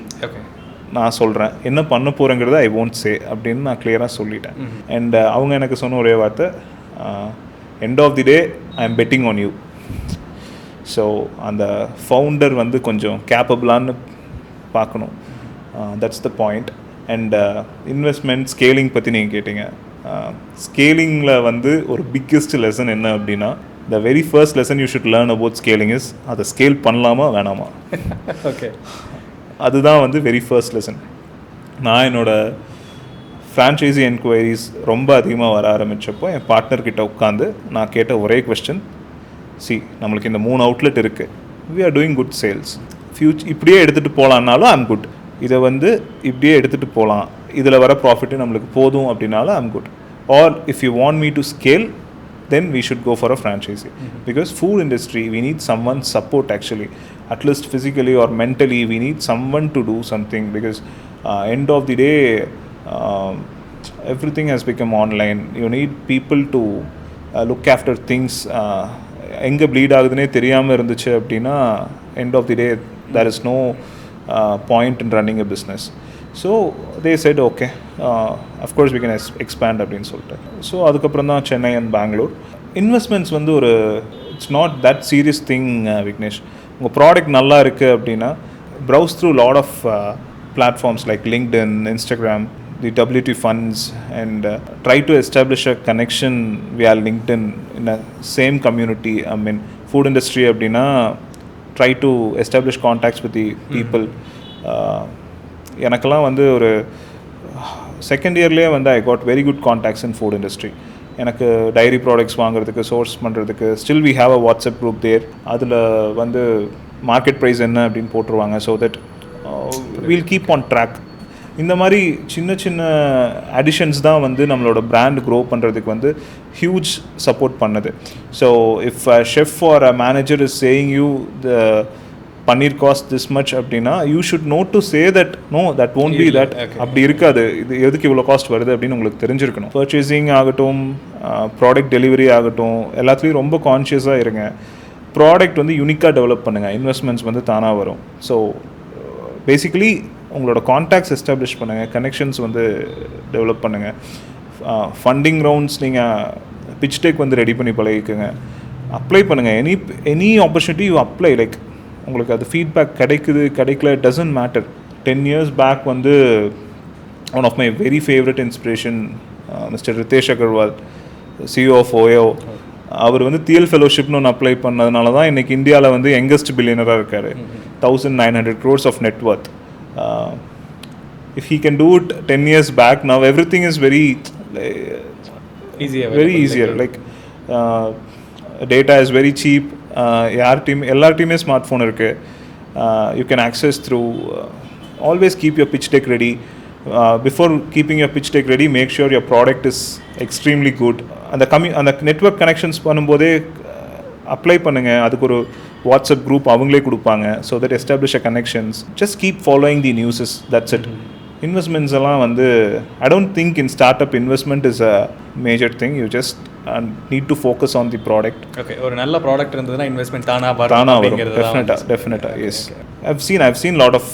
நான் சொல்கிறேன், என்ன பண்ண போகிறேங்கிறத ஐ ஒன்ட் சே அப்படின்னு நான் கிளியராக சொல்லிட்டேன். அண்ட் அவங்க எனக்கு சொன்ன ஒரே வார்த்தை, end of the day I am betting on you. So அந்த ஃபவுண்டர் வந்து கொஞ்சம் கேப்பபிளான்னு பார்க்கணும். That's the point. And investment scaling பற்றி நீங்கள் கேட்டீங்க. ஸ்கேலிங்கில் வந்து ஒரு பிக்கெஸ்ட் லெசன் என்ன அப்படின்னா, த very first lesson you should learn about scaling is, அதை ஸ்கேல் பண்ணலாமா வேணாமா. ஓகே, அதுதான் வந்து வெரி ஃபர்ஸ்ட் லெசன். நான் என்னோடய ஃப்ரான்ச்சைஸி என்கொயரிஸ் ரொம்ப அதிகமாக வர ஆரம்பித்தப்போ என் பார்ட்னர்கிட்ட உட்காந்து நான் கேட்ட ஒரே கொஸ்டின், நம்மளுக்கு இந்த 3 அவுட்லெட் இருக்குது, we are doing good sales, இப்படியே எடுத்துகிட்டு போகலான்னாலும் ஐம் குட், இதை வந்து இப்படியே எடுத்துகிட்டு போகலாம், இதில் வர ப்ராஃபிட்டு நம்மளுக்கு போதும் அப்படின்னாலும் I'm good. Or if you want me to scale, then we should go for a franchisee. Because food industry, we need someone support actually, at least physically or mentally, we need someone to do something, because end of the day everything has become online. You need people to look after things. எங்கே pleat ஆகுதுன்னே தெரியாமல் இருந்துச்சு அப்படின்னா end of the day there is no point in running a business. So they said okay, of course we can expand அப்படின்னு சொல்லிட்டு. So அதுக்கப்புறம் தான் Chennai and Bangalore. Investments வந்து ஒரு it's not that serious thing Vignesh. உங்கள் ப்ராடக்ட் நல்லா இருக்குது அப்படின்னா browse through lot of platforms like LinkedIn, Instagram, the WT funds, and try to establish a connection via LinkedIn in a same community. I mean, food industry அப்படின்னா try to establish contacts with the people. எனக்கெல்லாம் வந்து ஒரு second இயர்லேயே வந்து I got very good contacts in food industry. எனக்கு dairy products வாங்குறதுக்கு, source பண்ணுறதுக்கு still we have a WhatsApp group there. அதில் வந்து மார்க்கெட் ப்ரைஸ் என்ன அப்படின்னு போட்டுருவாங்க. So that will keep on track. இந்த மாதிரி சின்ன சின்ன அடிஷன்ஸ் தான் வந்து நம்மளோட பிராண்ட் க்ரோ பண்ணுறதுக்கு வந்து ஹியூஜ் சப்போர்ட் பண்ணுது. So if a chef or a manager is saying you the paneer cost this much அப்படின்னா you should know to say that no that won't be that. அப்படி இருக்காது, இது எதுக்கு இவ்வளோ காஸ்ட் வருது அப்படின்னு உங்களுக்கு தெரிஞ்சிருக்கணும். பர்ச்சேசிங் ஆகட்டும், ப்ராடக்ட் டெலிவரி ஆகட்டும், எல்லாத்துலேயும் ரொம்ப கான்ஷியஸாக இருங்க. ப்ராடக்ட் வந்து யூனிக்காக டெவலப் பண்ணுங்கள், இன்வெஸ்ட்மெண்ட்ஸ் வந்து தானாக வரும். ஸோ பேசிக்கலி உங்களோட கான்டாக்ட்ஸ் எஸ்டாப்ளிஷ் பண்ணுங்கள், கனெக்ஷன்ஸ் வந்து டெவலப் பண்ணுங்கள். ஃபண்டிங் ரவுண்ட்ஸ் நீங்கள் பிச் டெக் வந்து ரெடி பண்ணி பழகிக்குங்க, அப்ளை பண்ணுங்கள். Any opportunity you apply. Like உங்களுக்கு அது ஃபீட்பேக் கிடைக்கல, it doesn't matter. 10 years back வந்து one of my very favourite inspiration mister Ritesh Agarwal, CEO of OYO. அவர் வந்து தியல் ஃபெலோஷிப்னு ஒன்று அப்ளை பண்ணதுனால தான் இன்றைக்கி இந்தியாவில் வந்து யங்கஸ்ட் பில்லியனராக இருக்கார். 1900 crores of net worth. If he can do it 10 years back, now everything is very easier. Like data is very cheap. எல்லார்ட்டையுமே ஸ்மார்ட் ஃபோன் இருக்குது. You can access through always keep your pitch deck ready. Before keeping your pitch deck ready make sure your product is extremely good. அந்த network connections பண்ணும்போதே apply பண்ணுங்கள். அதுக்கு ஒரு WhatsApp group அவங்களே கொடுப்பாங்க. So that establish a connections. Just keep following the newses, that's it. Investments எல்லாம் வந்து I don't think in startup investment is a major thing. You just need to focus on the product. Okay, ஒரு நல்ல product இருந்ததுன்னா investment தானாக வரும். டெஃபினட்டாக S. I've seen lot of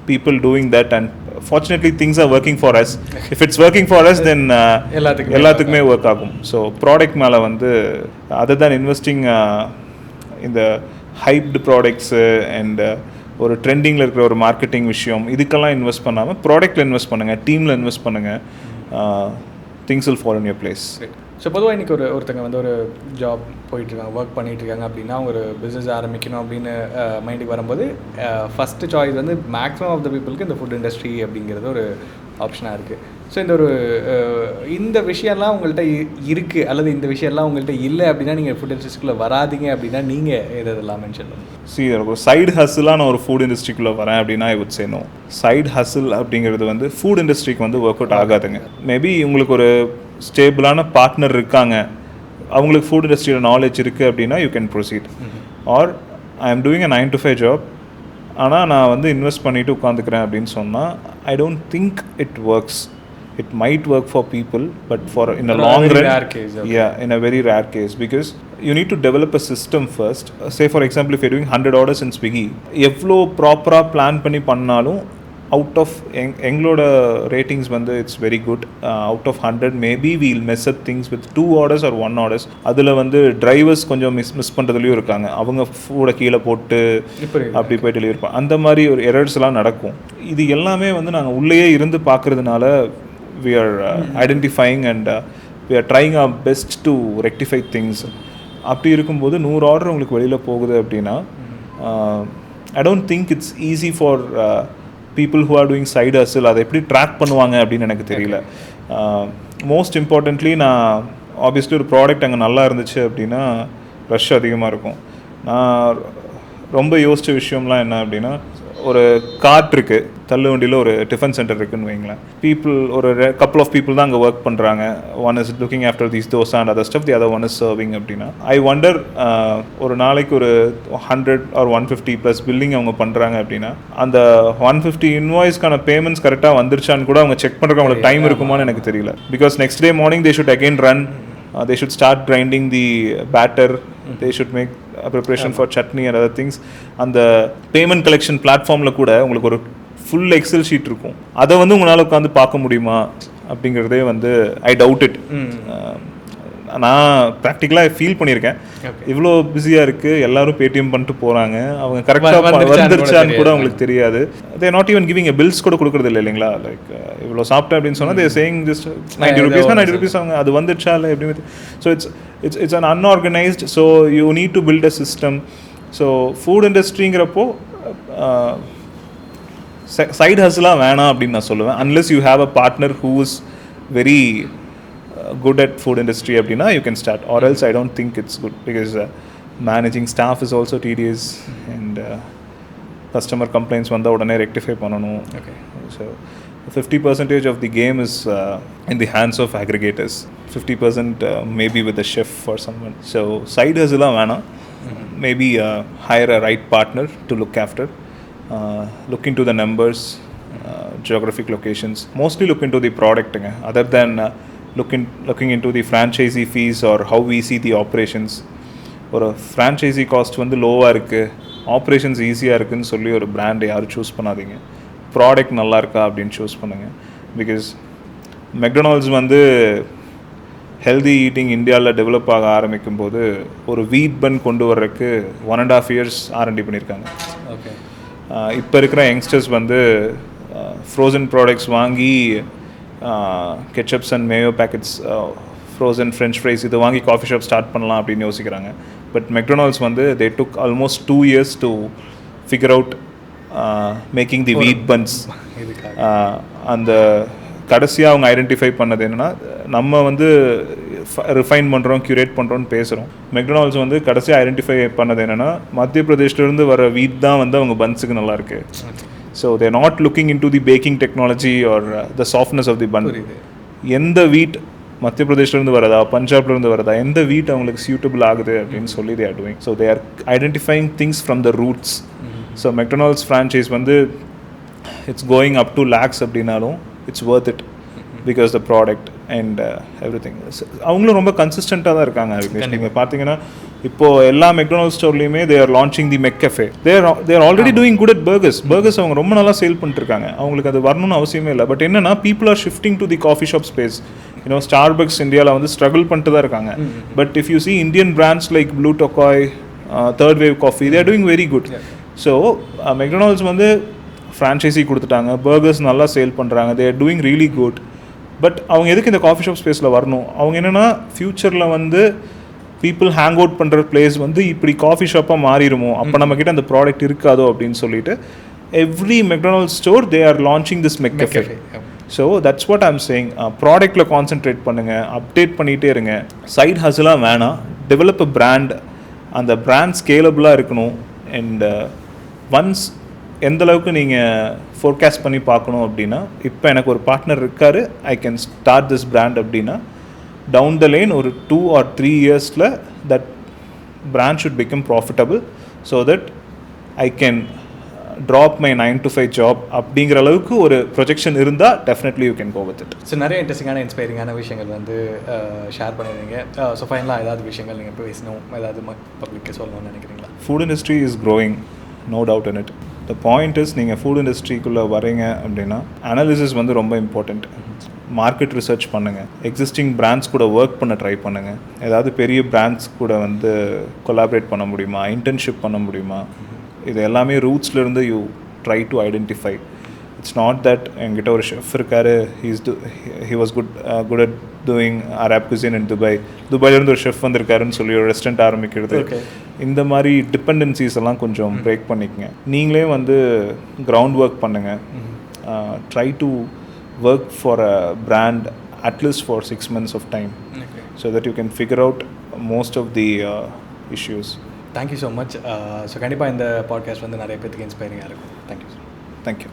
people doing that, and fortunately things are working for us. If it's working for us, then எல்லாத்துக்குமே work ஆகும். So product மேலே வந்து other than investing in the hyped products and ஒரு ட்ரெண்டிங்கில் இருக்கிற ஒரு marketing விஷயம், இதுக்கெல்லாம் இன்வெஸ்ட் பண்ணாமல் ப்ராடக்ட்டில் இன்வெஸ்ட் பண்ணுங்கள், டீமில் இன்வெஸ்ட் பண்ணுங்கள். Things will fall in your place. So பொதுவாக இன்றைக்கி ஒருத்தங்க வந்து ஒரு ஜாப் போயிட்டுருக்காங்க, ஒர்க் பண்ணிகிட்ருக்காங்க அப்படின்னா அவங்க ஒரு பிஸ்னஸ் ஆரம்பிக்கணும் அப்படின்னு மைண்டுக்கு வரும்போது ஃபஸ்ட்டு சாய்ஸ் வந்து மேக்ஸிமம் ஆஃப் த பீப்புளுக்கு இந்த ஃபுட் இண்டஸ்ட்ரி அப்படிங்கிறது ஒரு ஆப்ஷனாக இருக்குது. ஸோ இந்த விஷயம்லாம் உங்கள்கிட்ட இருக்குது அல்லது இந்த விஷயம்லாம் உங்கள்கிட்ட இல்லை அப்படின்னா நீங்கள் ஃபுட் இண்டஸ்ட்ரிக்குள்ளே வராதிங்க அப்படின்னா நீங்கள் எதெல்லாம் மென்ஷன் பண்ணுங்கள்? ஒரு சைடு ஹஸ்ஸிலாக நான் ஒரு ஃபுட் இண்டஸ்ட்ரிக்குள்ளே வரேன் அப்படின்னா I would say no. Side hustle அப்படிங்கிறது வந்து ஃபுட் இண்டஸ்ட்ரிக்கு வந்து ஒர்க் அவுட் ஆகாதுங்க. மேபி உங்களுக்கு ஒரு ஸ்டேபிளான பார்ட்னர் இருக்காங்க, அவங்களுக்கு ஃபுட் இண்டஸ்ட்ரியோட நாலேஜ் இருக்குது அப்படின்னா you can proceed. Or I am doing a 9 to 5 job, ஆனால் நான் வந்து இன்வெஸ்ட் பண்ணிவிட்டு உட்காந்துக்கிறேன் அப்படின்னு சொன்னால் I don't think it works. It might work for people, but in a long run, in a very rare case, because you need to develop a system first. Say for example, if you're doing 100 orders in Swiggy, evlo proper plan பண்ணி பண்ணாலும் out of எங்களோட ratings வந்து it's very good. Out of 100 maybe we'll mess up things with 2 orders or 1 orders. அதில் வந்து drivers கொஞ்சம் miss பண்ணுறதுலையும் இருக்காங்க. அவங்க ஃபுட்டை கீழே போட்டு அப்படி போய் டெலிவரி அந்த மாதிரி ஒரு எரர்ஸ்லாம் நடக்கும். இது எல்லாமே வந்து நாங்கள் உள்ளேயே இருந்து பார்க்குறதுனால we are identifying and we are trying our best to rectify things. அப்படி இருக்கும்போது 100 ஆர்டர் உங்களுக்கு வெளியில் போகுது அப்படின்னா I don't think it's easy for people who are doing side hustle. அதை எப்படி ட்ராக் பண்ணுவாங்க அப்படின்னு எனக்கு தெரியல. மோஸ்ட் இம்பார்ட்டன்ட்லி நான் ஆப்வியஸ்லி ஒரு ப்ராடக்ட் அங்கே நல்லா இருந்துச்சு அப்படின்னா ரஷ் அதிகமாக இருக்கும். நான் ரொம்ப யோசித்த விஷயம்லாம் என்ன அப்படின்னா, ஒரு கார்ட் இருக்குது, தள்ளு வண்டியில் ஒரு டிஃபன் சென்டர் இருக்குதுன்னு வைங்களேன். ஒரு கப்புள் ஆஃப் பீப்புள் தான் அங்கே ஒர்க் பண்ணுறாங்க. One is looking after these dosa and other stuff, the other one is serving அப்படின்னா ஐ வண்டர் ஒரு நாளைக்கு ஒரு 100 or 150 ப்ளஸ் பில்லிங் அவங்க பண்ணுறாங்க அப்படின்னா அந்த 150 இன்வாய்ஸ்க்கான பேமெண்ட்ஸ் கரெக்டாக வந்துருச்சான்னு கூட அவங்க செக் பண்ணுறதுக்கு அவங்களுக்கு டைம் இருக்குமான்னு எனக்கு தெரியல. Because next day morning they should again run, they should start grinding the batter, they should make a preparation for chutney and other things. அந்த பேமெண்ட் கலெக்ஷன் பிளாட்ஃபார்மில் கூட உங்களுக்கு ஒரு ஃபுல் எக்ஸல் ஷீட் இருக்கும். அதை வந்து உங்களால் உட்காந்து பார்க்க முடியுமா அப்படிங்கிறதே வந்து ஐ டவுட் இட். நான் ப்ராக்டிக்கலாக ஃபீல் பண்ணியிருக்கேன். இவ்வளோ பிஸியாக இருக்குது, எல்லோரும் பேடிஎம் பண்ணிட்டு போகிறாங்க, அவங்க கரெக்டாக வந்துருச்சான்னு கூட அவங்களுக்கு தெரியாது. They not even giving bills கூட கொடுக்குறது இல்லை இல்லைங்களா. லைக் இவ்வளோ சாப்பிட்டேன் அப்படின்னு சொன்னால் they saying just 90 rupees 90 rupees அவங்க அது வந்துருச்சா இல்லை எப்படி. So it's un unorganised. So you need to build a system. So food இண்டஸ்ட்ரிங்கிறப்போ சைட் ஹஸ்லாம் வேணாம் அப்படின்னு நான் சொல்லுவேன். Unless you have a partner who is very good at food industry அப்படின்னா you can start, or else I don't think it's good, because managing staff is also tedious and customer complaints வந்தால் உடனே rectify பண்ணணும். Okay. So 50% of the game is in the hands of aggregators, 50% maybe with a chef or someone. So side hustle வேணாம். Maybe hire a right partner to look after, look into the numbers, geographic locations, mostly look into the product other than looking into the franchisee fees or how we see the operations. ஒரு franchisee cost வந்து லோவாக இருக்குது, operations ஈஸியாக இருக்குதுன்னு சொல்லி ஒரு பிராண்டை யாரும் சூஸ் பண்ணாதீங்க. ப்ராடக்ட் நல்லா இருக்கா அப்படின்னு சூஸ் பண்ணுங்கள். பிகாஸ் மெக்டொனால்ட்ஸ் வந்து ஹெல்தி ஈட்டிங் இந்தியாவில் டெவலப் ஆக ஆரம்பிக்கும் போது ஒரு வீட் பன் கொண்டு வர்றதுக்கு 1.5 years R&D பண்ணியிருக்காங்க. ஓகே. இப்போ இருக்கிற யங்ஸ்டர்ஸ் வந்து ஃப்ரோசன் ப்ராடக்ட்ஸ் வாங்கி ketchups and mayo packets, frozen French fries இது வாங்கி காஃபி ஷாப் ஸ்டார்ட் பண்ணலாம் அப்படின்னு யோசிக்கிறாங்க. பட் மெக்டொனால்ட்ஸ் வந்து they took almost 2 years to figure out making the wheat buns. அந்த கடைசியாக அவங்க ஐடென்டிஃபை பண்ணது என்னென்னா, நம்ம வந்து ரிஃபைன் பண்ணுறோம், க்யூரேட் பண்ணுறோன்னு பேசுகிறோம். மெக்டொனால்ட்ஸ் வந்து கடைசியாக ஐடென்டிஃபை பண்ணது என்னென்னா, மத்திய பிரதேஷ்லேருந்து வர வீட் தான் வந்து அவங்க பன்ஸுக்கு நல்லாயிருக்கு. So they're not looking into the baking technology or the softness of the bun. எந்த வீட் மத்திய பிரதேஷ்லேருந்து வரதா, பஞ்சாப்லேருந்து வரதா, எந்த வீட் அவங்களுக்கு சூட்டபிள் ஆகுது அப்படின்னு சொல்லி they are doing. So they are identifying things from the roots. So McDonald's franchise வந்து it's going up to lakhs அப்படின்னாலும் it's worth it because the product and everything. அவங்களும் ரொம்ப கன்சிஸ்டண்ட்டாக தான் இருக்காங்க. நீங்கள் பார்த்தீங்கன்னா இப்போது எல்லா மெக்டொனால்ட்ஸ் ஸ்டோர்லையுமே they are launching the McCafe. They're already doing good at burgers அவங்க ரொம்ப நல்லா சேல் பண்ணிட்டுருக்காங்க. அவங்களுக்கு அது வரணும்னு அவசியமே இல்லை. பட் என்னன்னா people are shifting to the coffee shop space. Starbucks இந்தியாவில் வந்து ஸ்ட்ரகிள் பண்ணிட்டு தான் இருக்காங்க. But if you see Indian brands like Blue Tokai, Third Wave Coffee, they are doing very good. So McDonald's வந்து ஃப்ரான்ச்சைஸி கொடுத்துட்டாங்க, பர்கர்ஸ் நல்லா சேல் பண்ணுறாங்க, they are doing really good. But அவங்க எதுக்கு இந்த காஃபி ஷாப் ஸ்பேஸில் வரணும்? அவங்க என்னென்னா ஃப்யூச்சரில் வந்து பீப்புள் ஹேங் அவுட் பண்ணுற பிளேஸ் வந்து இப்படி காஃபி ஷாப்பாக மாறிடுமோ, அப்போ நம்மக்கிட்ட அந்த ப்ராடக்ட் இருக்காதோ அப்படின்னு சொல்லிட்டு every McDonald's store they are launching this McCafe. So that's what I'm saying. ப்ராடக்ட்டில் கான்சென்ட்ரேட் பண்ணுங்கள், அப்டேட் பண்ணிகிட்டே இருங்க. சைட் ஹஸ்லாம் வேணாம், டெவலப் அ பிராண்ட். அந்த பிராண்ட் ஸ்கேலபிளாக இருக்கணும். அண்ட் ஒன்ஸ் எந்த அளவுக்கு நீங்கள் ஃபோர்காஸ்ட் பண்ணி பார்க்கணும் அப்படின்னா, இப்போ எனக்கு ஒரு பார்ட்னர் இருக்கார், I can start this brand அப்படின்னா டவுன் த லைன் ஒரு 2 or 3 இயர்ஸில் that brand should become profitable so that I can drop my 9 to 5 job அப்படிங்கிற அளவுக்கு ஒரு ப்ரொஜெக்ஷன் இருந்தால் definitely you can go with it. So நிறைய இன்ட்ரெஸ்டிங்கான இன்ஸ்பைரிங்கான விஷயங்கள் வந்து ஷேர் பண்ணிடுறீங்க. ஸோ ஃபைனலாக ஏதாவது விஷயங்கள் நீங்கள் பேசணும், ஏதாவது பப்ளிக்கு சொல்லணும்னு நினைக்கிறீங்களா? Food industry is growing, no doubt in it. The point is நீங்கள் ஃபுட் இண்டஸ்ட்ரிக்குள்ளே வரீங்க அப்படின்னா அனாலிசிஸ் வந்து ரொம்ப இம்பார்ட்டண்ட். மார்க்கெட் ரிசர்ச் பண்ணுங்கள், எக்ஸிஸ்டிங் பிராண்ட்ஸ் கூட ஒர்க் பண்ண ட்ரை பண்ணுங்கள். ஏதாவது பெரிய பிராண்ட்ஸ் கூட வந்து கொலாபரேட் பண்ண முடியுமா, இன்டர்ன்ஷிப் பண்ண முடியுமா, இது எல்லாமே ரூட்ஸ்லேருந்து you try to identify. It's not that என்கிட்ட ஒரு ஷெஃப் இருக்கார், he was good at doing Arab cuisine in துபாயிலேருந்து ஒரு ஷெஃப் வந்திருக்காருன்னு சொல்லி ஒரு ரெஸ்டாரண்ட் ஆரம்பிக்கிறது. இந்த மாதிரி டிபெண்டன்சிஸ் எல்லாம் கொஞ்சம் பிரேக் பண்ணிக்கங்க. நீங்களே வந்து கிரவுண்ட் ஒர்க் பண்ணுங்கள். Try to work for a brand at least for 6 months of time, so that you can figure out most of the issues. Thank you so much. So கண்டிப்பாக இந்த podcast வந்து நிறைய பேருக்கு இன்ஸ்பைரிங்காக இருக்கும். Thank you. Thank you.